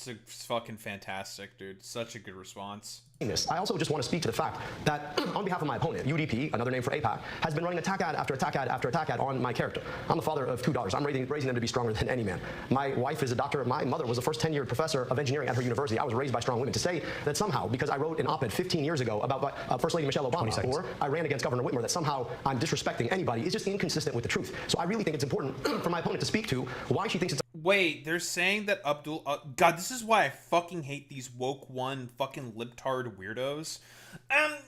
It's fucking fantastic, dude. Such a good response. I also just want to speak to the fact that on behalf of my opponent, UDP, another name for AIPAC, has been running attack ad after attack ad after attack ad on my character. I'm the father of 2 daughters. I'm raising them to be stronger than any man. My wife is a doctor. My mother was the first tenured professor of engineering at her university. I was raised by strong women. To say that somehow, because I wrote an op-ed 15 years ago about First Lady Michelle Obama, or I ran against Governor Whitmer, that somehow I'm disrespecting anybody is just inconsistent with the truth. So I really think it's important for my opponent to speak to why she thinks it's... Wait, they're saying that Abdul... God, this is why I fucking hate these woke one fucking libtard weirdos.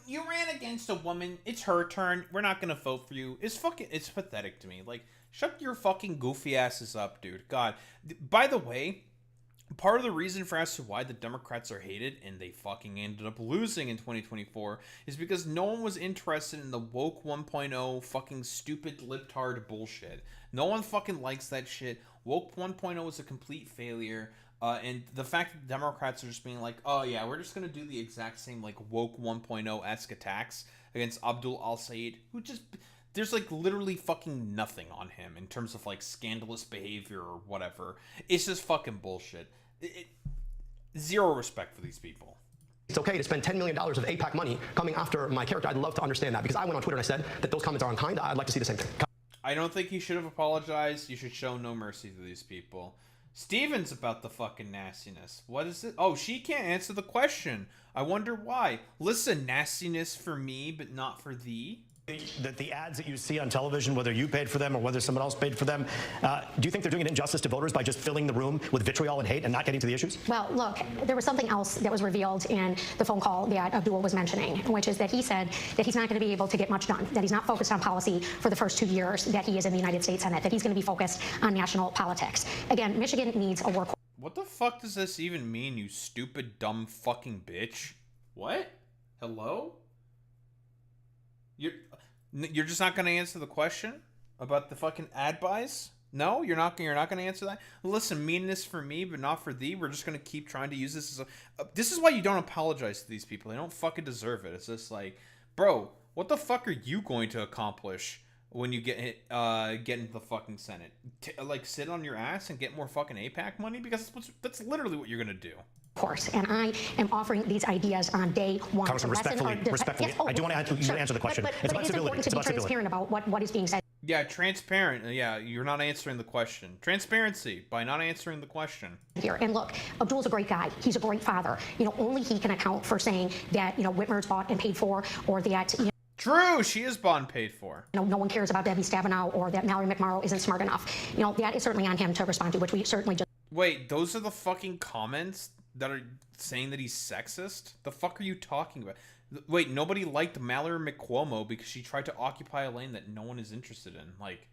You ran against a woman. It's her turn. We're not gonna vote for you. It's pathetic to me. Like, shut your fucking goofy asses up, dude. God. By the way, part of the reason for as to why the Democrats are hated, and they fucking ended up losing in 2024, is because no one was interested in the woke 1.0 fucking stupid libtard bullshit. No one fucking likes that shit. Woke 1.0 is a complete failure. And the fact that the Democrats are just being like, oh yeah, we're just going to do the exact same like woke 1.0-esque attacks against Abdul al-Sayed, who just, there's like literally fucking nothing on him in terms of like scandalous behavior or whatever. It's just fucking bullshit. Zero respect for these people. It's okay to spend $10 million of AIPAC money coming after my character. I'd love to understand that, because I went on Twitter and I said that those comments are unkind. I'd like to see the same thing. I don't think you should have apologized. You should show no mercy to these people. Steven's about the fucking nastiness. What is it? Oh, she can't answer the question. I wonder why. Listen, nastiness for me, but not for thee. The ads that you see on television, whether you paid for them or whether someone else paid for them, do you think they're doing an injustice to voters by just filling the room with vitriol and hate and not getting to the issues? Well, look, there was something else that was revealed in the phone call that Abdul was mentioning, which is that he said that he's not going to be able to get much done, that he's not focused on policy for the first 2 years that he is in the United States Senate, that he's going to be focused on national politics. Again, Michigan needs a work... What the fuck does this even mean, you stupid, dumb fucking bitch? What? Hello? You're just not going to answer the question? about the fucking ad buys? No, you're not going to answer that. Listen, meanness for me, but not for thee. We're just going to keep trying to use this as a. This is why you don't apologize to these people. They don't fucking deserve it. It's just like, bro, what the fuck are you going to accomplish when you get into the fucking Senate? Like, sit on your ass and get more fucking APAC money, because that's literally what you're going to do. Course, and I am offering these ideas on day one. Congressman, respectfully, Yes, I do want to answer the question. But it's about it is civility. important to be transparent about what is being said. Yeah, transparent. Yeah, you're not answering the question. Transparency by not answering the question. Here, and look, Abdul's a great guy. He's a great father. You know, only he can account for saying that, you know, Whitmer's bought and paid for, or that, you know, True, she is bought and paid for. no one cares about Debbie Stabenow, or that Mallory McMorrow isn't smart enough. You know, that is certainly on him to respond to, which we certainly just. Wait, those are the fucking comments that are saying that he's sexist? The fuck are you talking about? Wait, nobody liked Mallory McCuomo because she tried to occupy a lane that no one is interested in. Like,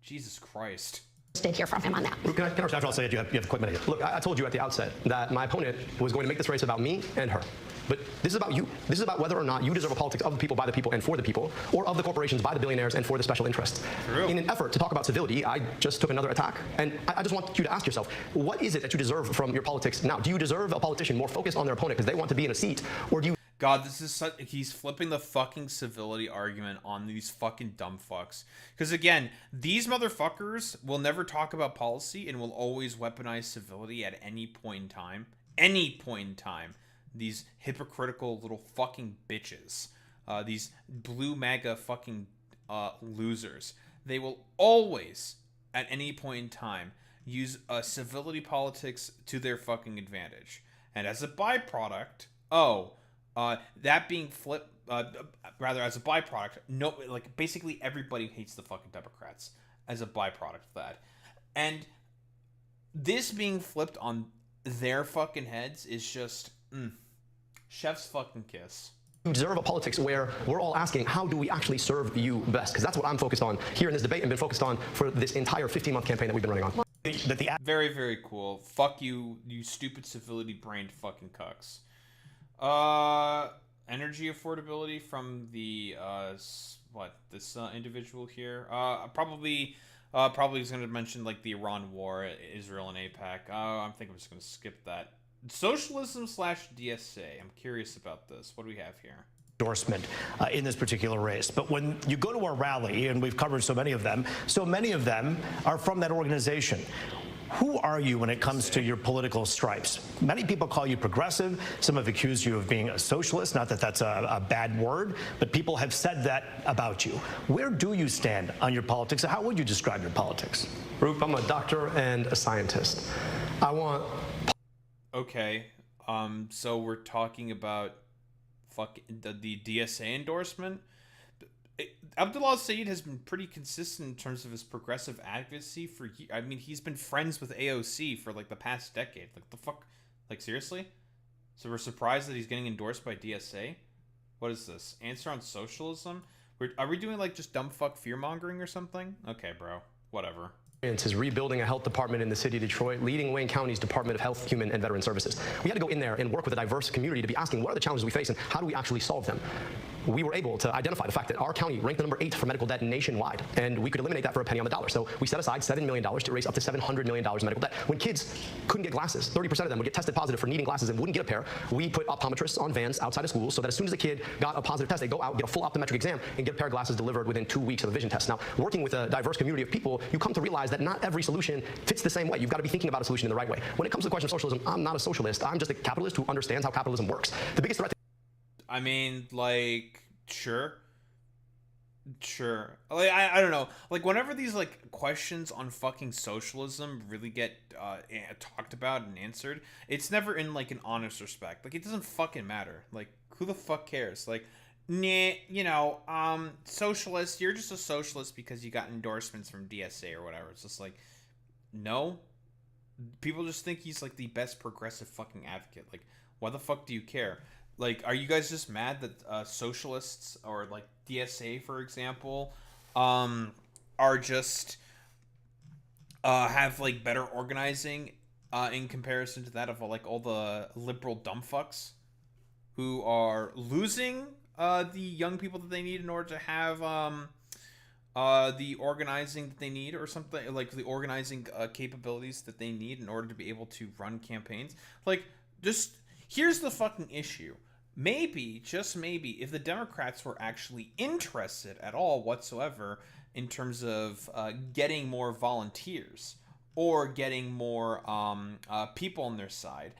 Jesus Christ. Did hear from him on that. After I'll say it, you have a quick minute. Look, I told you at the outset that my opponent was going to make this race about me and her. But this is about you. This is about whether or not you deserve a politics of the people, by the people, and for the people, or of the corporations, by the billionaires, and for the special interests. True. In an effort to talk about civility, I just took another attack. And I just want you to ask yourself, what is it that you deserve from your politics now? Do you deserve a politician more focused on their opponent because they want to be in a seat, or do you... God, this is such... He's flipping the fucking civility argument on these fucking dumb fucks. Because again, these motherfuckers will never talk about policy and will always weaponize civility at any point in time. Any point in time. These hypocritical little fucking bitches. These blue MAGA fucking losers. They will always, at any point in time, use civility politics to their fucking advantage. And as a byproduct... that being flipped, rather as a byproduct, no, like basically everybody hates the fucking Democrats as a byproduct of that. And this being flipped on their fucking heads is just, chef's fucking kiss. You deserve a politics where we're all asking, how do we actually serve you best? Because that's what I'm focused on here in this debate and been focused on for this entire 15-month campaign that we've been running on. Very, very cool. Fuck you, you stupid civility-brained fucking cucks. Energy affordability from the this individual here. Probably is going to mention like the Iran war, Israel and APAC. I think I'm just going to skip that. Socialism / DSA. I'm curious about this. What do we have here? Endorsement in this particular race. But when you go to a rally, and we've covered so many of them are from that organization. Who are you when it comes to your political stripes? Many people call you progressive. Some have accused you of being a socialist. Not that that's a bad word, but people have said that about you. Where do you stand on your politics? How would you describe your politics? Roop, I'm a doctor and a scientist. I want... Okay, so we're talking about the DSA endorsement. Abdullah Saeed has been pretty consistent in terms of his progressive advocacy for... I mean, he's been friends with AOC for, like, the past decade. Like, the fuck? Like, seriously? So we're surprised that he's getting endorsed by DSA? What is this? Answer on socialism? Are we doing, like, just dumb fuck fear-mongering or something? Okay, bro. Whatever. Is rebuilding a health department in the city of Detroit, leading Wayne County's Department of Health, Human, and Veteran Services. We had to go in there and work with a diverse community to be asking what are the challenges we face and how do we actually solve them. We were able to identify the fact that our county ranked the number 8 for medical debt nationwide, and we could eliminate that for a penny on the dollar. So we set aside $7 million to raise up to $700 million in medical debt. When kids couldn't get glasses, 30% of them would get tested positive for needing glasses and wouldn't get a pair. We put optometrists on vans outside of schools so that as soon as a kid got a positive test, they go out, get a full optometric exam, and get a pair of glasses delivered within 2 weeks of a vision test. Now, working with a diverse community of people, you come to realize that not every solution fits the same way. You've got to be thinking about a solution in the right way. When it comes to the question of socialism, I'm not a socialist. I'm just a capitalist who understands how capitalism works. The biggest threat... I mean, like... Sure. Like, I don't know. Like, whenever these, like, questions on fucking socialism really get talked about and answered, it's never in, like, an honest respect. Like, it doesn't fucking matter. Like, who the fuck cares? Like, nah, you know, socialist, you're just a socialist because you got endorsements from DSA or whatever. It's just like, no. People just think he's, like, the best progressive fucking advocate. Like, why the fuck do you care? Like, are you guys just mad that socialists or, like, DSA, for example, are just have, like, better organizing in comparison to that of, like, all the liberal dumb fucks who are losing the young people that they need in order to have the organizing that they need or something, like the organizing capabilities that they need in order to be able to run campaigns. Like, just here's the fucking issue. Maybe, just maybe, if the Democrats were actually interested at all whatsoever in terms of getting more volunteers or getting more people on their side,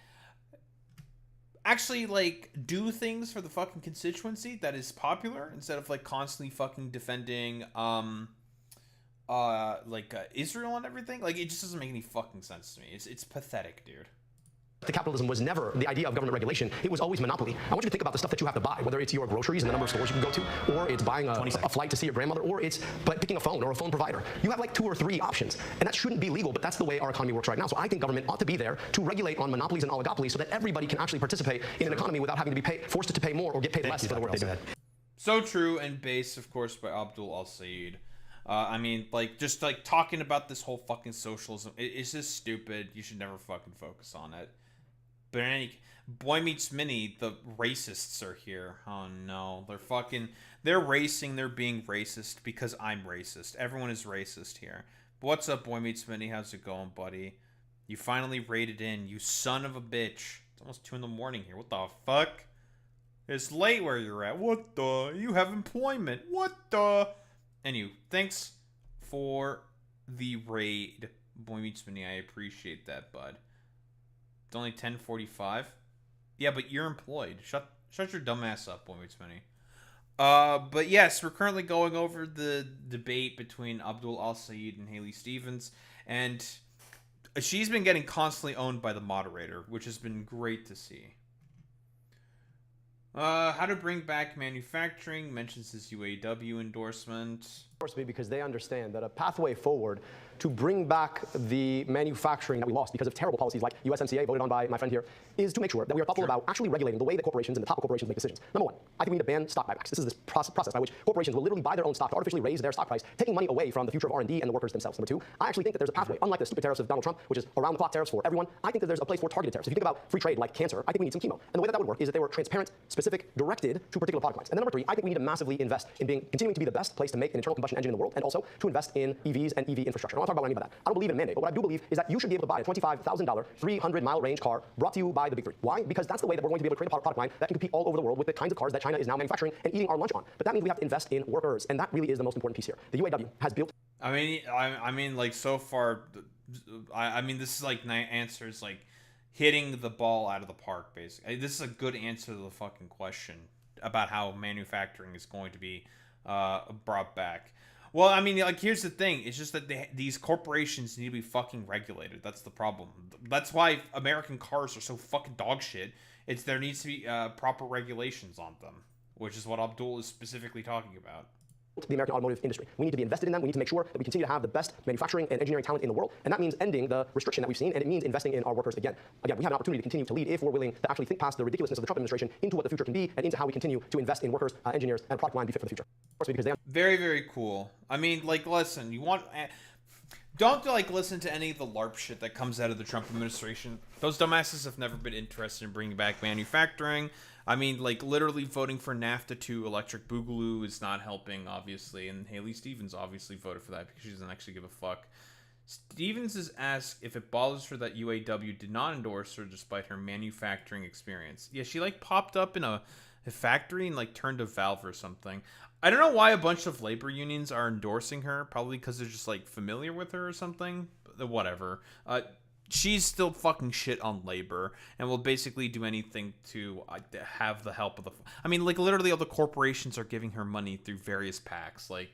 actually, like, do things for the fucking constituency that is popular instead of, like, constantly fucking defending, Israel and everything. Like, it just doesn't make any fucking sense to me. It's pathetic, dude. The capitalism was never the idea of government regulation. It was always monopoly. I want you to think about the stuff that you have to buy, whether it's your groceries and the number of stores you can go to, or it's buying a flight to see your grandmother, or it's picking a phone or a phone provider. You have like 2 or 3 options, and that shouldn't be legal, but that's the way our economy works right now. So I think government ought to be there to regulate on monopolies and oligopolies so that everybody can actually participate in an economy without having to be forced to pay more or get paid less for the work they do. So true, and based, of course, by Abdul Al-Said. I mean, like, just, like, talking about this whole fucking socialism, it's just stupid. You should never fucking focus on it. But in any, Boy Meets Minnie, the racists are here. Oh no, they're racing, they're being racist because I'm racist. Everyone is racist here. But what's up, Boy Meets Minnie? How's it going, buddy? You finally raided in, you son of a bitch. It's almost 2 in the morning here. What the fuck? It's late where you're at. What the? You have employment. What the? Anyway, thanks for the raid, Boy Meets Minnie. I appreciate that, bud. It's only 10:45. Yeah, but you're employed. Shut your dumb ass up, Boy Meets Minnie. But yes, we're currently going over the debate between Abdul Al-Said and Haley Stevens, and she's been getting constantly owned by the moderator, which has been great to see. How to bring back manufacturing, mentions his UAW endorsement. Because they understand that a pathway forward to bring back the manufacturing that we lost because of terrible policies like USMCA, voted on by my friend here, is to make sure that we are thoughtful about actually regulating the way that corporations and the top corporations make decisions. Number 1, I think we need to ban stock buybacks. This is this process by which corporations will literally buy their own stock to artificially raise their stock price, taking money away from the future of R&D and the workers themselves. Number 2, I actually think that there's a pathway, unlike the stupid tariffs of Donald Trump, which is around-the-clock tariffs for everyone. I think that there's a place for targeted tariffs. If you think about free trade like cancer, I think we need some chemo. And the way that would work is that they were transparent, specific, directed to particular product lines. And then number 3, I think we need to massively invest in continuing to be the best place to make an internal combustion engine in the world, and also to invest in EVs and EV infrastructure. I don't want to talk about what I mean by that. I don't believe in a mandate, but what I do believe is that you should be able to buy a $25,000, 300-mile range car brought to you by the big 3. Why? Because that's the way that we're going to be able to create a product line that can compete all over the world with the kinds of cars that China is now manufacturing and eating our lunch on. But that means we have to invest in workers, and that really is the most important piece here. The UAW has built... I mean, like, so far, I mean, this is, like, answers, like, hitting the ball out of the park, basically. This is a good answer to the fucking question about how manufacturing is going to be brought back. Well, I mean, like, here's the thing. It's just that these corporations need to be fucking regulated. That's the problem. That's why American cars are so fucking dog shit. There needs to be proper regulations on them, which is what Abdul is specifically talking about. The American automotive industry. We need to be invested in them. We need to make sure that we continue to have the best manufacturing and engineering talent in the world. And that means ending the restriction that we've seen, and it means investing in our workers again. Again, we have an opportunity to continue to lead if we're willing to actually think past the ridiculousness of the Trump administration into what the future can be and into how we continue to invest in workers, engineers, and a product line be fit for the future. Because they very, very cool. I mean, like, listen, you want... Don't, like, listen to any of the LARP shit that comes out of the Trump administration. Those dumbasses have never been interested in bringing back manufacturing. I mean, like, literally voting for NAFTA to Electric Boogaloo is not helping, obviously, and Haley Stevens obviously voted for that because she doesn't actually give a fuck. Stevens is asked if it bothers her that UAW did not endorse her despite her manufacturing experience. Yeah, she, like, popped up in a factory and, like, turned a valve or something. I don't know why a bunch of labor unions are endorsing her, probably because they're just, like, familiar with her or something. Whatever. She's still fucking shit on labor and will basically do anything to have the help of the... I mean, like, literally all the corporations are giving her money through various PACs. Like,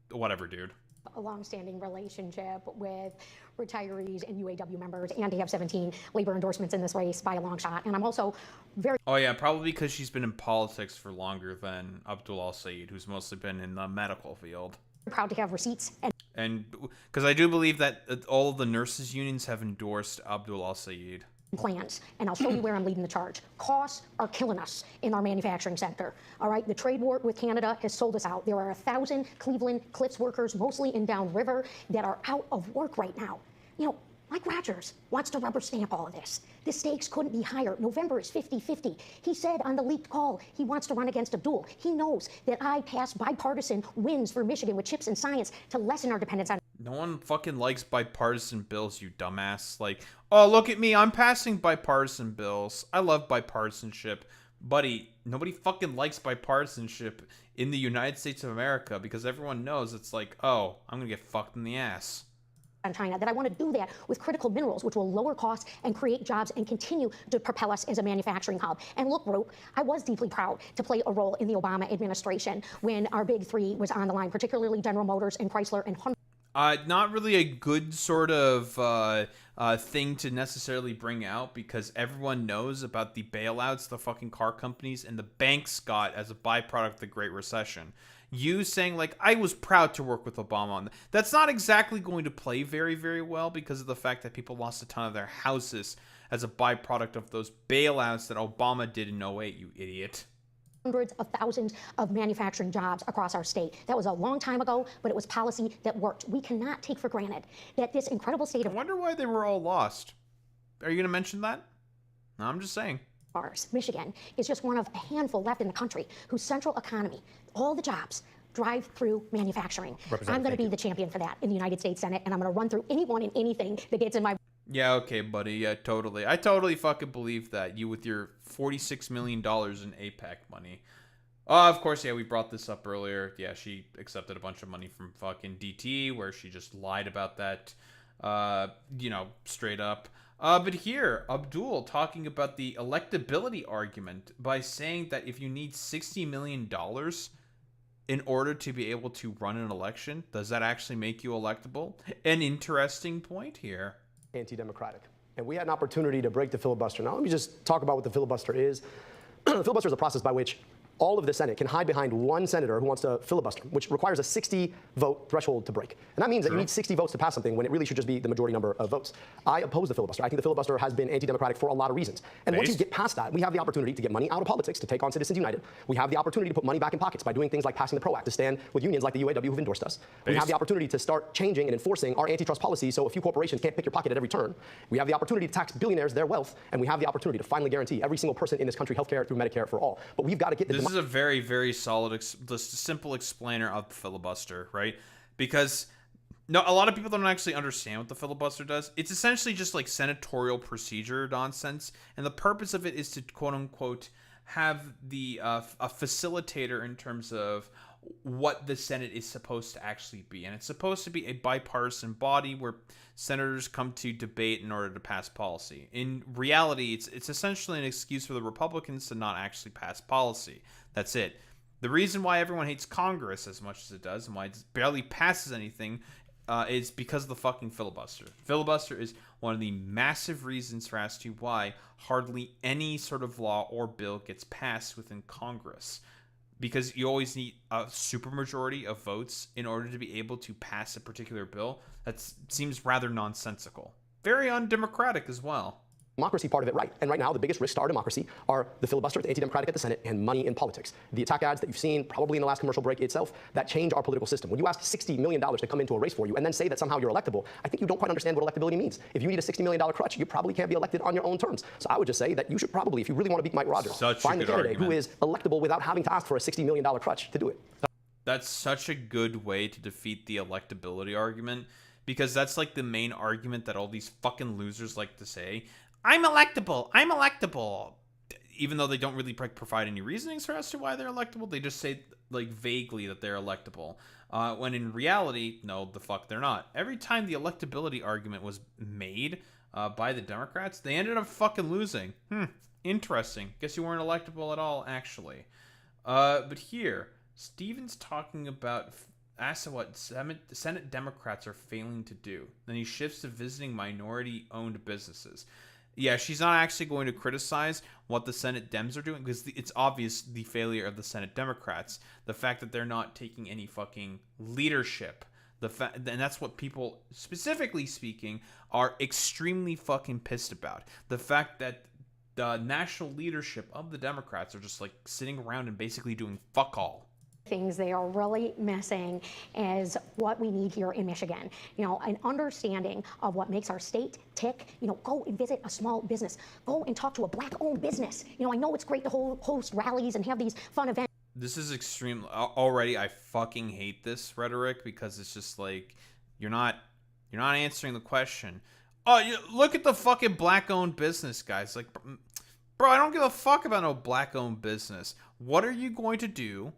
whatever, dude. A long-standing relationship with retirees and UAW members, and to have 17 labor endorsements in this race by a long shot. And I'm also very... Oh, yeah, probably because she's been in politics for longer than Abdul Al-Said, who's mostly been in the medical field. Proud to have receipts and because I do believe that all of the nurses unions have endorsed Abdul Al-Said. Plans, and I'll show you where I'm leading the charge. Costs are killing us in our manufacturing sector. All right, the trade war with Canada has sold us out. There are 1,000 Cleveland Cliffs workers, mostly in Downriver, that are out of work right now. You know, Mike Rogers wants to rubber stamp all of this. The stakes couldn't be higher. November is 50-50. He said on the leaked call he wants to run against Abdul. He knows that I passed bipartisan wins for Michigan with chips and science to lessen our dependence on... No one fucking likes bipartisan bills, you dumbass. Like, oh, look at me, I'm passing bipartisan bills. I love bipartisanship. Buddy, nobody fucking likes bipartisanship in the United States of America because everyone knows it's like, oh, I'm gonna get fucked in the ass. On China, that I want to do that with critical minerals, which will lower costs and create jobs and continue to propel us as a manufacturing hub. And look, Roop, I was deeply proud to play a role in the Obama administration when our big three was on the line, particularly General Motors and Chrysler and Hyundai. Not really a good sort of thing to necessarily bring out because everyone knows about the bailouts the fucking car companies and the banks got as a byproduct of the Great Recession. You saying, like, I was proud to work with Obama on that. That's not exactly going to play very, very well because of the fact that people lost a ton of their houses as a byproduct of those bailouts that Obama did in '08, you idiot. Hundreds of thousands of manufacturing jobs across our state. That was a long time ago, but it was policy that worked. We cannot take for granted that this incredible state of... I wonder why they were all lost. Are you going to mention that? No, I'm just saying. Michigan is just one of a handful left in the country whose central economy, all the jobs, drive through manufacturing. I'm going to be the champion for that in the United States Senate, and I'm going to run through anyone and anything that gets in my... Yeah, okay, buddy. Yeah, totally. I totally fucking believe that. You with your $46 million in APAC money. Of course, yeah, we brought this up earlier. Yeah, she accepted a bunch of money from fucking DT, where she just lied about that, straight up. But here, Abdul talking about the electability argument by saying that if you need $60 million in order to be able to run an election, does that actually make you electable? An interesting point here. Anti-democratic. And we had an opportunity to break the filibuster. Now, let me just talk about what the filibuster is. The filibuster is a process by which all of the Senate can hide behind one senator who wants to filibuster, which requires a 60-vote threshold to break. And that means that you need 60 votes to pass something when it really should just be the majority number of votes. I oppose the filibuster. I think the filibuster has been anti-democratic for a lot of reasons. And once you get past that, we have the opportunity to get money out of politics to take on Citizens United. We have the opportunity to put money back in pockets by doing things like passing the PRO Act to stand with unions like the UAW who've endorsed us. We have the opportunity to start changing and enforcing our antitrust policy so a few corporations can't pick your pocket at every turn. We have the opportunity to tax billionaires their wealth, and we have the opportunity to finally guarantee every single person in this country healthcare through Medicare for all. But we've got to get the... This is a very, very solid, just a simple explainer of the filibuster, right? Because a lot of people don't actually understand what the filibuster does. It's essentially just like senatorial procedure nonsense, and the purpose of it is to quote unquote have the a facilitator in terms of what the Senate is supposed to actually be. And it's supposed to be a bipartisan body where senators come to debate in order to pass policy. In reality, it's essentially an excuse for the Republicans to not actually pass policy. That's it. The reason why everyone hates Congress as much as it does and why it barely passes anything is because of the fucking filibuster. Filibuster is one of the massive reasons for as to why hardly any sort of law or bill gets passed within Congress. Because you always need a supermajority of votes in order to be able to pass a particular bill. That seems rather nonsensical. Very undemocratic as well. Democracy part of it right. And right now, the biggest risks to our democracy are the filibuster, the anti-democratic at the Senate, and money in politics. The attack ads that you've seen probably in the last commercial break itself that change our political system. When you ask $60 million to come into a race for you and then say that somehow you're electable, I think you don't quite understand what electability means. If you need a $60 million crutch, you probably can't be elected on your own terms. So I would just say that you should probably, if you really want to beat Mike Rogers, find the candidate who is electable without having to ask for a $60 million crutch to do it. That's such a good way to defeat the electability argument, because that's like the main argument that all these fucking losers like to say. I'm electable. Even though they don't really provide any reasonings for as to why they're electable, they just say like vaguely that they're electable. When in reality, no, the fuck they're not. Every time the electability argument was made by the Democrats, they ended up fucking losing. Interesting. Guess you weren't electable at all, actually. But here, Steven's talking about asks what Senate Democrats are failing to do. Then he shifts to visiting minority-owned businesses. Yeah, she's not actually going to criticize what the Senate Dems are doing because it's obvious the failure of the Senate Democrats. The fact that they're not taking any fucking leadership. And that's what people, specifically speaking, are extremely fucking pissed about. The fact that the national leadership of the Democrats are just like sitting around and basically doing fuck all. things they are really missing is what we need here in Michigan. You know, an understanding of what makes our state tick. You know, go and visit a small business. Go and talk to a black-owned business. You know, I know it's great to host rallies and have these fun events. This is extreme. Already, I fucking hate this rhetoric because it's just like you're not answering the question. Oh, look at the fucking black-owned business, guys. Like, bro, I don't give a fuck about no black-owned business. What are you going to do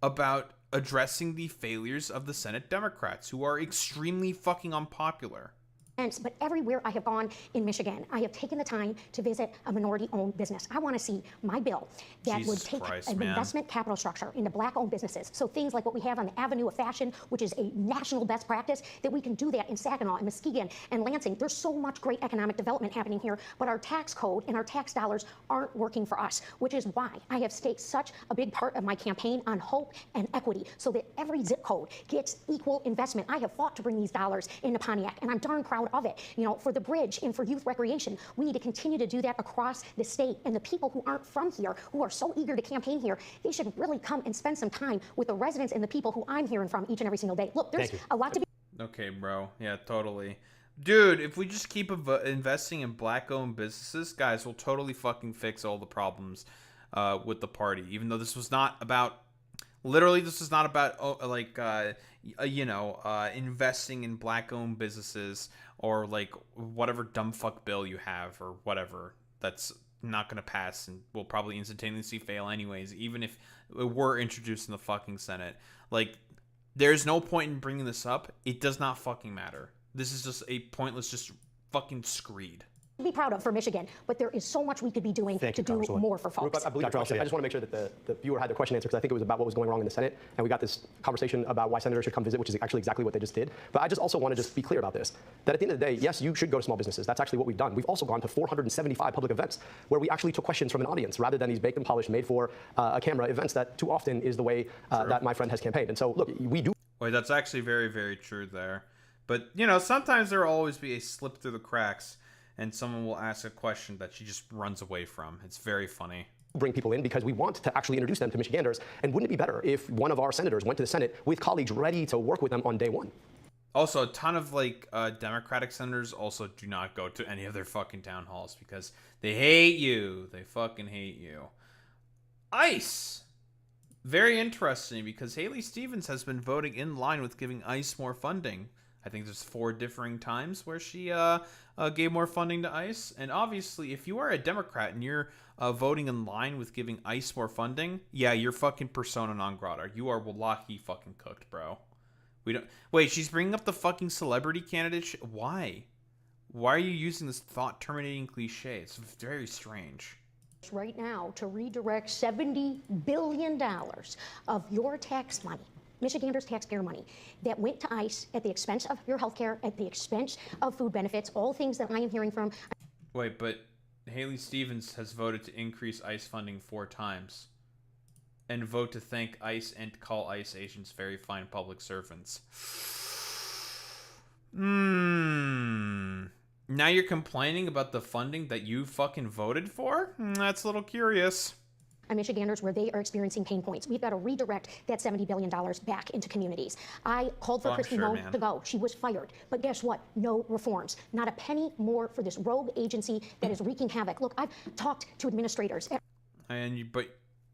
about addressing the failures of the Senate Democrats, who are extremely fucking unpopular? But everywhere I have gone in Michigan, I have taken the time to visit a minority-owned business. I want to see my bill that would take an investment capital structure into black-owned businesses. So things like what we have on the Avenue of Fashion, which is a national best practice, that we can do that in Saginaw and Muskegon and Lansing. There's so much great economic development happening here, but our tax code and our tax dollars aren't working for us, which is why I have staked such a big part of my campaign on hope and equity, so that every zip code gets equal investment. I have fought to bring these dollars into Pontiac, and I'm darn proud of it. You know, for the bridge and for youth recreation, we need to continue to do that across the state. And the people who aren't from here, who are so eager to campaign here, they should really come and spend some time with the residents and the people who I'm hearing from each and every single day. Look, there's a lot to be. Okay, bro. Yeah, totally. Dude, if we just keep investing in black-owned businesses, guys, we'll totally fucking fix all the problems with the party. Even though this was not about... Literally, this is not about, investing in black-owned businesses or, like, whatever dumb fuck bill you have or whatever. That's not going to pass and will probably instantaneously fail anyways, even if it were introduced in the fucking Senate. Like, there's no point in bringing this up. It does not fucking matter. This is just a pointless, just fucking screed. Be proud of for Michigan, but there is so much we could be doing to do more for folks. I believe I just want to make sure that the viewer had the question answered, because I think it was about what was going wrong in the Senate, and we got this conversation about why senators should come visit, which is actually exactly what they just did. But I just also want to just be clear about this, that at the end of the day, yes, you should go to small businesses. That's actually what we've done. We've also gone to 475 public events where we actually took questions from an audience rather than these baked and polished, made for a camera events that too often is the way that my friend has campaigned. And so, look, we do. Wait, that's actually very, very true there. But, you know, sometimes there will always be a slip through the cracks, and someone will ask a question that she just runs away from. It's very funny. Bring people in because we want to actually introduce them to Michiganders. And wouldn't it be better if one of our senators went to the Senate with colleagues ready to work with them on day one? Also, a ton of, like, Democratic senators also do not go to any of their fucking town halls because they hate you. They fucking hate you. ICE. Very interesting, because Haley Stevens has been voting in line with giving ICE more funding. I think there's 4 differing times where she gave more funding to ICE. And obviously, if you are a Democrat and you're voting in line with giving ICE more funding, yeah, you're fucking persona non grata. You are wallahi fucking cooked, bro. We don't. Wait, she's bringing up the fucking celebrity candidate. Why? Why are you using this thought-terminating cliche? It's very strange. Right now, to redirect $70 billion of your tax money, Michiganders' taxpayer money, that went to ICE at the expense of your health care, at the expense of food benefits, all things that I am hearing from. Wait, but Haley Stevens has voted to increase ICE funding 4 times and vote to thank ICE and call ICE agents very fine public servants. Now you're complaining about the funding that you fucking voted for? That's a little curious. Michiganders where they are experiencing pain points. We've got to redirect that $70 billion back into communities. I called for Christy Moe to go. She was fired. But guess what? No reforms. Not a penny more for this rogue agency that is wreaking havoc. Look, I've talked to administrators. But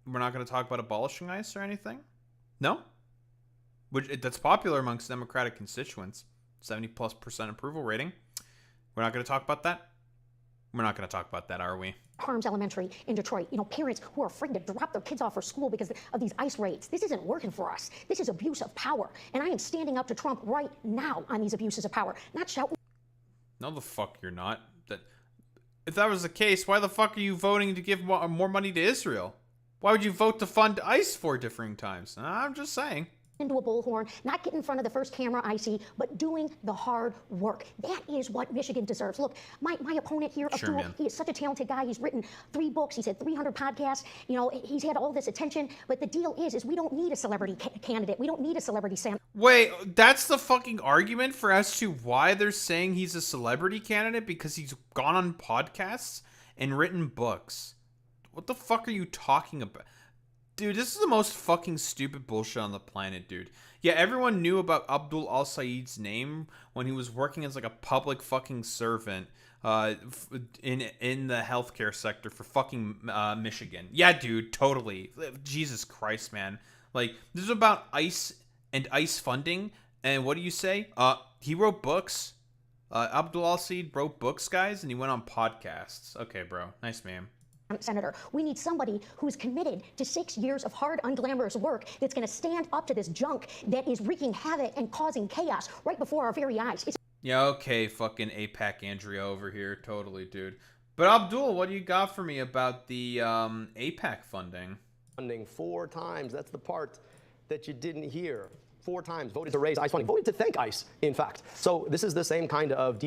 we're not going to talk about abolishing ICE or anything? No? That's popular amongst Democratic constituents. 70+% approval rating. We're not going to talk about that? We're not going to talk about that, are we? Harms Elementary in Detroit. You know, parents who are afraid to drop their kids off for school because of these ICE raids. This isn't working for us. This is abuse of power. And I am standing up to Trump right now on these abuses of power. Not shouting. No, the fuck you're not. If that was the case, why the fuck are you voting to give more money to Israel? Why would you vote to fund ICE 4 differing times? I'm just saying. Into a bullhorn, not get in front of the first camera I see, but doing the hard work. That is what Michigan deserves. Look, my opponent here, Abdul, he is such a talented guy. He's written 3 books. He's had 300 podcasts. You know, he's had all this attention. But the deal is we don't need a celebrity candidate. We don't need a celebrity senator. Wait, that's the fucking argument for as to why they're saying he's a celebrity candidate? Because he's gone on podcasts and written books. What the fuck are you talking about? Dude, this is the most fucking stupid bullshit on the planet, dude. Yeah, everyone knew about Abdul Al-Said's name when he was working as like a public fucking servant in the healthcare sector for fucking Michigan. Yeah, dude, totally. Jesus Christ, man. Like, this is about ICE and ICE funding, and what do you say? He wrote books. Abdul Al-Said wrote books, guys, and he went on podcasts. Okay, bro. Nice, man. Senator, we need somebody who's committed to 6 years of hard, unglamorous work that's going to stand up to this junk that is wreaking havoc and causing chaos right before our very eyes. Yeah, okay, fucking APAC Andrea over here. Totally, dude. But Abdul, what do you got for me about the APAC funding? Funding 4 times. That's the part that you didn't hear. 4 times voted to raise ICE funding. Voted to thank ICE, in fact. So this is the same kind of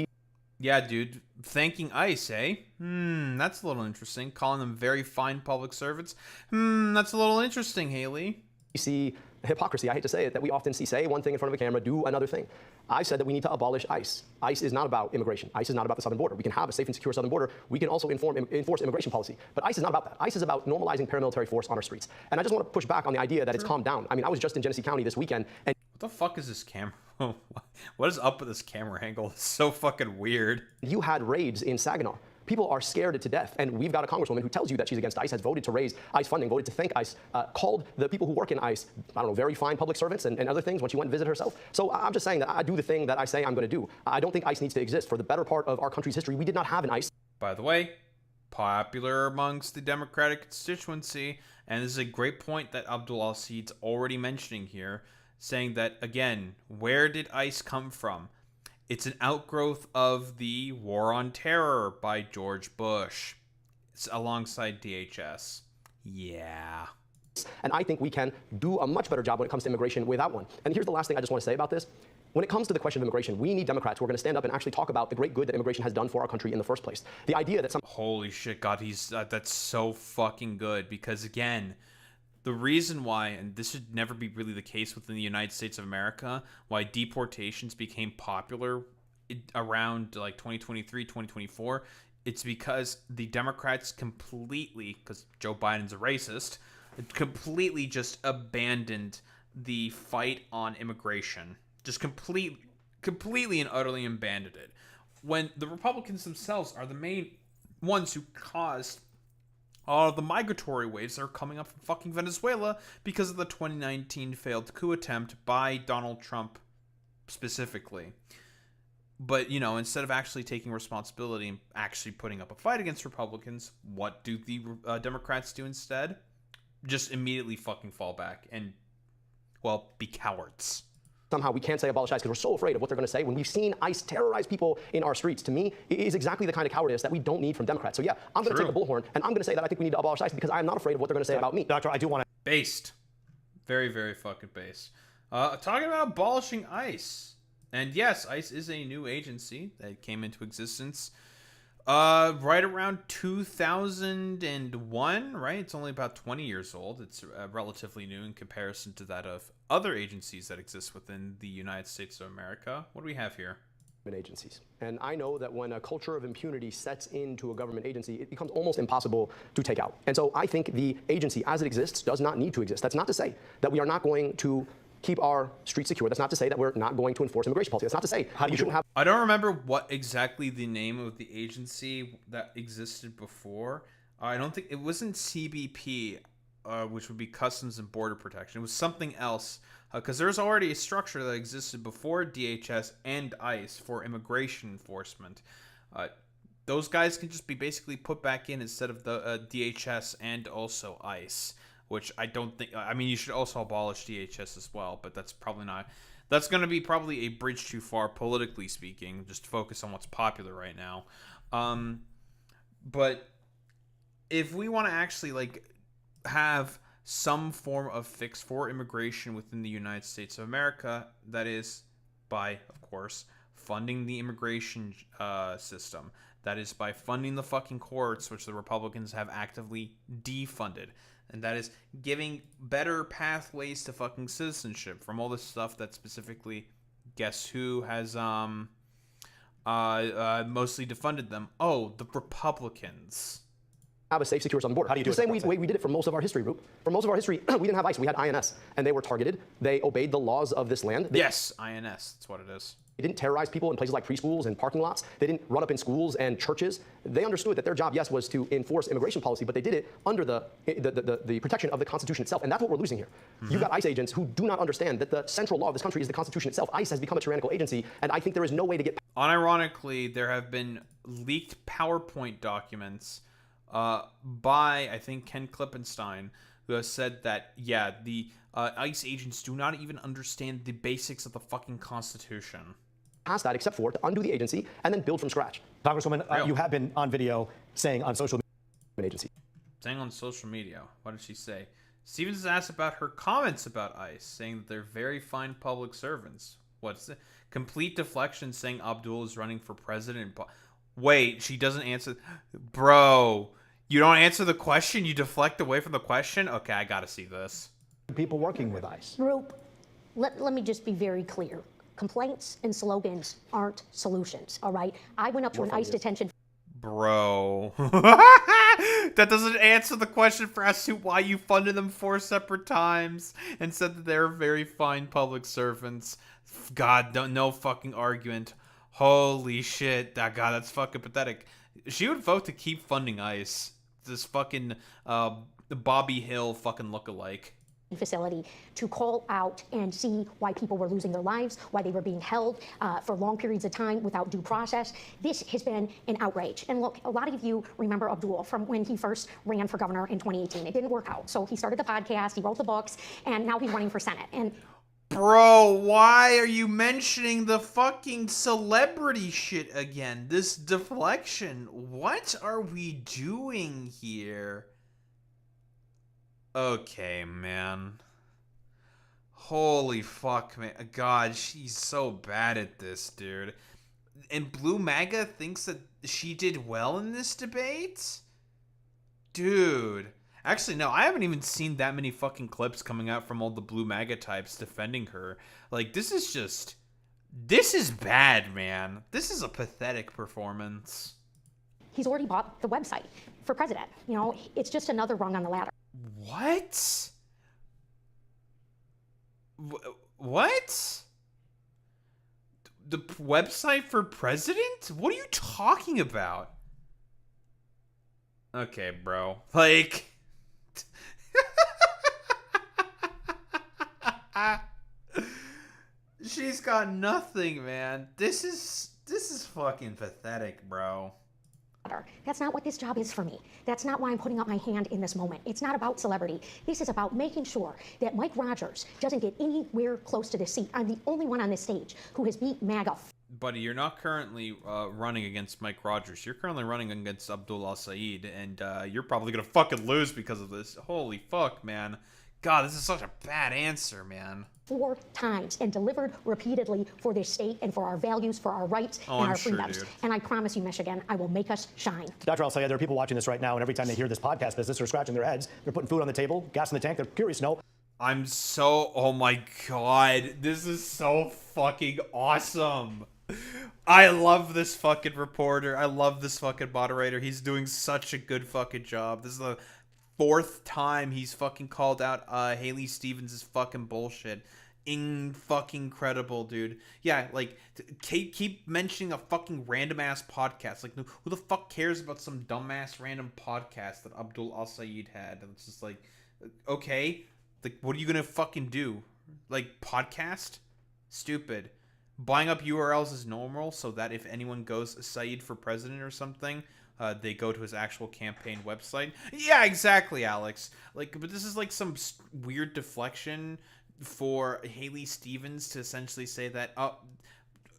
yeah, dude. Thanking ICE, eh? That's a little interesting. Calling them very fine public servants. That's a little interesting, Haley. You see hypocrisy, I hate to say it, that we often see say one thing in front of a camera, do another thing. I said that we need to abolish ICE. ICE is not about immigration. ICE is not about the southern border. We can have a safe and secure southern border. We can also enforce immigration policy. But ICE is not about that. ICE is about normalizing paramilitary force on our streets. And I just want to push back on the idea that it's calmed down. I mean, I was just in Genesee County this weekend, and what the fuck is this camera? What is up with this camera angle? It's so fucking weird. You had raids in Saginaw. People are scared to death, and we've got a congresswoman who tells you that she's against ICE, has voted to raise ICE funding, voted to thank ICE, called the people who work in ICE, I don't know, very fine public servants and other things when she went and visited herself. So I'm just saying that I do the thing that I say I'm going to do. I don't think ICE needs to exist. For the better part of our country's history, we did not have an ICE. By the way, popular amongst the Democratic constituency, and this is a great point that Abdul Al-Said's already mentioning here, saying that, again, where did ICE come from? It's an outgrowth of the War on Terror by George Bush. It's alongside DHS. Yeah. And I think we can do a much better job when it comes to immigration without one. And here's the last thing I just want to say about this. When it comes to the question of immigration, we need Democrats who are going to stand up and actually talk about the great good that immigration has done for our country in the first place. The idea that some... Holy shit, God, that's so fucking good. Because, again, the reason why, and this should never be really the case within the United States of America, why deportations became popular around like 2023, 2024, it's because the Democrats completely, because Joe Biden's a racist, completely just abandoned the fight on immigration. Just completely and utterly abandoned it. When the Republicans themselves are the main ones who caused all of the migratory waves that are coming up from fucking Venezuela because of the 2019 failed coup attempt by Donald Trump specifically. But, you know, instead of actually taking responsibility and actually putting up a fight against Republicans, what do the Democrats do instead? Just immediately fucking fall back and, well, be cowards. Somehow we can't say abolish ICE because we're so afraid of what they're going to say when we've seen ICE terrorize people in our streets. To me, it is exactly the kind of cowardice that we don't need from Democrats. So yeah, I'm going to take the bullhorn, and I'm going to say that I think we need to abolish ICE because I am not afraid of what they're going to say about me. Doctor, I do want to... Based. Very, very fucking based. Talking about abolishing ICE. And yes, ICE is a new agency that came into existence right around 2001, right? It's only about 20 years old. It's relatively new in comparison to that of other agencies that exist within the United States of America. What do we have here? Agencies. And I know that when a culture of impunity sets into a government agency, it becomes almost impossible to take out. And so I think the agency as it exists does not need to exist. That's not to say that we are not going to keep our streets secure. That's not to say that we're not going to enforce immigration policy. That's not to say you shouldn't have... I don't remember what exactly the name of the agency that existed before. I don't think... It wasn't CBP, which would be Customs and Border Protection. It was something else, because there was already a structure that existed before DHS and ICE for immigration enforcement. Those guys can just be basically put back in instead of the DHS and also ICE. Which I don't think... I mean, you should also abolish DHS as well, but that's probably not... That's going to be probably a bridge too far, politically speaking. Just focus on what's popular right now. But if we want to actually, like, have some form of fix for immigration within the United States of America, that is by, of course, funding the immigration system. That is by funding the fucking courts, which the Republicans have actively defunded. And that is giving better pathways to fucking citizenship from all this stuff that specifically, guess who has mostly defunded them? Oh, the Republicans. have a safe, secure southern border. How do you do the it? same way we did it for most of our history, Roop. For most of our history, we didn't have ICE. We had INS, and they were targeted. They obeyed the laws of this land. Yes, INS. That's what it is. They didn't terrorize people in places like preschools and parking lots. They didn't run up in schools and churches. They understood that their job, yes, was to enforce immigration policy, but they did it under the protection of the Constitution itself. And that's what we're losing here. You've got ICE agents who do not understand that the central law of this country is the Constitution itself. ICE has become a tyrannical agency, and I think there is no way to get. Unironically, there have been leaked PowerPoint documents by, I think, Ken Klippenstein, who has said that, yeah, the ICE agents do not even understand the basics of the fucking Constitution. Past that, except for to undo the agency and then build from scratch. Congresswoman, you have been on video saying on social media. Agency. Saying on social media. What did she say? Stevens is asked about her comments about ICE, saying that they're very fine public servants. What's it? Complete deflection, saying Abdul is running for president. Wait, she doesn't answer. Bro, you don't answer the question? You deflect away from the question? Okay, I gotta see this. People working with ICE. Group, let me just be very clear. Complaints and slogans aren't solutions, all right? I went up to an ICE detention. Bro. That doesn't answer the question for as to why you funded them 4 separate times and said that they're very fine public servants. God, no fucking argument. Holy shit. God, that's fucking pathetic. She would vote to keep funding ICE. This fucking Bobby Hill fucking lookalike. Facility to call out and see why people were losing their lives, why they were being held for long periods of time without due process. This has been an outrage. And look, a lot of you remember Abdul from when he first ran for governor in 2018. It didn't work out. So he started the podcast, he wrote the books, and now he's running for Senate. And bro, why are you mentioning the fucking celebrity shit again? This deflection. What are we doing here? Okay, man. Holy fuck, man. God, she's so bad at this, dude. And Blue MAGA thinks that she did well in this debate? Dude. Actually, no, I haven't even seen that many fucking clips coming out from all the Blue MAGA types defending her. Like, this is just... This is bad, man. This is a pathetic performance. he's already bought the website for president. You know, it's just another rung on the ladder. What? What? The website for president? What are you talking about? Okay, bro. Like... She's got nothing, man. This is fucking pathetic, bro. That's not what this job is for me. That's not why I'm putting up my hand in this moment. It's not about celebrity. This is about making sure that Mike Rogers doesn't get anywhere close to this seat. I'm the only one on this stage who has beat MAGA. Buddy, you're not currently running against Mike Rogers. You're currently running against Abdul Al-Said, and you're probably gonna fucking lose because of this. Holy fuck, man. God, this is such a bad answer, man. 4 times and delivered repeatedly for this state and for our values, for our rights, and our freedoms. Dude. And I promise you, Michigan, I will make us shine. Dr. Al-Sayed, there are people watching this right now, and every time they hear this podcast business, they're scratching their heads. They're putting food on the table, gas in the tank. They're curious to know. I'm so... Oh my god. This is so fucking awesome. I love this fucking reporter. I love this fucking moderator. He's doing such a good fucking job. This is the 4th time he's fucking called out Haley Stevens' fucking bullshit. Fucking incredible, dude. Yeah, like, keep mentioning a fucking random ass podcast. Like, who the fuck cares about some dumbass random podcast that Abdul Al-Said had? And it's just like, okay, like, what are you gonna fucking do? Like, podcast? Stupid. Buying up URLs is normal, so that if anyone goes Said for president or something, they go to his actual campaign website. Yeah, exactly, Alex. Like, but this is like some weird deflection for Haley Stevens to essentially say that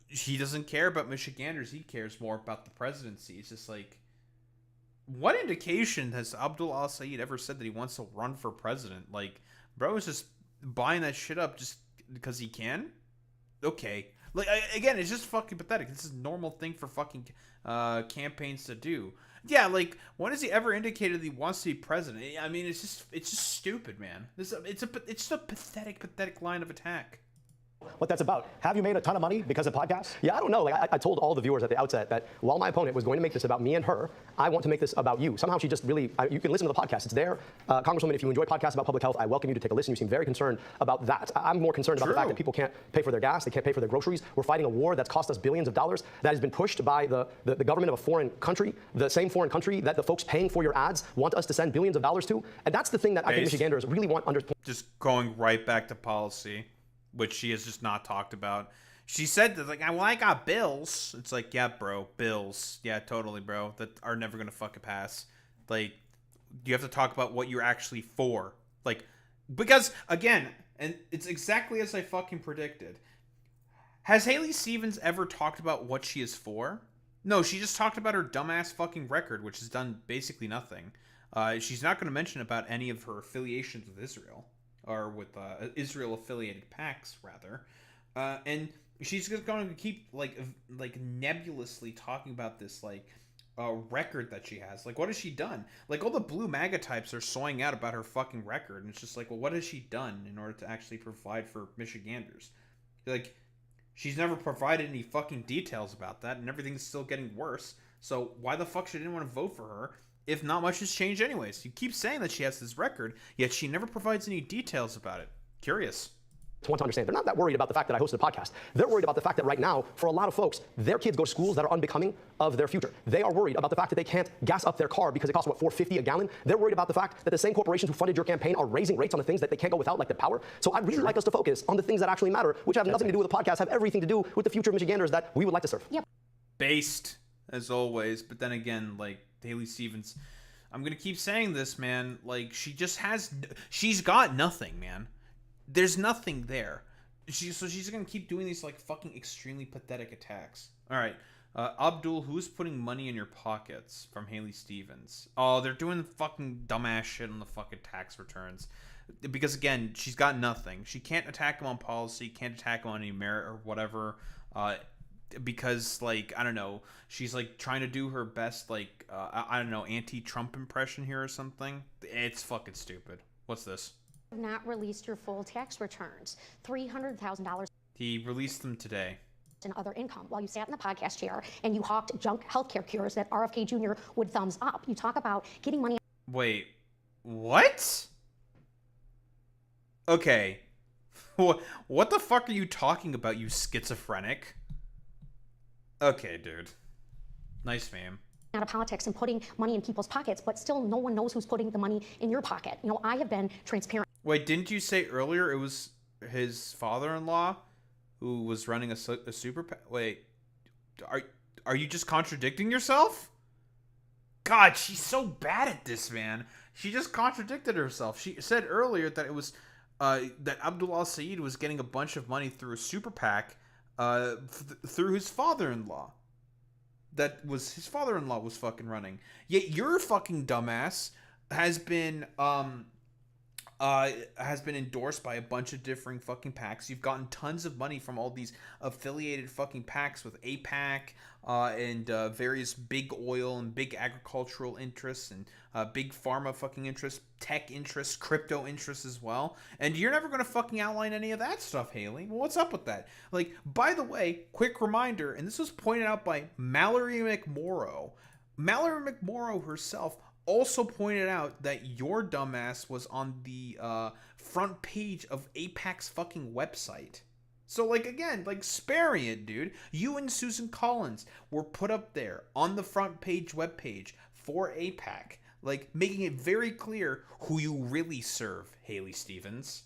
he doesn't care about Michiganders, he cares more about the presidency. It's just like, what indication has Abdul Al-Said ever said that he wants to run for president? Like, bro is just buying that shit up just because he can? Okay. Like, again, it's just fucking pathetic. This is a normal thing for fucking campaigns to do. Yeah, like, when has he ever indicated that he wants to be president? I mean, it's just stupid, man. It's just a pathetic line of attack. what that's about. Have you made a ton of money because of podcasts? Yeah, I don't know. Like I told all the viewers at the outset that while my opponent was going to make this about me and her, I want to make this about you. Somehow she just really, you can listen to the podcast. It's there. Congresswoman, if you enjoy podcasts about public health, I welcome you to take a listen. You seem very concerned about that. I'm more concerned about the fact that people can't pay for their gas, they can't pay for their groceries. We're fighting a war that's cost us billions of dollars, that has been pushed by the government of a foreign country, the same foreign country that the folks paying for your ads want us to send billions of dollars to. And that's the thing that I think Michiganders really want under. Just going right back to policy, which she has just not talked about. She said that, like, well, I got bills. It's like, yeah, bro, bills. Yeah, totally, bro. That are never going to fucking pass. Like, you have to talk about what you're actually for. Like, because, again, and it's exactly as I fucking predicted. Has Haley Stevens ever talked about what she is for? No, she just talked about her dumbass fucking record, which has done basically nothing. She's not going to mention about any of her affiliations with Israel. Or with Israel-affiliated PACs, rather. And she's just going to keep, like nebulously talking about this, like, record that she has. Like, what has she done? Like, all the blue MAGA types are soying out about her fucking record. And it's just like, well, what has she done in order to actually provide for Michiganders? Like, she's never provided any fucking details about that, and everything's still getting worse. So why the fuck should anyone want to vote for her if not much has changed anyways? You keep saying that she has this record, yet she never provides any details about it. Curious. Want to understand. They're not that worried about the fact that I hosted a podcast. They're worried about the fact that right now, for a lot of folks, their kids go to schools that are unbecoming of their future. They are worried about the fact that they can't gas up their car because it costs, what, $4.50 a gallon? They're worried about the fact that the same corporations who funded your campaign are raising rates on the things that they can't go without, like the power. So I'd really like us to focus on the things that actually matter, which have nothing to do with the podcast, have everything to do with the future of Michiganders that we would like to serve. Yep. Based, as always, but then again, like, Haley Stevens, I'm going to keep saying this, man. Like, she's got nothing, man. There's nothing there. So she's going to keep doing these, like, fucking extremely pathetic attacks. All right. Abdul, who's putting money in your pockets from Haley Stevens? Oh, they're doing fucking dumbass shit on the fucking tax returns. Because, again, she's got nothing. She can't attack him on policy, can't attack him on any merit or whatever. Because, like, I don't know, she's, like, trying to do her best, like, I don't know, anti-Trump impression here or something. It's fucking stupid. What's this? Not released your full tax returns. $300,000 He released them today. in other income while you sat in the podcast chair and you hawked junk healthcare cures that RFK Jr. would thumbs up. You talk about getting money. Wait, what? Okay. What the fuck are you talking about, you schizophrenic? Okay, dude. Nice meme. Out of politics and putting money in people's pockets, but still no one knows who's putting the money in your pocket. You know, I have been transparent. Wait, didn't you say earlier it was his father-in-law who was running a super PAC? Wait, are you just contradicting yourself? God, she's so bad at this, man. She just contradicted herself. She said earlier that it was that Abdul Al-Sayed was getting a bunch of money through a super PAC through his father-in-law. That was his father-in-law was fucking running. Yet your fucking dumbass has been endorsed by a bunch of different fucking PACs. You've gotten tons of money from all these affiliated fucking PACs with APAC and various big oil and big agricultural interests and big pharma fucking interests, tech interests, crypto interests as well. And you're never going to fucking outline any of that stuff, Haley. Well, what's up with that? Like, by the way, quick reminder, and this was pointed out by Mallory McMorrow. Mallory McMorrow herself also pointed out that your dumbass was on the front page of APAC's fucking website. So, like, again, like, sparing it, dude. You and Susan Collins were put up there on the front page webpage for APAC, like, making it very clear who you really serve, Haley Stevens.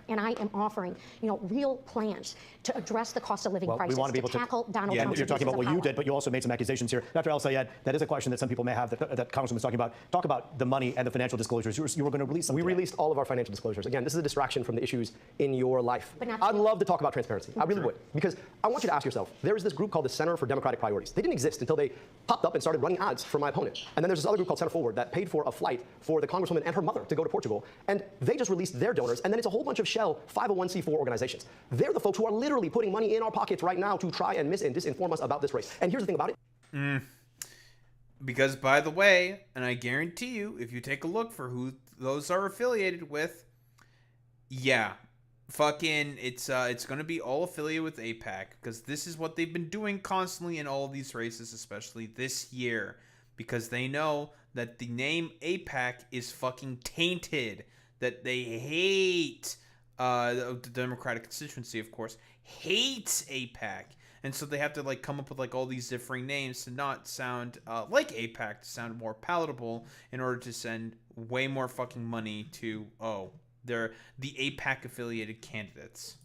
And I am offering, you know, real plans to address the cost of living crisis, we want to be able tackle Donald Trump's you're talking about what abuses you of did, but you also made some accusations here. Dr. El-Sayed, that is a question that some people may have that Congressman was talking about. Talk about the money and the financial disclosures. You were going to release them. We released all of our financial disclosures. Again, this is a distraction from the issues in your life. But not I'd love to talk about transparency. I really would. Because I want you to ask yourself, there is this group called the Center for Democratic Priorities. They didn't exist until they popped up and started running ads for my opponent. And then there's this other group called Center Forward that paid for a flight for the Congresswoman and her mother to go to Portugal. And they just released their donors. And then it's a whole bunch of shell 501c4 organizations. They're the folks who are literally putting money in our pockets right now to try and disinform us about this race. And here's the thing about it. Because, by the way, and I guarantee you, if you take a look for who those are affiliated with, yeah, fucking, it's going to be all affiliated with AIPAC, because this is what they've been doing constantly in all of these races, especially this year, because they know that the name AIPAC is fucking tainted, that they hate the Democratic constituency, of course, hates AIPAC. And so they have to like come up with like all these differing names to not sound like AIPAC, to sound more palatable, in order to send way more fucking money to they're the AIPAC affiliated candidates.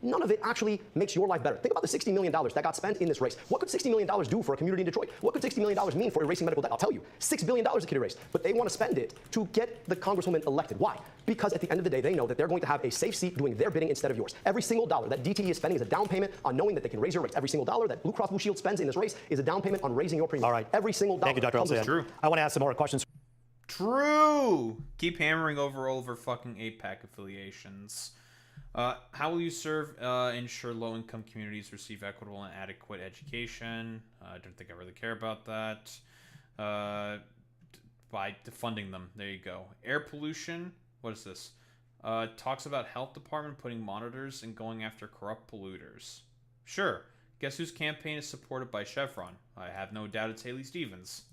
None of it actually makes your life better. Think about the $60 million that got spent in this race. What could $60 million do for a community in Detroit? What could $60 million mean for erasing medical debt? I'll tell you, $6 billion it could erase. But they want to spend it to get the congresswoman elected. Why? Because at the end of the day, they know that they're going to have a safe seat doing their bidding instead of yours. Every single dollar that DTE is spending is a down payment on knowing that they can raise your rates. Every single dollar that Blue Cross Blue Shield spends in this race is a down payment on raising your premium. All right. Every single dollar. Thank you, Dr. Elsa. True. I want to ask some more questions. True. Keep hammering over all of her fucking AIPAC affiliations. How will you ensure low-income communities receive equitable and adequate education? I don't think I really care about that. By defunding them. There you go. Air pollution. What is this? Talks about health department putting monitors and going after corrupt polluters. Sure. Guess whose campaign is supported by Chevron? I have no doubt it's Haley Stevens.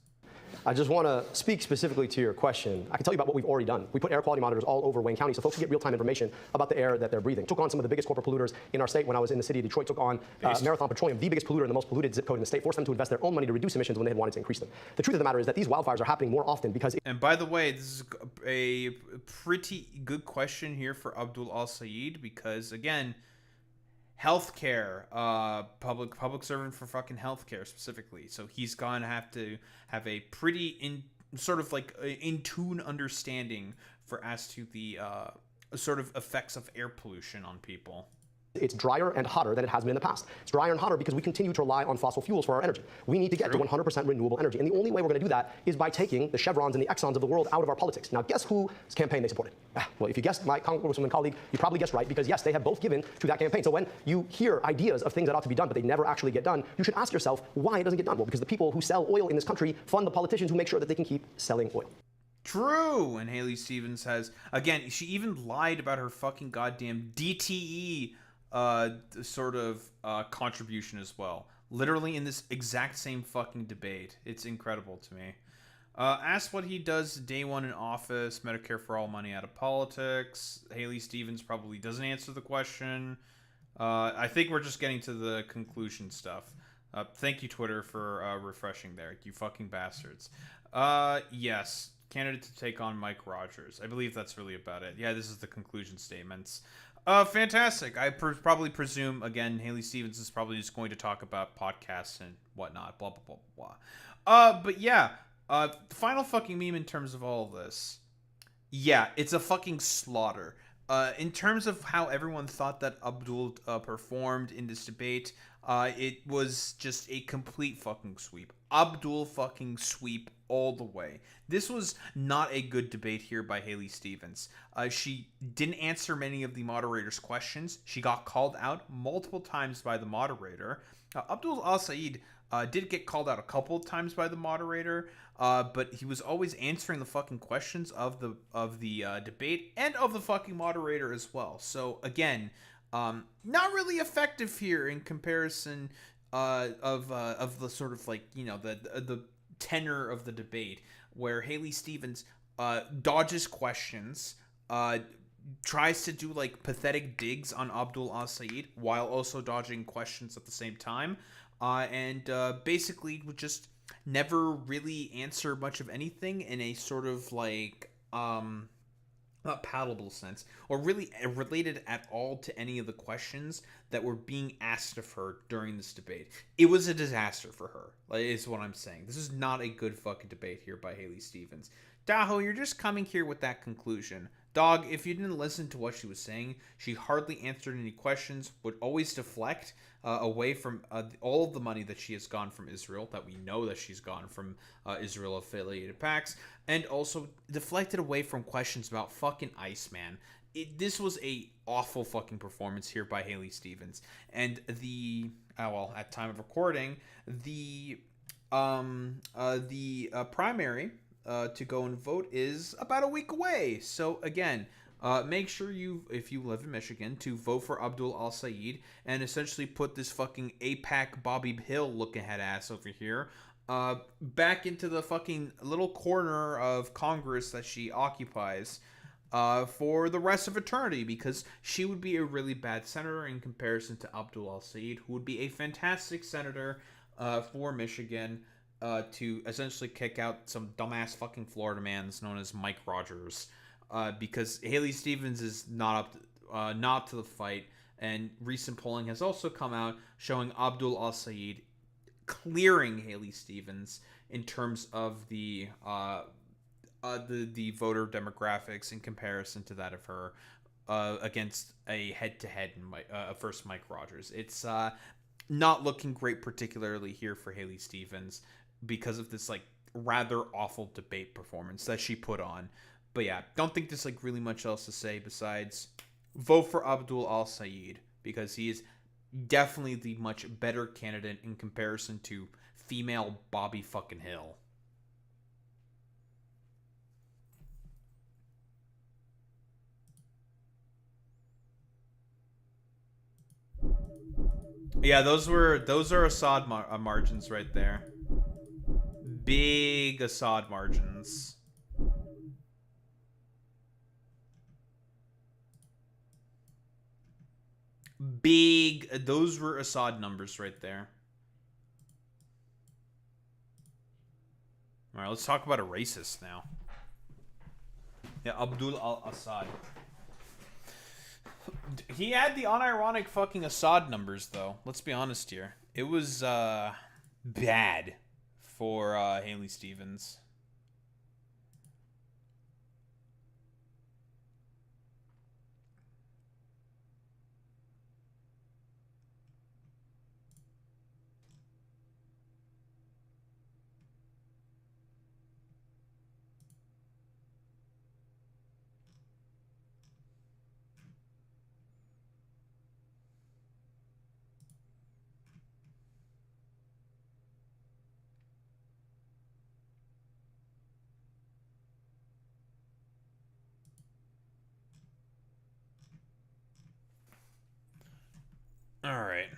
I just want to speak specifically to your question. I can tell you about what we've already done. We put air quality monitors all over Wayne County so folks can get real-time information about the air that they're breathing. Took on some of the biggest corporate polluters in our state when I was in the city of Detroit. Took on Marathon Petroleum, the biggest polluter and the most polluted zip code in the state. Forced them to invest their own money to reduce emissions when they had wanted to increase them. The truth of the matter is that these wildfires are happening more often because... And by the way, this is a pretty good question here for Abdul Al-Sayed, because, again, healthcare, public servant for fucking healthcare specifically. So he's gonna have to have a pretty in tune understanding as to the sort of effects of air pollution on people. It's drier and hotter than it has been in the past. It's drier and hotter because we continue to rely on fossil fuels for our energy. We need to get to 100% renewable energy. And the only way we're going to do that is by taking the Chevrons and the Exxons of the world out of our politics. Now, guess whose campaign they supported? Well, if you guessed my congresswoman colleague, you probably guessed right, because yes, they have both given to that campaign. So when you hear ideas of things that ought to be done, but they never actually get done, you should ask yourself why it doesn't get done. Well, because the people who sell oil in this country fund the politicians who make sure that they can keep selling oil. True. And Haley Stevens has, again, she even lied about her fucking goddamn DTE contribution as well. Literally in this exact same fucking debate. It's incredible to me. Asked what he does day one in office, Medicare for all, money out of politics. Haley Stevens probably doesn't answer the question. I think we're just getting to the conclusion stuff. Thank you, Twitter, for refreshing there. You fucking bastards. Yes. Candidate to take on Mike Rogers. I believe that's really about it. Yeah, this is the conclusion statements. Fantastic. I probably presume, again, Haley Stevens is probably just going to talk about podcasts and whatnot, blah, blah, blah, blah. But yeah, the final fucking meme in terms of all of this, yeah, it's a fucking slaughter. In terms of how everyone thought that Abdul performed in this debate, it was just a complete fucking sweep. Abdul fucking sweep all the way. This was not a good debate here by Haley Stevens. She didn't answer many of the moderator's questions. She got called out multiple times by the moderator. Abdul Al-Sayed did get called out a couple of times by the moderator, but he was always answering the fucking questions of the debate and of the fucking moderator as well. So again, not really effective here in comparison of the sort of like, you know, the tenor of the debate, where Haley Stevens dodges questions, tries to do like pathetic digs on Abdul Al-Sayed while also dodging questions at the same time, and basically would just never really answer much of anything in a sort of like not palatable sense, or really related at all to any of the questions that were being asked of her during this debate. It was a disaster for her, is what I'm saying. This is not a good fucking debate here by Haley Stevens. Daho, you're just coming here with that conclusion. Dog, if you didn't listen to what she was saying, she hardly answered any questions, would always deflect away from all of the money that she has gone from Israel, that we know that she's gone from Israel-affiliated PACs, and also deflected away from questions about fucking Iceman. This was a awful fucking performance here by Haley Stevens. And at time of recording, the primary to go and vote is about a week away. So again, make sure you, if you live in Michigan, to vote for Abdul Al-Sayed and essentially put this fucking APAC Bobby Hill looking head ass over here back into the fucking little corner of Congress that she occupies for the rest of eternity, because she would be a really bad senator in comparison to Abdul Al-Sayed, who would be a fantastic senator for Michigan to essentially kick out some dumbass fucking Florida man that's known as Mike Rogers. Because Haley Stevens is not up to the fight, and recent polling has also come out showing Abdul Al-Sayed clearing Haley Stevens in terms of the voter demographics in comparison to that of her against a head-to-head versus Mike Rogers. It's not looking great, particularly here for Haley Stevens, because of this like rather awful debate performance that she put on. But yeah, don't think there's like really much else to say besides vote for Abdul Al-Sayed, because he is definitely the much better candidate in comparison to female Bobby fucking Hill. Yeah, those are Assad margins right there. Big Assad margins. Big. Those were Assad numbers right there. All right, let's talk about a racist now. Yeah, Abdul al-Assad. He had the unironic fucking Assad numbers, though. Let's be honest here. It was bad for Haley Stevens. All right.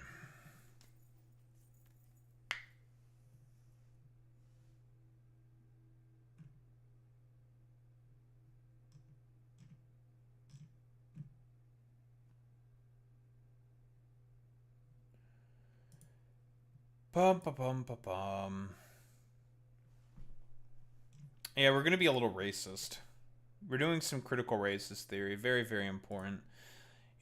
Bum, bum, bum, bum, bum. Yeah, we're going to be a little racist. We're doing some critical racist theory. Very, very important.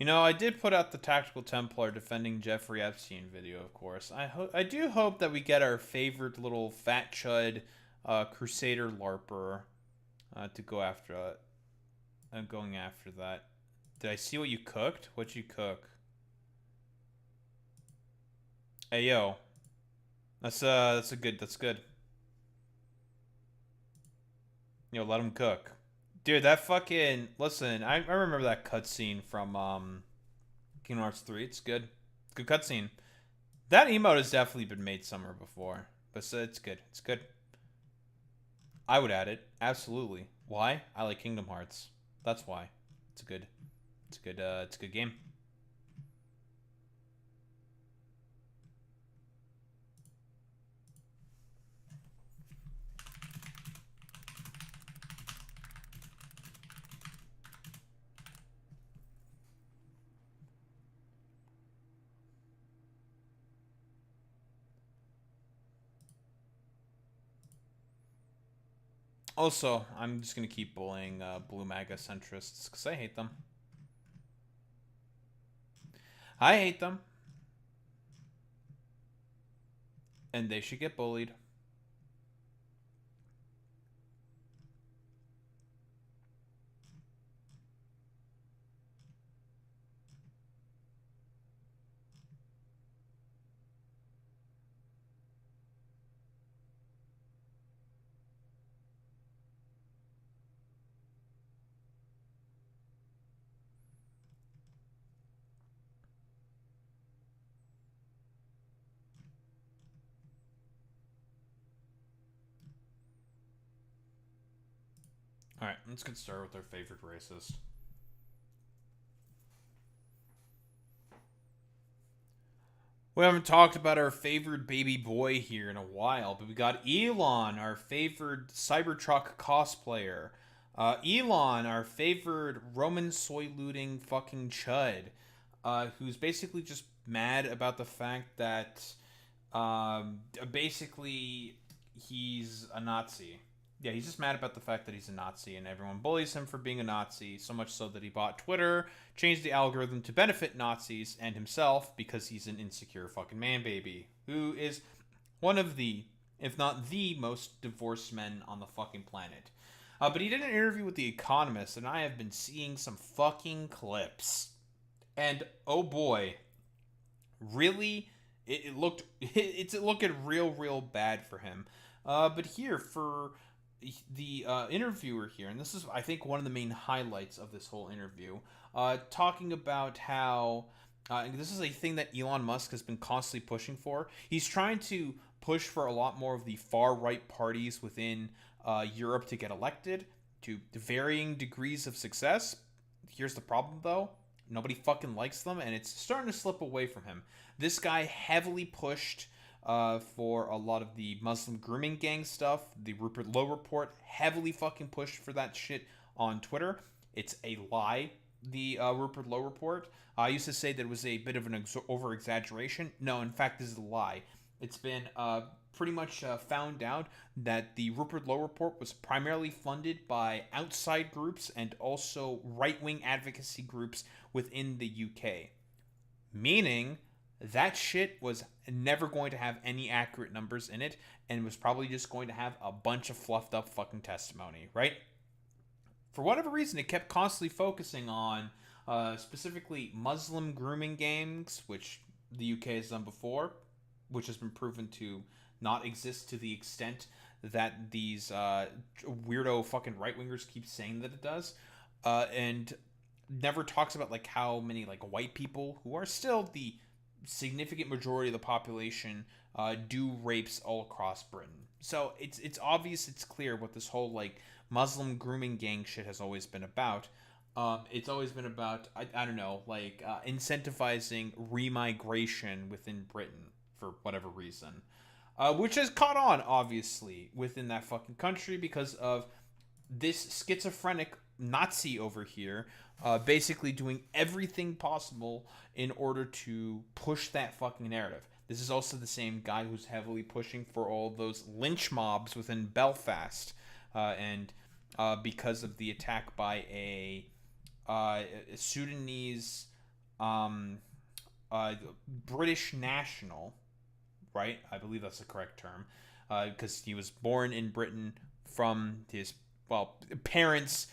You know, I did put out the Tactical Templar defending Jeffrey Epstein video, of course. I do hope that we get our favorite little fat chud Crusader LARPer to go after it. I'm going after that. Did I see what you cooked? What'd you cook? Hey, yo. That's good. Yo, let him cook. Dude, that fucking... Listen, I remember that cutscene from Kingdom Hearts 3. It's good. It's a good cutscene. That emote has definitely been made somewhere before. But it's good. It's good. I would add it. Absolutely. Why? I like Kingdom Hearts. That's why. It's a good game. Also, I'm just going to keep bullying blue MAGA centrists because I hate them. I hate them. And they should get bullied. Alright, let's get started with our favorite racist. We haven't talked about our favored baby boy here in a while, but we got Elon, our favored Cybertruck cosplayer. Elon, our favored Roman soy looting fucking chud, who's basically just mad about the fact that basically he's a Nazi. Yeah, he's just mad about the fact that he's a Nazi and everyone bullies him for being a Nazi, so much so that he bought Twitter, changed the algorithm to benefit Nazis and himself because he's an insecure fucking man-baby who is one of the, if not the most divorced men on the fucking planet. But he did an interview with The Economist, and I have been seeing some fucking clips. And, oh boy, really, it's looking real bad for him. But here, for the interviewer here, and this is, I think, one of the main highlights of this whole interview, talking about how this is a thing that Elon Musk has been constantly pushing for. He's trying to push for a lot more of the far-right parties within Europe to get elected to varying degrees of success. Here's the problem, though. Nobody fucking likes them, and it's starting to slip away from him. This guy heavily pushed for a lot of the Muslim grooming gang stuff. The Rupert Lowe report heavily fucking pushed for that shit on Twitter. It's a lie, the Rupert Lowe report. I used to say that it was a bit of an over-exaggeration. No, in fact, this is a lie. It's been pretty much found out that the Rupert Lowe report was primarily funded by outside groups and also right-wing advocacy groups within the UK. Meaning that shit was never going to have any accurate numbers in it and was probably just going to have a bunch of fluffed up fucking testimony, right? For whatever reason, it kept constantly focusing on specifically Muslim grooming gangs, which the UK has done before, which has been proven to not exist to the extent that these weirdo fucking right-wingers keep saying that it does, and never talks about like how many like white people, who are still the significant majority of the population, do rapes all across Britain. So it's obvious, it's clear what this whole like Muslim grooming gang shit has always been about. It's always been about, I don't know, like incentivizing remigration within Britain for whatever reason. Which has caught on, obviously, within that fucking country because of this schizophrenic Nazi over here basically doing everything possible in order to push that fucking narrative. This is also the same guy who's heavily pushing for all those lynch mobs within Belfast. And because of the attack by a Sudanese British national, right? I believe that's the correct term, because he was born in Britain from his, parents,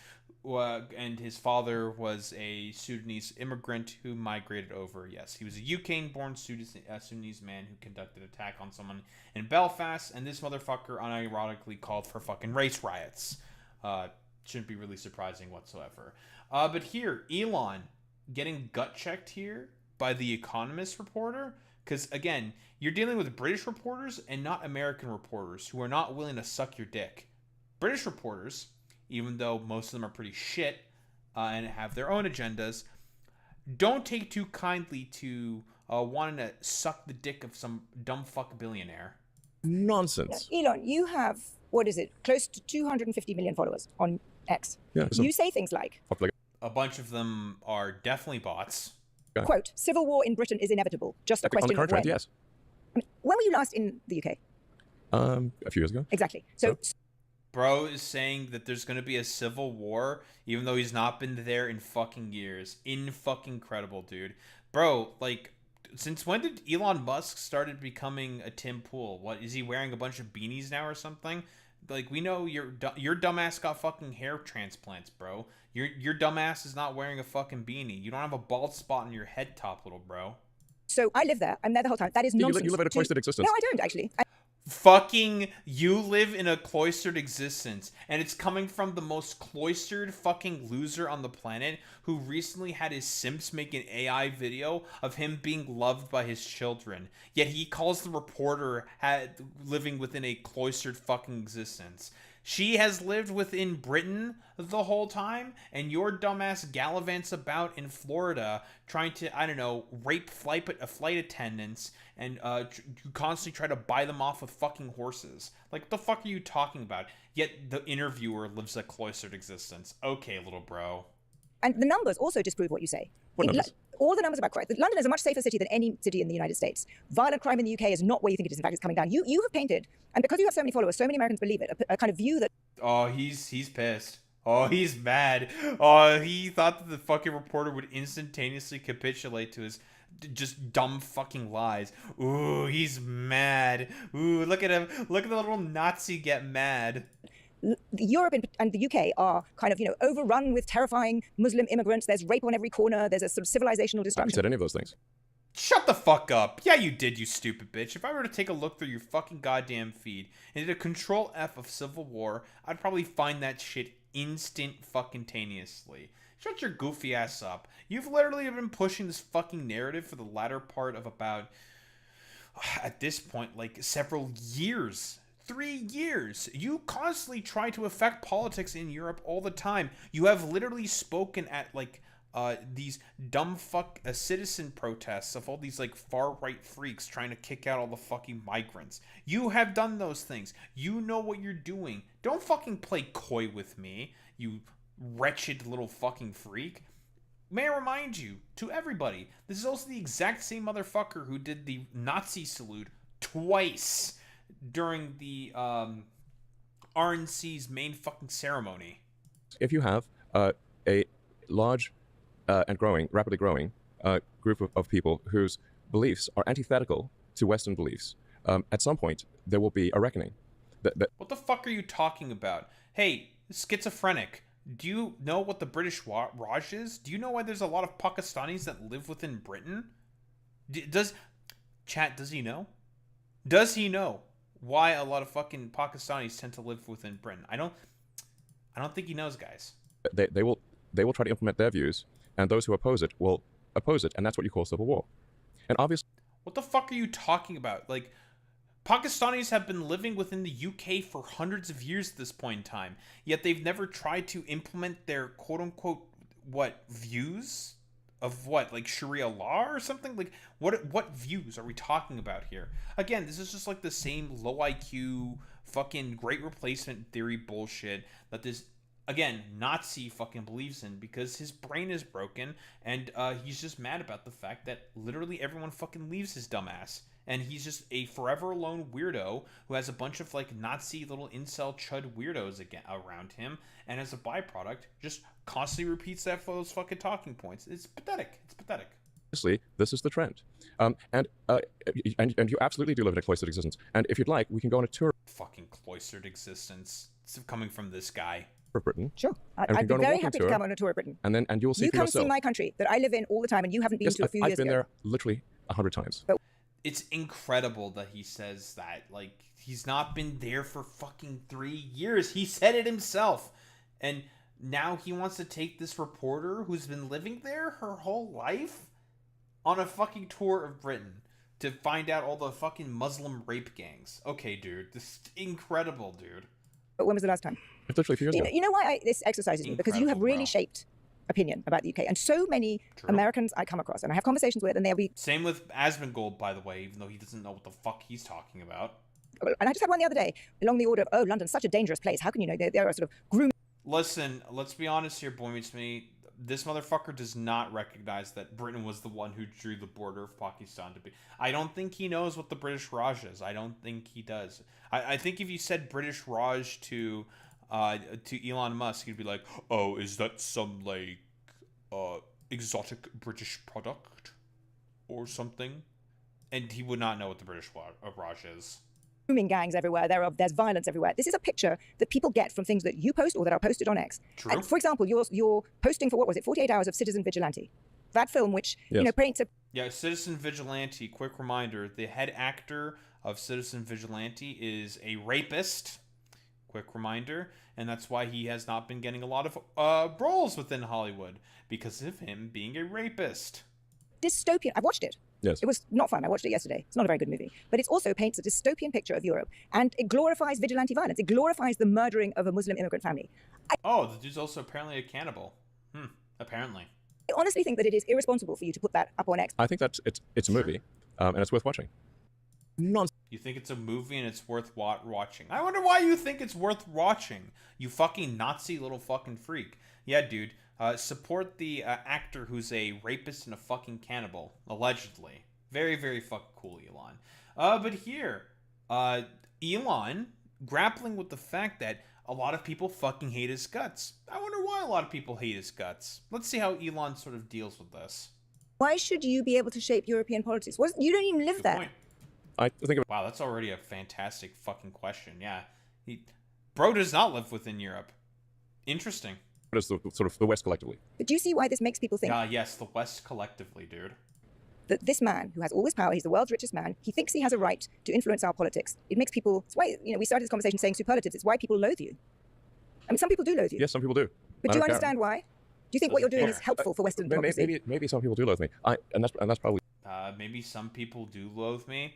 and his father was a Sudanese immigrant who migrated over. Yes, he was a UK-born Sudanese man who conducted an attack on someone in Belfast, and this motherfucker unironically called for fucking race riots. Shouldn't be really surprising whatsoever. But here, Elon getting gut-checked here by the Economist reporter, because, again, you're dealing with British reporters and not American reporters who are not willing to suck your dick. British reporters, even though most of them are pretty shit and have their own agendas, don't take too kindly to wanting to suck the dick of some dumb fuck billionaire. Nonsense. Elon, you have, what is it, close to 250 million followers on X. Yeah, you say things like, a bunch of them are definitely bots. Okay. Quote, civil war in Britain is inevitable. Just a question on the of when. contract, yes. I mean, when were you last in the UK? A few years ago. Exactly. So Bro is saying that there's going to be a civil war, even though he's not been there in fucking years. In-fucking-credible, dude. Bro, like, since when did Elon Musk started becoming a Tim Pool? What, is he wearing a bunch of beanies now or something? Like, we know your dumbass got fucking hair transplants, bro. Your dumbass is not wearing a fucking beanie. You don't have a bald spot on your head top, little bro. So I live there. I'm there the whole time. That is nonsense. You live in a cloistered existence. No, I don't, actually. Fucking, you live in a cloistered existence, and it's coming from the most cloistered fucking loser on the planet who recently had his Sims make an AI video of him being loved by his children, yet he calls the reporter living within a cloistered fucking existence. She has lived within Britain the whole time, and your dumbass gallivants about in Florida trying to, I don't know, rape flight attendants, and you constantly try to buy them off with fucking horses. Like, what the fuck are you talking about? Yet the interviewer lives a cloistered existence. Okay, little bro. And the numbers also disprove what you say. What numbers? All the numbers about crime. London is a much safer city than any city in the United States. Violent crime in the UK is not where you think it is. In fact, it's coming down. You have painted, and because you have so many followers, so many Americans believe it, a kind of view that... Oh, he's pissed. Oh, he's mad. Oh, he thought that the fucking reporter would instantaneously capitulate to his just dumb fucking lies. Ooh, he's mad. Ooh, look at him. Look at the little Nazi get mad. Europe and the UK are kind of, overrun with terrifying Muslim immigrants. There's rape on every corner. There's a sort of civilizational I haven't destruction. said any of those things. Shut the fuck up. Yeah, you did, you stupid bitch. If I were to take a look through your fucking goddamn feed and did a control F of Civil War, I'd probably find that shit instant fucking taneously. Shut your goofy ass up. You've literally been pushing this fucking narrative for the latter part of about, at this point, like several years. 3 years. You constantly try to affect politics in Europe all the time. You have literally spoken at like these dumb fuck citizen protests of all these like far right freaks trying to kick out all the fucking migrants. You have done those things. You know what you're doing. Don't fucking play coy with me, you wretched little fucking freak. May I remind you, to everybody, this is also the exact same motherfucker who did the Nazi salute twice during the RNC's main fucking ceremony. If you have a large and rapidly growing group of people whose beliefs are antithetical to Western beliefs, at some point there will be a reckoning. What the fuck are you talking about? Hey, schizophrenic, do you know what the British Raj is? Do you know why there's a lot of Pakistanis that live within Britain? Does he know? Does he know why a lot of fucking Pakistanis tend to live within Britain? I don't think he knows, guys. They will try to implement their views, and those who oppose it will oppose it, and that's what you call civil war. And obviously, what the fuck are you talking about? Like, Pakistanis have been living within the UK for hundreds of years at this point in time, yet they've never tried to implement their quote-unquote, views? Of what, like Sharia law or something? Like, what views are we talking about here? Again, this is just like the same low IQ fucking great replacement theory bullshit that this, again, Nazi fucking believes in because his brain is broken and he's just mad about the fact that literally everyone fucking leaves his dumb ass. And he's just a forever alone weirdo who has a bunch of like Nazi little incel chud weirdos around him, and as a byproduct, just constantly repeats those fucking talking points. It's pathetic. It's pathetic. obviously, this is the trend, and you absolutely do live in a cloistered existence. And if you'd like, we can go on a tour. Fucking cloistered existence. It's coming from this guy. Of Britain. Sure, I'd be very happy to come on a tour of Britain. And you'll see you for come yourself. see my country that I live in all the time, and you haven't been to a few years ago. I've been there literally 100 times. But it's incredible that he says that. Like, he's not been there for fucking 3 years. He said it himself. And now he wants to take this reporter who's been living there her whole life on a fucking tour of Britain to find out all the fucking Muslim rape gangs. Okay, dude. This is incredible, dude. But when was the last time? It's literally a few years ago. You know why this exercises me? Because you have really shaped opinion about the UK. And so many Americans I come across and I have conversations with, and they'll be... Same with Asmongold, by the way, even though he doesn't know what the fuck he's talking about. And I just had one the other day along the order of, oh, London's such a dangerous place. How can you know? They're a sort of groom... Listen, let's be honest here, Boy Meets Me. This motherfucker does not recognize that Britain was the one who drew the border of Pakistan to be. I don't think he knows what the British Raj is. I don't think he does. I think if you said British Raj to Elon Musk, he'd be like, oh, is that some, like, exotic British product or something? And he would not know what the British Raj is. Grooming gangs everywhere. There's violence everywhere. This is a picture that people get from things that you post or that are posted on X. True. And for example, you're posting for, what was it, 48 Hours of Citizen Vigilante. That film, which, paints a... Yeah, Citizen Vigilante, quick reminder, the head actor of Citizen Vigilante is a rapist. Quick reminder. And that's why he has not been getting a lot of roles within Hollywood, because of him being a rapist. Dystopian. I've watched it. Yes. It was not fun. I watched it yesterday. It's not a very good movie. But it also paints a dystopian picture of Europe. And it glorifies vigilante violence. It glorifies the murdering of a Muslim immigrant family. Oh, the dude's also apparently a cannibal. Apparently. I honestly think that it is irresponsible for you to put that up on X. I think that it's a movie, and it's worth watching. Nonsense. You think it's a movie and it's worth watching? I wonder why you think it's worth watching. You fucking Nazi little fucking freak. Yeah, dude. Support the actor who's a rapist and a fucking cannibal, allegedly. Very, very fucking cool, Elon. But here, Elon grappling with the fact that a lot of people fucking hate his guts. I wonder why a lot of people hate his guts. Let's see how Elon sort of deals with this. Why should you be able to shape European politics? You don't even live Good there. point. I think of Wow, that's already a fantastic fucking question. Yeah. Bro does not live within Europe. Interesting. it as the sort of the West collectively. But do you see why this makes people think Yes, the West collectively, dude. that this man who has all this power, he's the world's richest man, he thinks he has a right to influence our politics? It makes people, it's why, we started this conversation saying superlatives, it's why people loathe you. I mean, some people do loathe you. Yes, some people do. But do you understand why? Do you think what you're doing is helpful for Western democracy? Maybe some people do loathe me. And that's probably. Maybe some people do loathe me,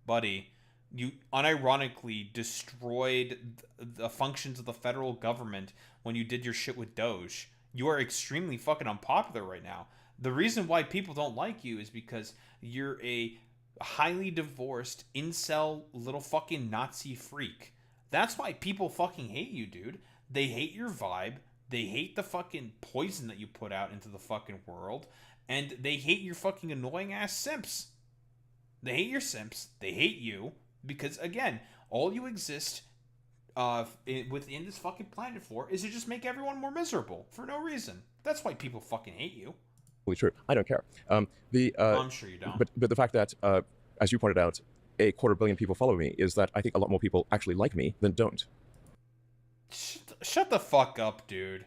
buddy. You unironically destroyed the functions of the federal government when you did your shit with Doge. You are extremely fucking unpopular right now. The reason why people don't like you is because you're a highly divorced incel little fucking Nazi freak. That's why people fucking hate you, dude. They hate your vibe. They hate the fucking poison that you put out into the fucking world. And they hate your fucking annoying ass simps. They hate your simps. They hate you. Because, again, all you exist within this fucking planet for is to just make everyone more miserable for no reason. That's why people fucking hate you. True. I don't care. I'm sure you don't. But the fact that, as you pointed out, 250 million people follow me is that I think a lot more people actually like me than don't. Shut the fuck up, dude.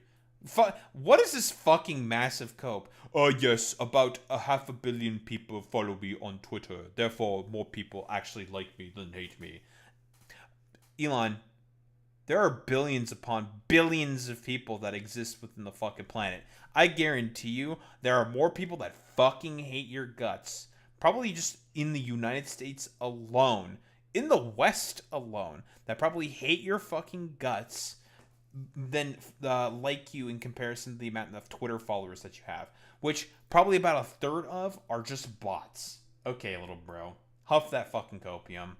What is this fucking massive cope? Yes, about 500 million people follow me on Twitter. Therefore, more people actually like me than hate me. Elon, there are billions upon billions of people that exist within the fucking planet. I guarantee you, there are more people that fucking hate your guts. Probably just in the United States alone. In the West alone. That probably hate your fucking guts than like you in comparison to the amount of Twitter followers that you have. Which probably about a third of are just bots. Okay, little bro. Huff that fucking copium.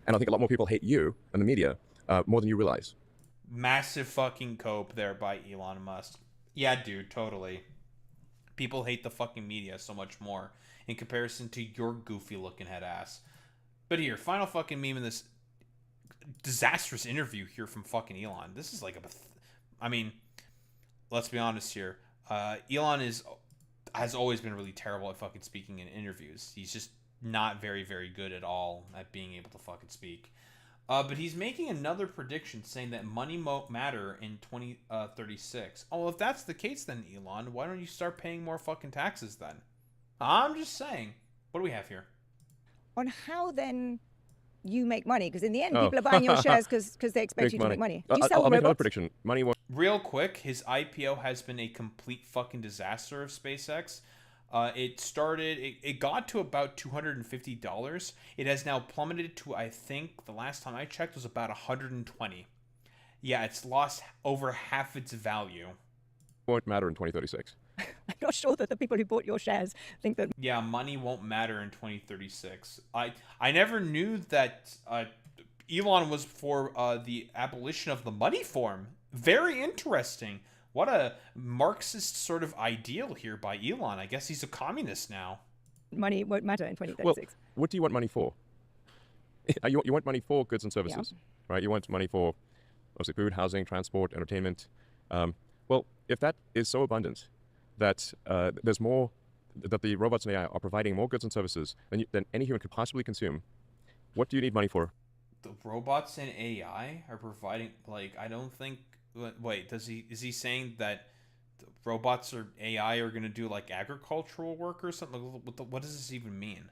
And I think a lot more people hate you and the media more than you realize. Massive fucking cope there by Elon Musk. Yeah, dude, totally. People hate the fucking media so much more in comparison to your goofy looking head ass. But here, final fucking meme in this disastrous interview here from fucking Elon. This is like I mean, let's be honest here. Elon has always been really terrible at fucking speaking in interviews. He's just not very, very good at all at being able to fucking speak. But he's making another prediction saying that money won't matter in 2036. Oh, well, if that's the case then, Elon, why don't you start paying more fucking taxes then? I'm just saying. What do we have here? On how then you make money? Because in the end, people are buying your shares because they expect you to make money. Do you sell I'll make another robots? prediction. Money won't. Real quick, his IPO has been a complete fucking disaster of SpaceX. It got to about $250. It has now plummeted to, I think, the last time I checked was about $120. Yeah, it's lost over half its value. Won't matter in 2036. I'm not sure that the people who bought your shares think that. Yeah, money won't matter in 2036. I never knew that Elon was for the abolition of the money form. Very interesting. What a Marxist sort of ideal here by Elon. I guess he's a communist now. Money won't matter in 2036. Well, what do you want money for? You want money for goods and services, right? You want money for, obviously, food, housing, transport, entertainment. Well, if that is so abundant that there's more, that the robots and AI are providing more goods and services than any human could possibly consume, what do you need money for? The robots and AI are providing, I don't think. Wait, is he saying that the robots or AI are going to do agricultural work or something? What does this even mean?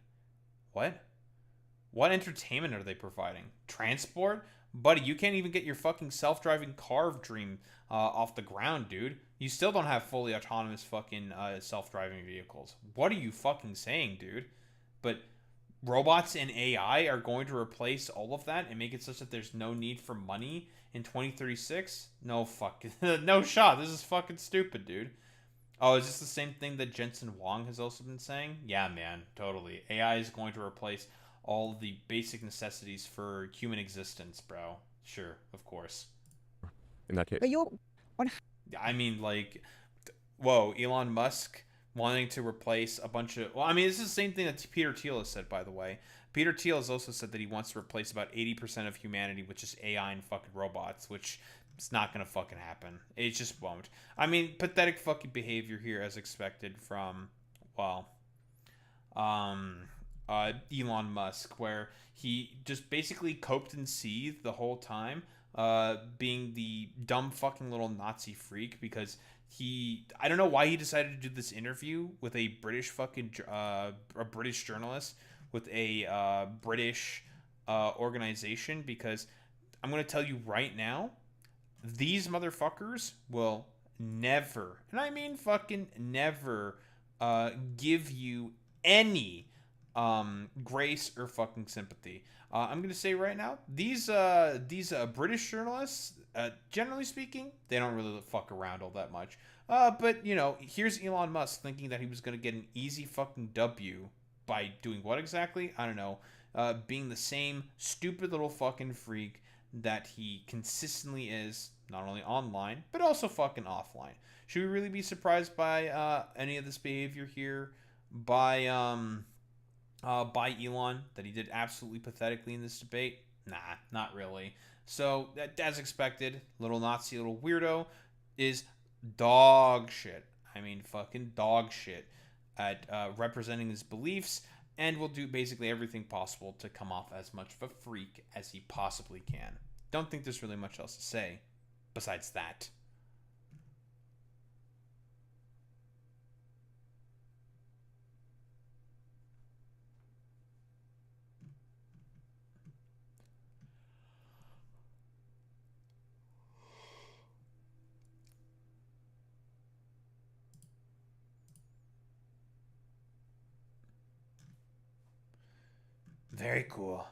What entertainment are they providing? Transport? Buddy, you can't even get your fucking self-driving car dream off the ground, dude. You still don't have fully autonomous fucking self-driving vehicles. What are you fucking saying, dude? but robots and AI are going to replace all of that and make it such that there's no need for money in 2036? No fucking no shot. This is fucking stupid, dude. Oh, is this the same thing that Jensen Huang has also been saying? Yeah, man, totally. AI is going to replace all the basic necessities for human existence, bro. Sure, of course. In that case. But you're on. I mean, like, whoa, Elon Musk wanting to replace a bunch of... Well, I mean, this is the same thing that Peter Thiel has said, by the way. Peter Thiel has also said that he wants to replace about 80% of humanity with just AI and fucking robots, which is not going to fucking happen. It just won't. I mean, pathetic fucking behavior here as expected from, well, Elon Musk, where he just basically coped and seethed the whole time, being the dumb fucking little Nazi freak, because I don't know why he decided to do this interview with a British fucking, a British journalist with a British organization, because I'm going to tell you right now, these motherfuckers will never, and I mean fucking never, give you any grace or fucking sympathy. I'm gonna say right now, these British journalists, generally speaking, they don't really fuck around all that much. But you know, here's Elon Musk thinking that he was gonna get an easy fucking W by doing what exactly? I don't know. Being the same stupid little fucking freak that he consistently is, not only online but also fucking offline. Should we really be surprised by any of this behavior here by Elon, that he did absolutely pathetically in this debate? Nah, not really. So, as expected, little Nazi, little weirdo is dog shit. I mean, fucking dog shit at representing his beliefs, and will do basically everything possible to come off as much of a freak as he possibly can. Don't think there's really much else to say besides that. Very cool.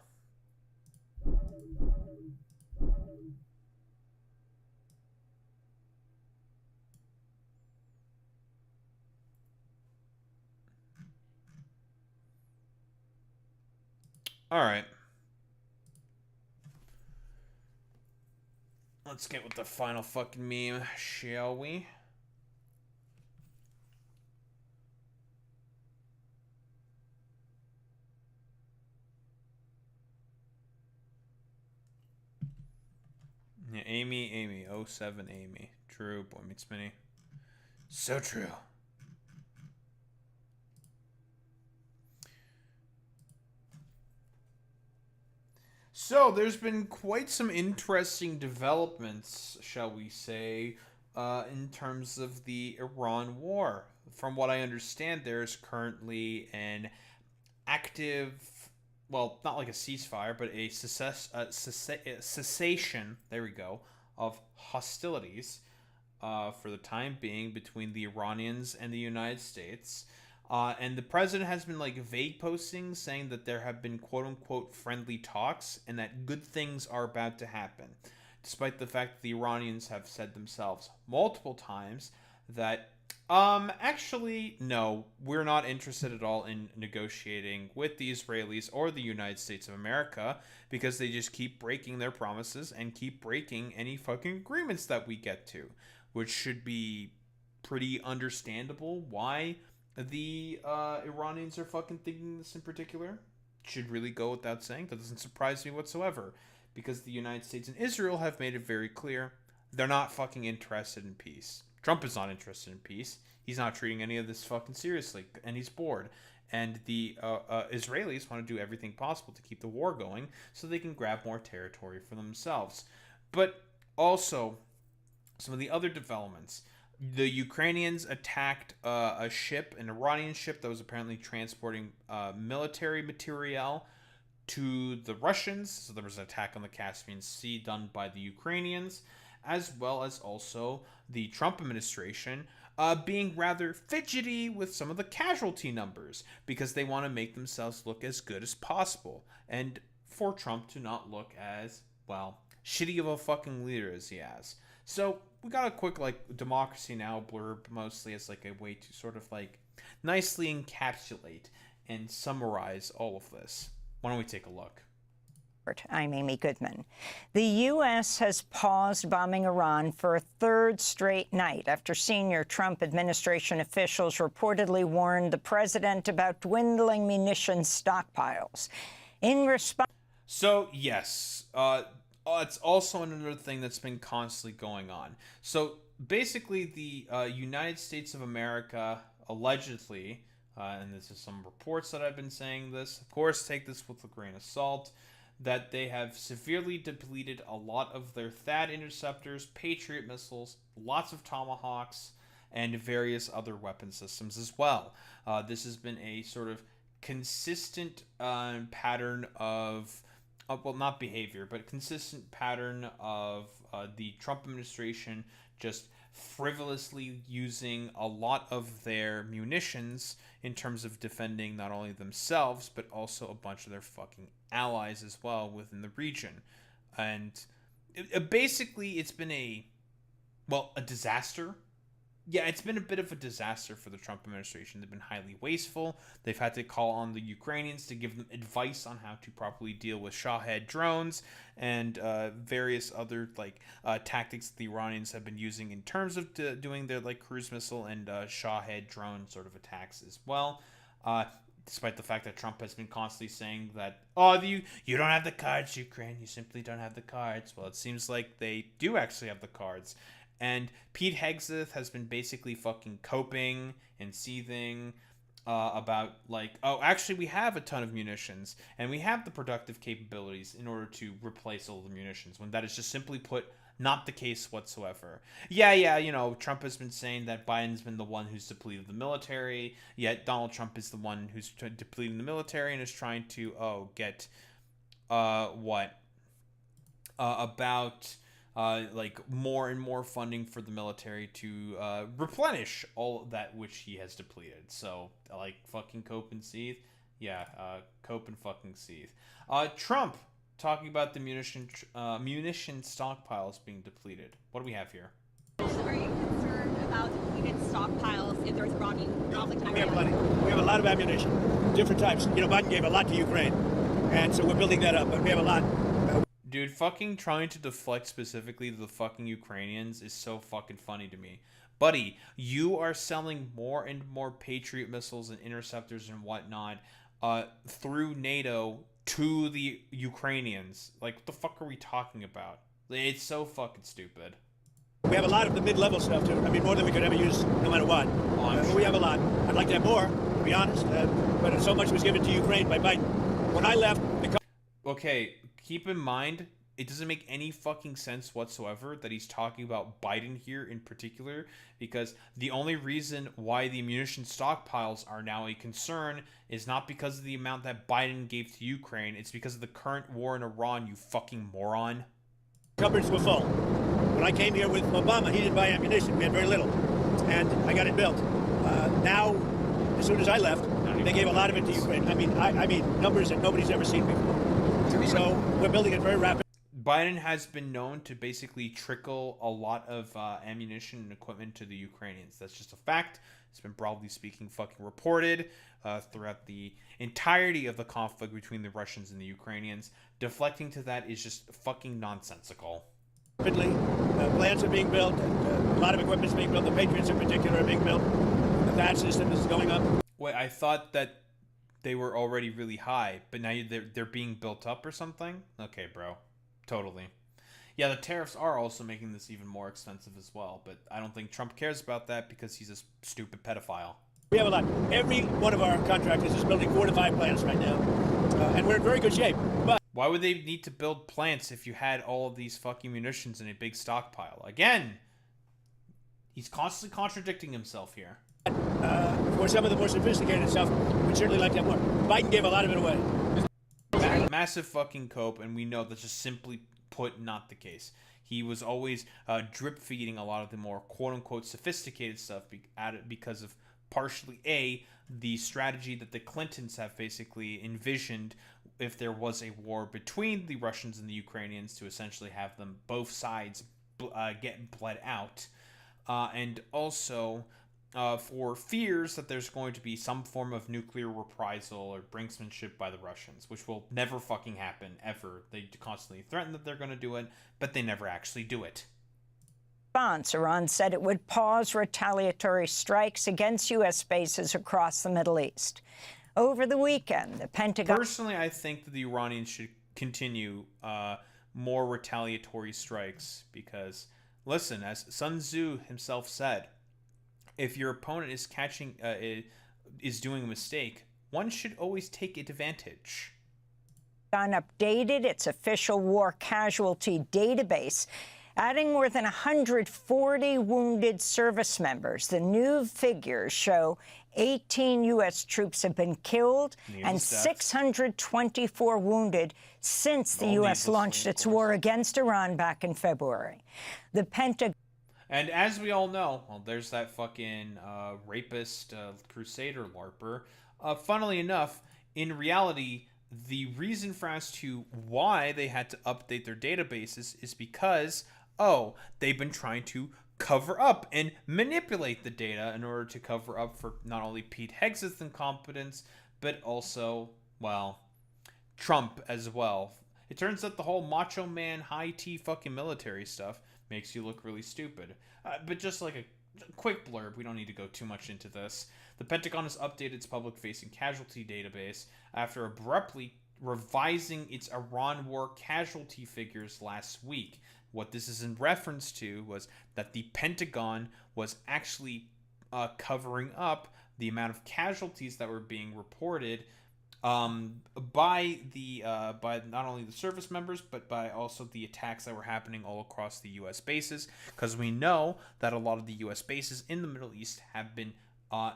All right. Let's get with the final fucking meme, shall we? Yeah, Amy, 07 Amy. True, Boy Meets Mini. So true. So, there's been quite some interesting developments, shall we say, in terms of the Iran war. From what I understand, there's currently an active, well, not like a ceasefire, but a cessation, there we go, of hostilities for the time being between the Iranians and the United States. And the president has been like vague postings saying that there have been quote unquote friendly talks and that good things are about to happen. Despite the fact that the Iranians have said themselves multiple times that, actually, no, we're not interested at all in negotiating with the Israelis or the United States of America, because they just keep breaking their promises and keep breaking any fucking agreements that we get to, which should be pretty understandable why the Iranians are fucking thinking this in particular. Should really go without saying. That doesn't surprise me whatsoever, because the United States and Israel have made it very clear they're not fucking interested in peace. Trump is not interested in peace. He's not treating any of this fucking seriously, and he's bored. And the Israelis want to do everything possible to keep the war going so they can grab more territory for themselves. But also, some of the other developments. The Ukrainians attacked a ship, an Iranian ship that was apparently transporting military materiel to the Russians. So there was an attack on the Caspian Sea done by the Ukrainians. as well as also the Trump administration being rather fidgety with some of the casualty numbers because they want to make themselves look as good as possible, and for Trump to not look as, well, shitty of a fucking leader as he has. So we got a quick like Democracy Now! Blurb, mostly as like a way to sort of like nicely encapsulate and summarize all of this. Why don't we take a look? I'm Amy Goodman. The U.S. has paused bombing Iran for a third straight night after senior Trump administration officials reportedly warned the president about dwindling munitions stockpiles. In response... So, yes, it's also another thing that's been constantly going on. So, basically, the United States of America allegedly, and this is some reports that I've been saying this, of course, take this with a grain of salt, that they have severely depleted a lot of their THAAD interceptors, Patriot missiles, lots of Tomahawks, and various other weapon systems as well. This has been a sort of consistent pattern of, well, not behavior, but consistent pattern of the Trump administration just frivolously using a lot of their munitions in terms of defending not only themselves, but also a bunch of their fucking allies as well within the region. And basically, it's been a disaster. Yeah, it's been a bit of a disaster for the Trump administration. They've been highly wasteful. They've had to call on the Ukrainians to give them advice on how to properly deal with Shahed drones and various other tactics that the Iranians have been using in terms of doing their cruise missile and Shahed drone sort of attacks as well. Despite the fact that Trump has been constantly saying that, you don't have the cards, Ukraine, you simply don't have the cards. Well, it seems like they do actually have the cards. And Pete Hegseth has been basically fucking coping and seething about actually we have a ton of munitions and we have the productive capabilities in order to replace all the munitions, when that is just simply put not the case whatsoever. Yeah, Trump has been saying that Biden's been the one who's depleted the military, yet Donald Trump is the one who's depleting the military and is trying to get more and more funding for the military to replenish all that which he has depleted. So, fucking cope and seethe. Yeah, cope and fucking seethe. Trump talking about the munition stockpiles being depleted. What do we have here? Are you concerned about depleted stockpiles if there's Iranian conflict in Iran? We have plenty. We have a lot of ammunition, different types. Biden gave a lot to Ukraine, and so we're building that up, but we have a lot. Dude, fucking trying to deflect specifically the fucking Ukrainians is so fucking funny to me. Buddy, you are selling more and more Patriot missiles and interceptors and whatnot through NATO to the Ukrainians. What the fuck are we talking about? It's so fucking stupid. We have a lot of the mid-level stuff, too. I mean, more than we could ever use, no matter what. But we have a lot. I'd like to have more, to be honest. But so much was given to Ukraine by Biden. When I left... Okay, keep in mind, it doesn't make any fucking sense whatsoever that he's talking about Biden here in particular, because the only reason why the ammunition stockpiles are now a concern is not because of the amount that Biden gave to Ukraine, it's because of the current war in Iran, you fucking moron. Cupboards were full. When I came here with Obama, he didn't buy ammunition. We had very little. And I got it built. Now, as soon as I left, they gave a lot of it to Ukraine. I mean, numbers that nobody's ever seen before. So we're building it very rapidly. Biden has been known to basically trickle a lot of ammunition and equipment to the Ukrainians. That's just a fact. It's been broadly speaking fucking reported throughout the entirety of the conflict between the Russians and the Ukrainians. Deflecting to that is just fucking nonsensical. Rapidly, plants are being built, and a lot of equipment is being built. The Patriots in particular are being built. The THAAD system is going up. Wait, I thought that they were already really high, but now they're being built up or something? Okay, bro. Totally. Yeah, the tariffs are also making this even more expensive as well, but I don't think Trump cares about that because he's a stupid pedophile. We have a lot. Every one of our contractors is building 4 to 5 plants right now, and we're in very good shape. But why would they need to build plants if you had all of these fucking munitions in a big stockpile? Again, he's constantly contradicting himself here. For some of the more sophisticated stuff, we'd certainly like to have more. Biden gave a lot of it away. Massive fucking cope, and we know that's just simply put not the case. He was always drip feeding a lot of the more quote-unquote sophisticated stuff because of partially the strategy that the Clintons have basically envisioned if there was a war between the Russians and the Ukrainians, to essentially have them both sides get bled out, and also for fears that there's going to be some form of nuclear reprisal or brinksmanship by the Russians, which will never fucking happen, ever. They constantly threaten that they're going to do it, but they never actually do it. Response, Iran said it would pause retaliatory strikes against U.S. bases across the Middle East. Over the weekend, the Pentagon... Personally, I think that the Iranians should continue more retaliatory strikes because, listen, as Sun Tzu himself said, if your opponent is doing a mistake, one should always take advantage. Updated its official war casualty database, adding more than 140 wounded service members. The new figures show 18 U.S. troops have been killed and 624 wounded since the U.S. launched its war against Iran back in February. The Pentagon... And as we all know, well, there's that fucking rapist crusader LARPer. Funnily enough, in reality, the reason for as to why they had to update their databases is because, they've been trying to cover up and manipulate the data in order to cover up for not only Pete Hegseth's incompetence, but also, well, Trump as well. It turns out the whole macho man, high-T fucking military stuff makes you look really stupid. But just like a quick blurb, we don't need to go too much into this. The Pentagon has updated its public-facing casualty database after abruptly revising its Iran war casualty figures last week. What this is in reference to was that the Pentagon was actually covering up the amount of casualties that were being reported by not only the service members, but by also the attacks that were happening all across the U.S. bases, because we know that a lot of the U.S. bases in the Middle East have been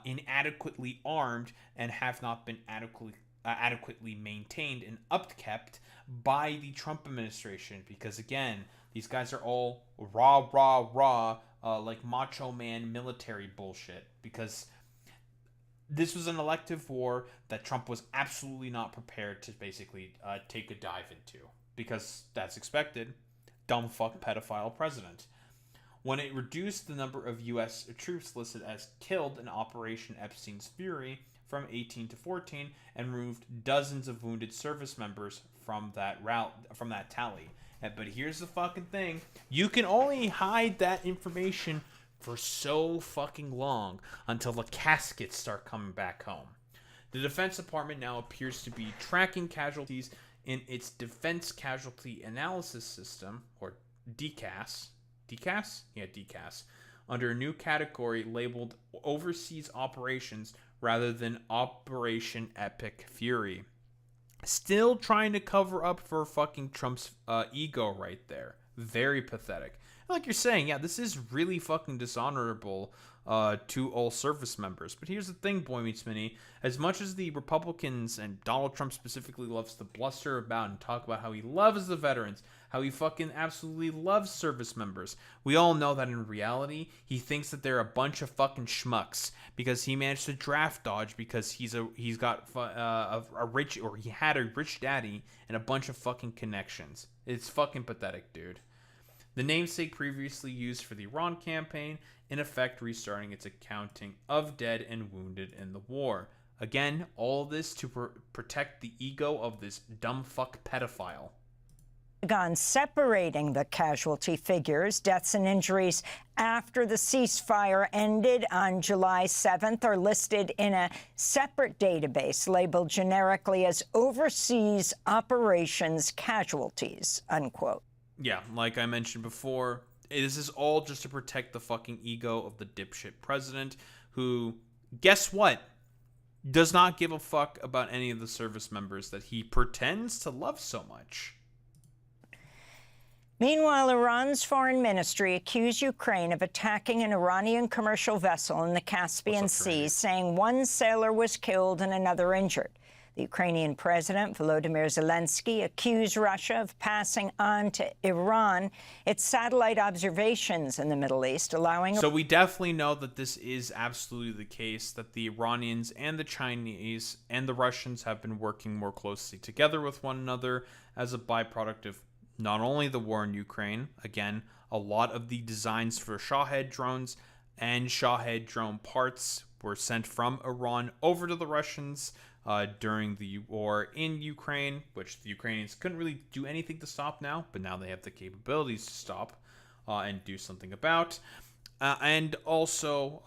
inadequately armed and have not been adequately maintained and upkept by the Trump administration, because again, these guys are all raw, like macho man military bullshit, because this was an elective war that Trump was absolutely not prepared to basically take a dive into, because that's expected. Dumb fuck pedophile president. When it reduced the number of U.S. troops listed as killed in Operation Epstein's Fury from 18 to 14 and removed dozens of wounded service members from that tally. But here's the fucking thing. You can only hide that information for so fucking long until the caskets start coming back home. The Defense Department now appears to be tracking casualties in its Defense Casualty Analysis System, or DCAS. DCAS? Yeah, DCAS. Under a new category labeled Overseas Operations rather than Operation Epic Fury. Still trying to cover up for fucking Trump's ego right there. Very pathetic. Like you're saying, yeah, this is really fucking dishonorable to all service members. But here's the thing, Boy Meets Mini. As much as the Republicans and Donald Trump specifically loves to bluster about and talk about how he loves the veterans, how he fucking absolutely loves service members, we all know that in reality, he thinks that they're a bunch of fucking schmucks because he managed to draft dodge because he had a rich daddy and a bunch of fucking connections. It's fucking pathetic, dude. The namesake previously used for the Iran campaign, in effect restarting its accounting of dead and wounded in the war. Again, all this to protect the ego of this dumb fuck pedophile. Pentagon separating the casualty figures, deaths and injuries after the ceasefire ended on July 7th are listed in a separate database labeled generically as Overseas Operations Casualties, unquote. Yeah, like I mentioned before, this is all just to protect the fucking ego of the dipshit president who, guess what, does not give a fuck about any of the service members that he pretends to love so much. Meanwhile, Iran's foreign ministry accused Ukraine of attacking an Iranian commercial vessel in the Caspian Sea, saying one sailor was killed and another injured. The Ukrainian President Volodymyr Zelensky accused Russia of passing on to Iran its satellite observations in the Middle East, allowing... So we definitely know that this is absolutely the case, that the Iranians and the Chinese and the Russians have been working more closely together with one another as a byproduct of not only the war in Ukraine. Again, a lot of the designs for Shahed drones and Shahed drone parts were sent from Iran over to the Russians during the war in Ukraine, which the Ukrainians couldn't really do anything to stop now, but now they have the capabilities to stop and do something about. And also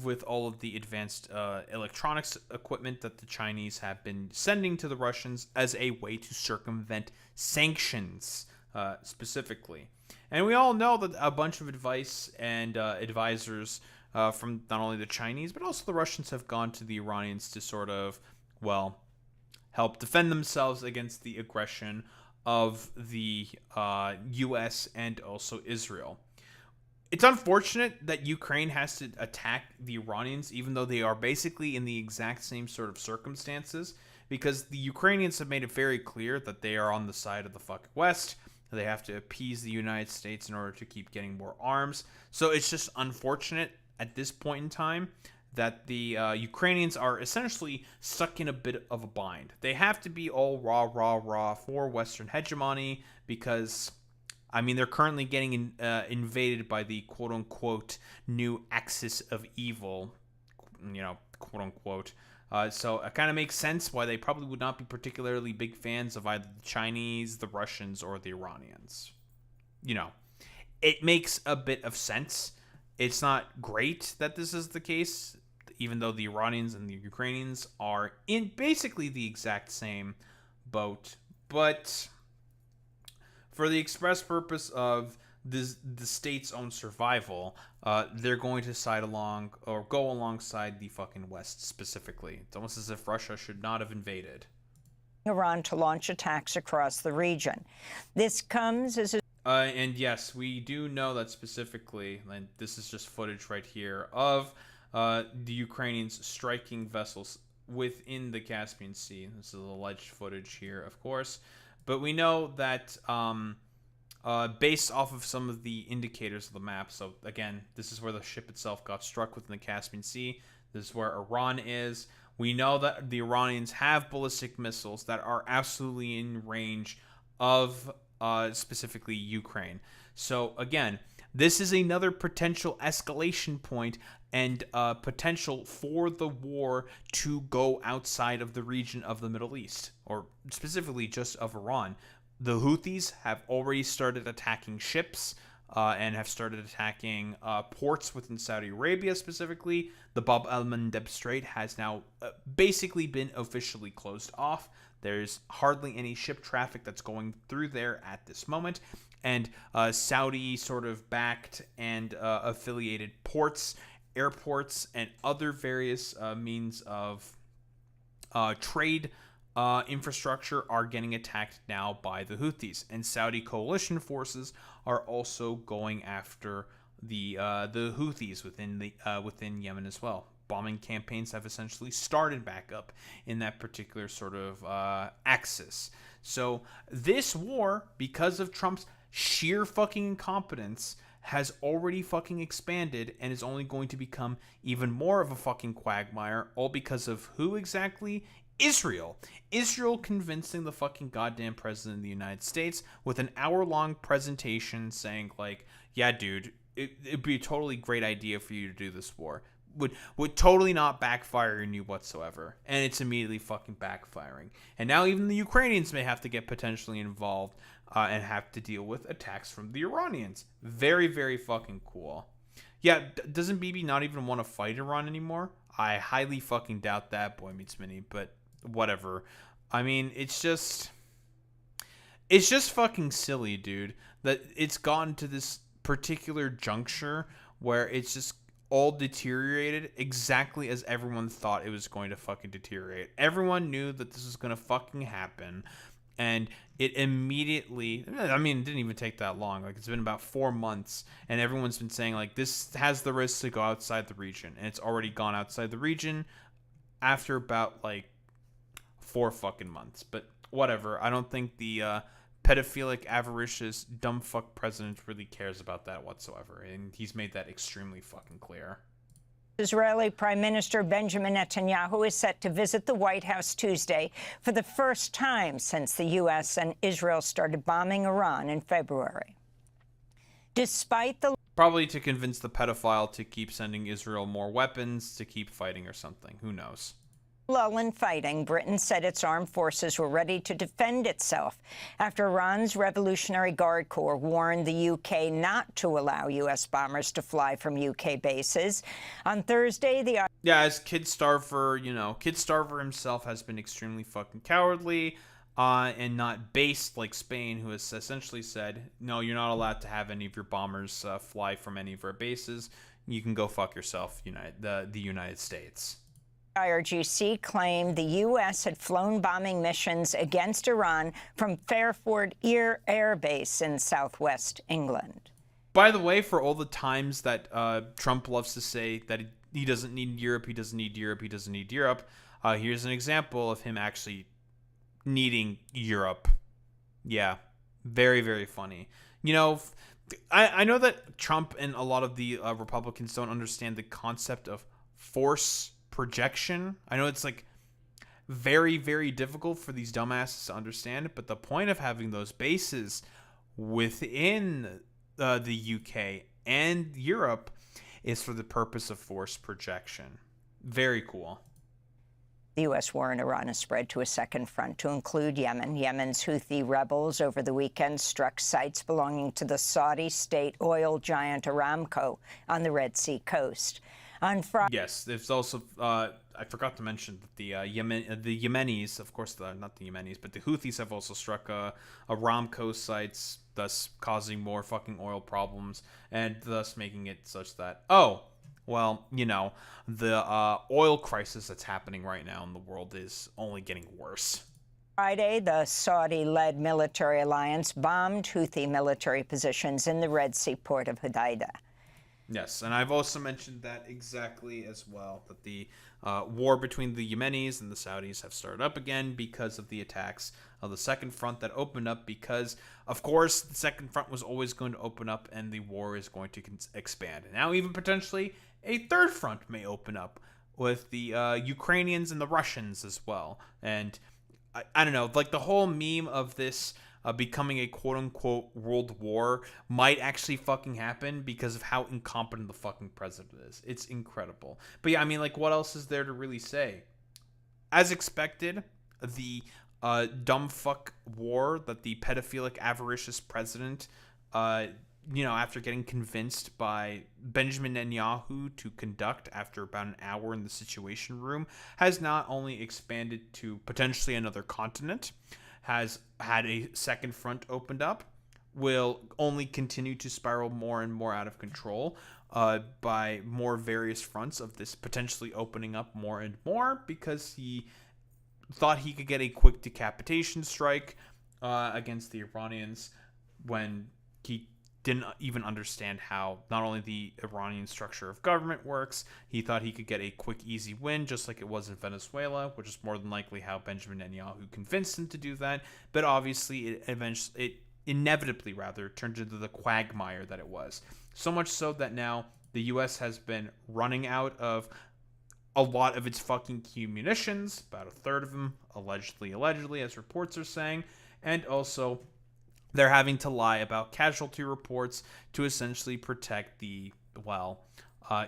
with all of the advanced electronics equipment that the Chinese have been sending to the Russians as a way to circumvent sanctions specifically. And we all know that a bunch of advice and advisors from not only the Chinese, but also the Russians have gone to the Iranians to sort of, well, help defend themselves against the aggression of the U.S. and also Israel. It's unfortunate that Ukraine has to attack the Iranians, even though they are basically in the exact same sort of circumstances, because the Ukrainians have made it very clear that they are on the side of the fucking West. They have to appease the United States in order to keep getting more arms. So it's just unfortunate at this point in time that the Ukrainians are essentially stuck in a bit of a bind. They have to be all rah for Western hegemony because, I mean, they're currently getting invaded by the quote-unquote new axis of evil, you know, quote-unquote. So it kind of makes sense why they probably would not be particularly big fans of either the Chinese, the Russians, or the Iranians. You know, it makes a bit of sense. It's not great that this is the case, even though the Iranians and the Ukrainians are in basically the exact same boat. But for the express purpose of the state's own survival, they're going to side along or go alongside the fucking West specifically. It's almost as if Russia should not have invaded Iran to launch attacks across the region. This comes as a... and yes, we do know that specifically, and this is just footage right here of the Ukrainians striking vessels within the Caspian Sea. This is alleged footage here, of course. But we know that based off of some of the indicators of the map, so again, this is where the ship itself got struck within the Caspian Sea. This is where Iran is. We know that the Iranians have ballistic missiles that are absolutely in range of specifically Ukraine. So again, this is another potential escalation point and potential for the war to go outside of the region of the Middle East, or specifically just of Iran. The Houthis have already started attacking ships and have started attacking ports within Saudi Arabia specifically. The Bab el-Mandeb Strait has now basically been officially closed off. There's hardly any ship traffic that's going through there at this moment. And Saudi sort of backed and affiliated ports, airports, and other various means of trade infrastructure are getting attacked now by the Houthis. And Saudi coalition forces are also going after the Houthis within Yemen as well. Bombing campaigns have essentially started back up in that particular sort of axis. So this war, because of Trump's sheer fucking incompetence, has already fucking expanded and is only going to become even more of a fucking quagmire, all because of who exactly? Israel. Israel convincing the fucking goddamn president of the United States with an hour-long presentation saying, like, yeah, dude, it'd be a totally great idea for you to do this war. Would totally not backfire on you whatsoever. And it's immediately fucking backfiring. And now even the Ukrainians may have to get potentially involved and have to deal with attacks from the Iranians. Very, very fucking cool. Yeah, doesn't Bibi not even want to fight Iran anymore? I highly fucking doubt that, Boy Meets Minnie, but whatever. I mean, it's just fucking silly, dude, that it's gotten to this particular juncture where it's just all deteriorated exactly as everyone thought it was going to fucking deteriorate. Everyone knew that this was going to fucking happen, and it immediately, I mean, it didn't even take that long. Like, it's been about 4 months, and everyone's been saying, like, this has the risk to go outside the region, and it's already gone outside the region after about, like, 4 fucking months. But whatever. I don't think the pedophilic, avaricious, dumb fuck president really cares about that whatsoever. And he's made that extremely fucking clear. Israeli Prime Minister Benjamin Netanyahu is set to visit the White House Tuesday for the first time since the U.S. and Israel started bombing Iran in February. Despite the... Probably to convince the pedophile to keep sending Israel more weapons, to keep fighting or something. Who knows? lull in fighting, Britain said its armed forces were ready to defend itself after Iran's Revolutionary Guard Corps warned the UK not to allow U.S. bombers to fly from UK bases. On Thursday, the... Yeah, as Kid Starver, Kid Starver himself has been extremely fucking cowardly and not based like Spain, who has essentially said, no, you're not allowed to have any of your bombers fly from any of our bases. You can go fuck yourself, the United States. IRGC claimed the U.S. had flown bombing missions against Iran from Fairford Air Base in southwest England. By the way, for all the times that Trump loves to say that he doesn't need Europe, he doesn't need Europe, he doesn't need Europe, here's an example of him actually needing Europe. Yeah, very, very funny. I know that Trump and a lot of the Republicans don't understand the concept of force projection. I know it's like very, very difficult for these dumbasses to understand, but the point of having those bases within the UK and Europe is for the purpose of force projection. Very cool. The U.S. war in Iran has spread to a second front to include Yemen. Yemen's Houthi rebels over the weekend struck sites belonging to the Saudi state oil giant Aramco on the Red Sea coast. On Friday, yes, there's also I forgot to mention that the Yemenis, of course, not the Yemenis, but the Houthis have also struck Aramco sites, thus causing more fucking oil problems, and thus making it such that the oil crisis that's happening right now in the world is only getting worse. Friday, the Saudi-led military alliance bombed Houthi military positions in the Red Sea port of Hodeidah. Yes, and I've also mentioned that exactly as well, that the war between the Yemenis and the Saudis have started up again because of the attacks of the second front that opened up because, of course, the second front was always going to open up and the war is going to expand. And now even potentially a third front may open up with the Ukrainians and the Russians as well. And I don't know, like the whole meme of this becoming a quote-unquote world war might actually fucking happen because of how incompetent the fucking president is. It's incredible. But yeah, I mean, like, what else is there to really say? As expected, the dumb fuck war that the pedophilic, avaricious president, after getting convinced by Benjamin Netanyahu to conduct after about an hour in the Situation Room, has not only expanded to potentially another continent, has had a second front opened up, will only continue to spiral more and more out of control by more various fronts of this potentially opening up more and more because he thought he could get a quick decapitation strike against the Iranians when he didn't even understand how not only the Iranian structure of government works, he thought he could get a quick, easy win, just like it was in Venezuela, which is more than likely how Benjamin Netanyahu convinced him to do that. But obviously, it inevitably turned into the quagmire that it was. So much so that now the U.S. has been running out of a lot of its fucking key munitions, about a third of them, allegedly, as reports are saying, and also they're having to lie about casualty reports to essentially protect the,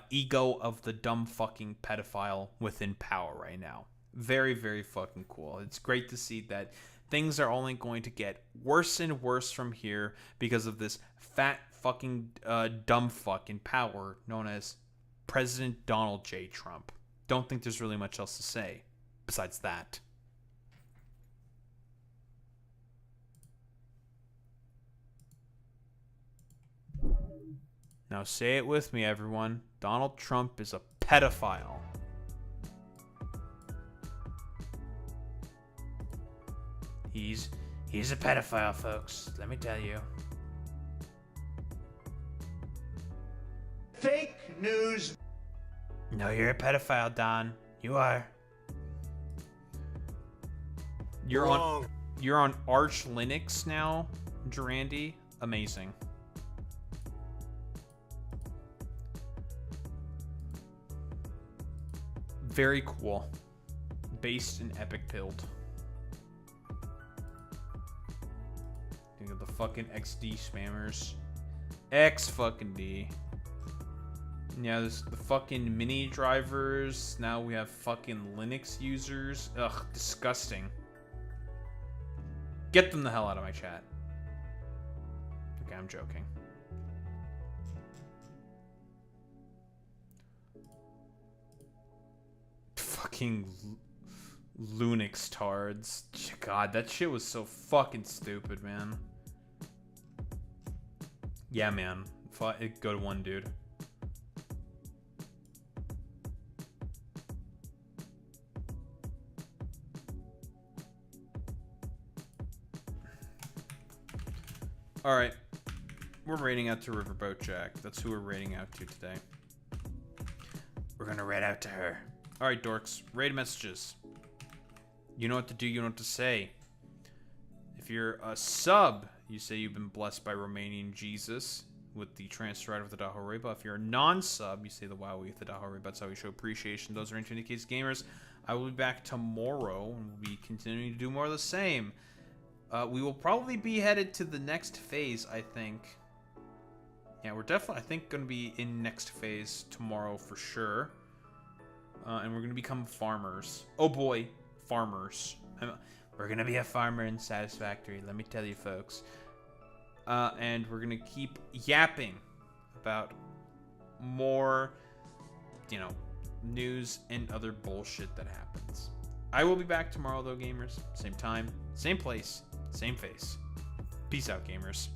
ego of the dumb fucking pedophile within power right now. Very, very fucking cool. It's great to see that things are only going to get worse and worse from here because of this fat fucking dumb fuck in power known as President Donald J. Trump. Don't think there's really much else to say besides that. Now say it with me, everyone. Donald Trump is a pedophile. He's a pedophile, folks. Let me tell you. Fake news. No, you're a pedophile, Don. You are. You're on Arch Linux now, Durandi. Amazing. Very cool. Based in Epic Build. Think of the fucking XD spammers. X fucking D. Yeah, there's the fucking mini drivers. Now we have fucking Linux users. Ugh, disgusting. Get them the hell out of my chat. Okay, I'm joking. Fucking Lunix tards. God, that shit was so fucking stupid, man. Yeah, man. Go to one, dude. Alright. We're raiding out to Riverboat Jack. That's who we're raiding out to today. We're gonna raid out to her. Alright, dorks. Raid messages. You know what to do, you know what to say. If you're a sub, you say you've been blessed by Romanian Jesus with the transfer out of the Daho Reba. If you're a non-sub, you say the wow with the Daho Reba. That's how we show appreciation. Those are Into Case Gamers. I will be back tomorrow, and we'll be continuing to do more of the same. We will probably be headed to the next phase, I think. Yeah, we're definitely, I think, going to be in next phase tomorrow for sure. And we're going to become farmers. Oh boy, farmers. We're going to be a farmer in Satisfactory, let me tell you folks. And we're going to keep yapping about more, you know, news and other bullshit that happens. I will be back tomorrow though, gamers. Same time, same place, same face. Peace out, gamers.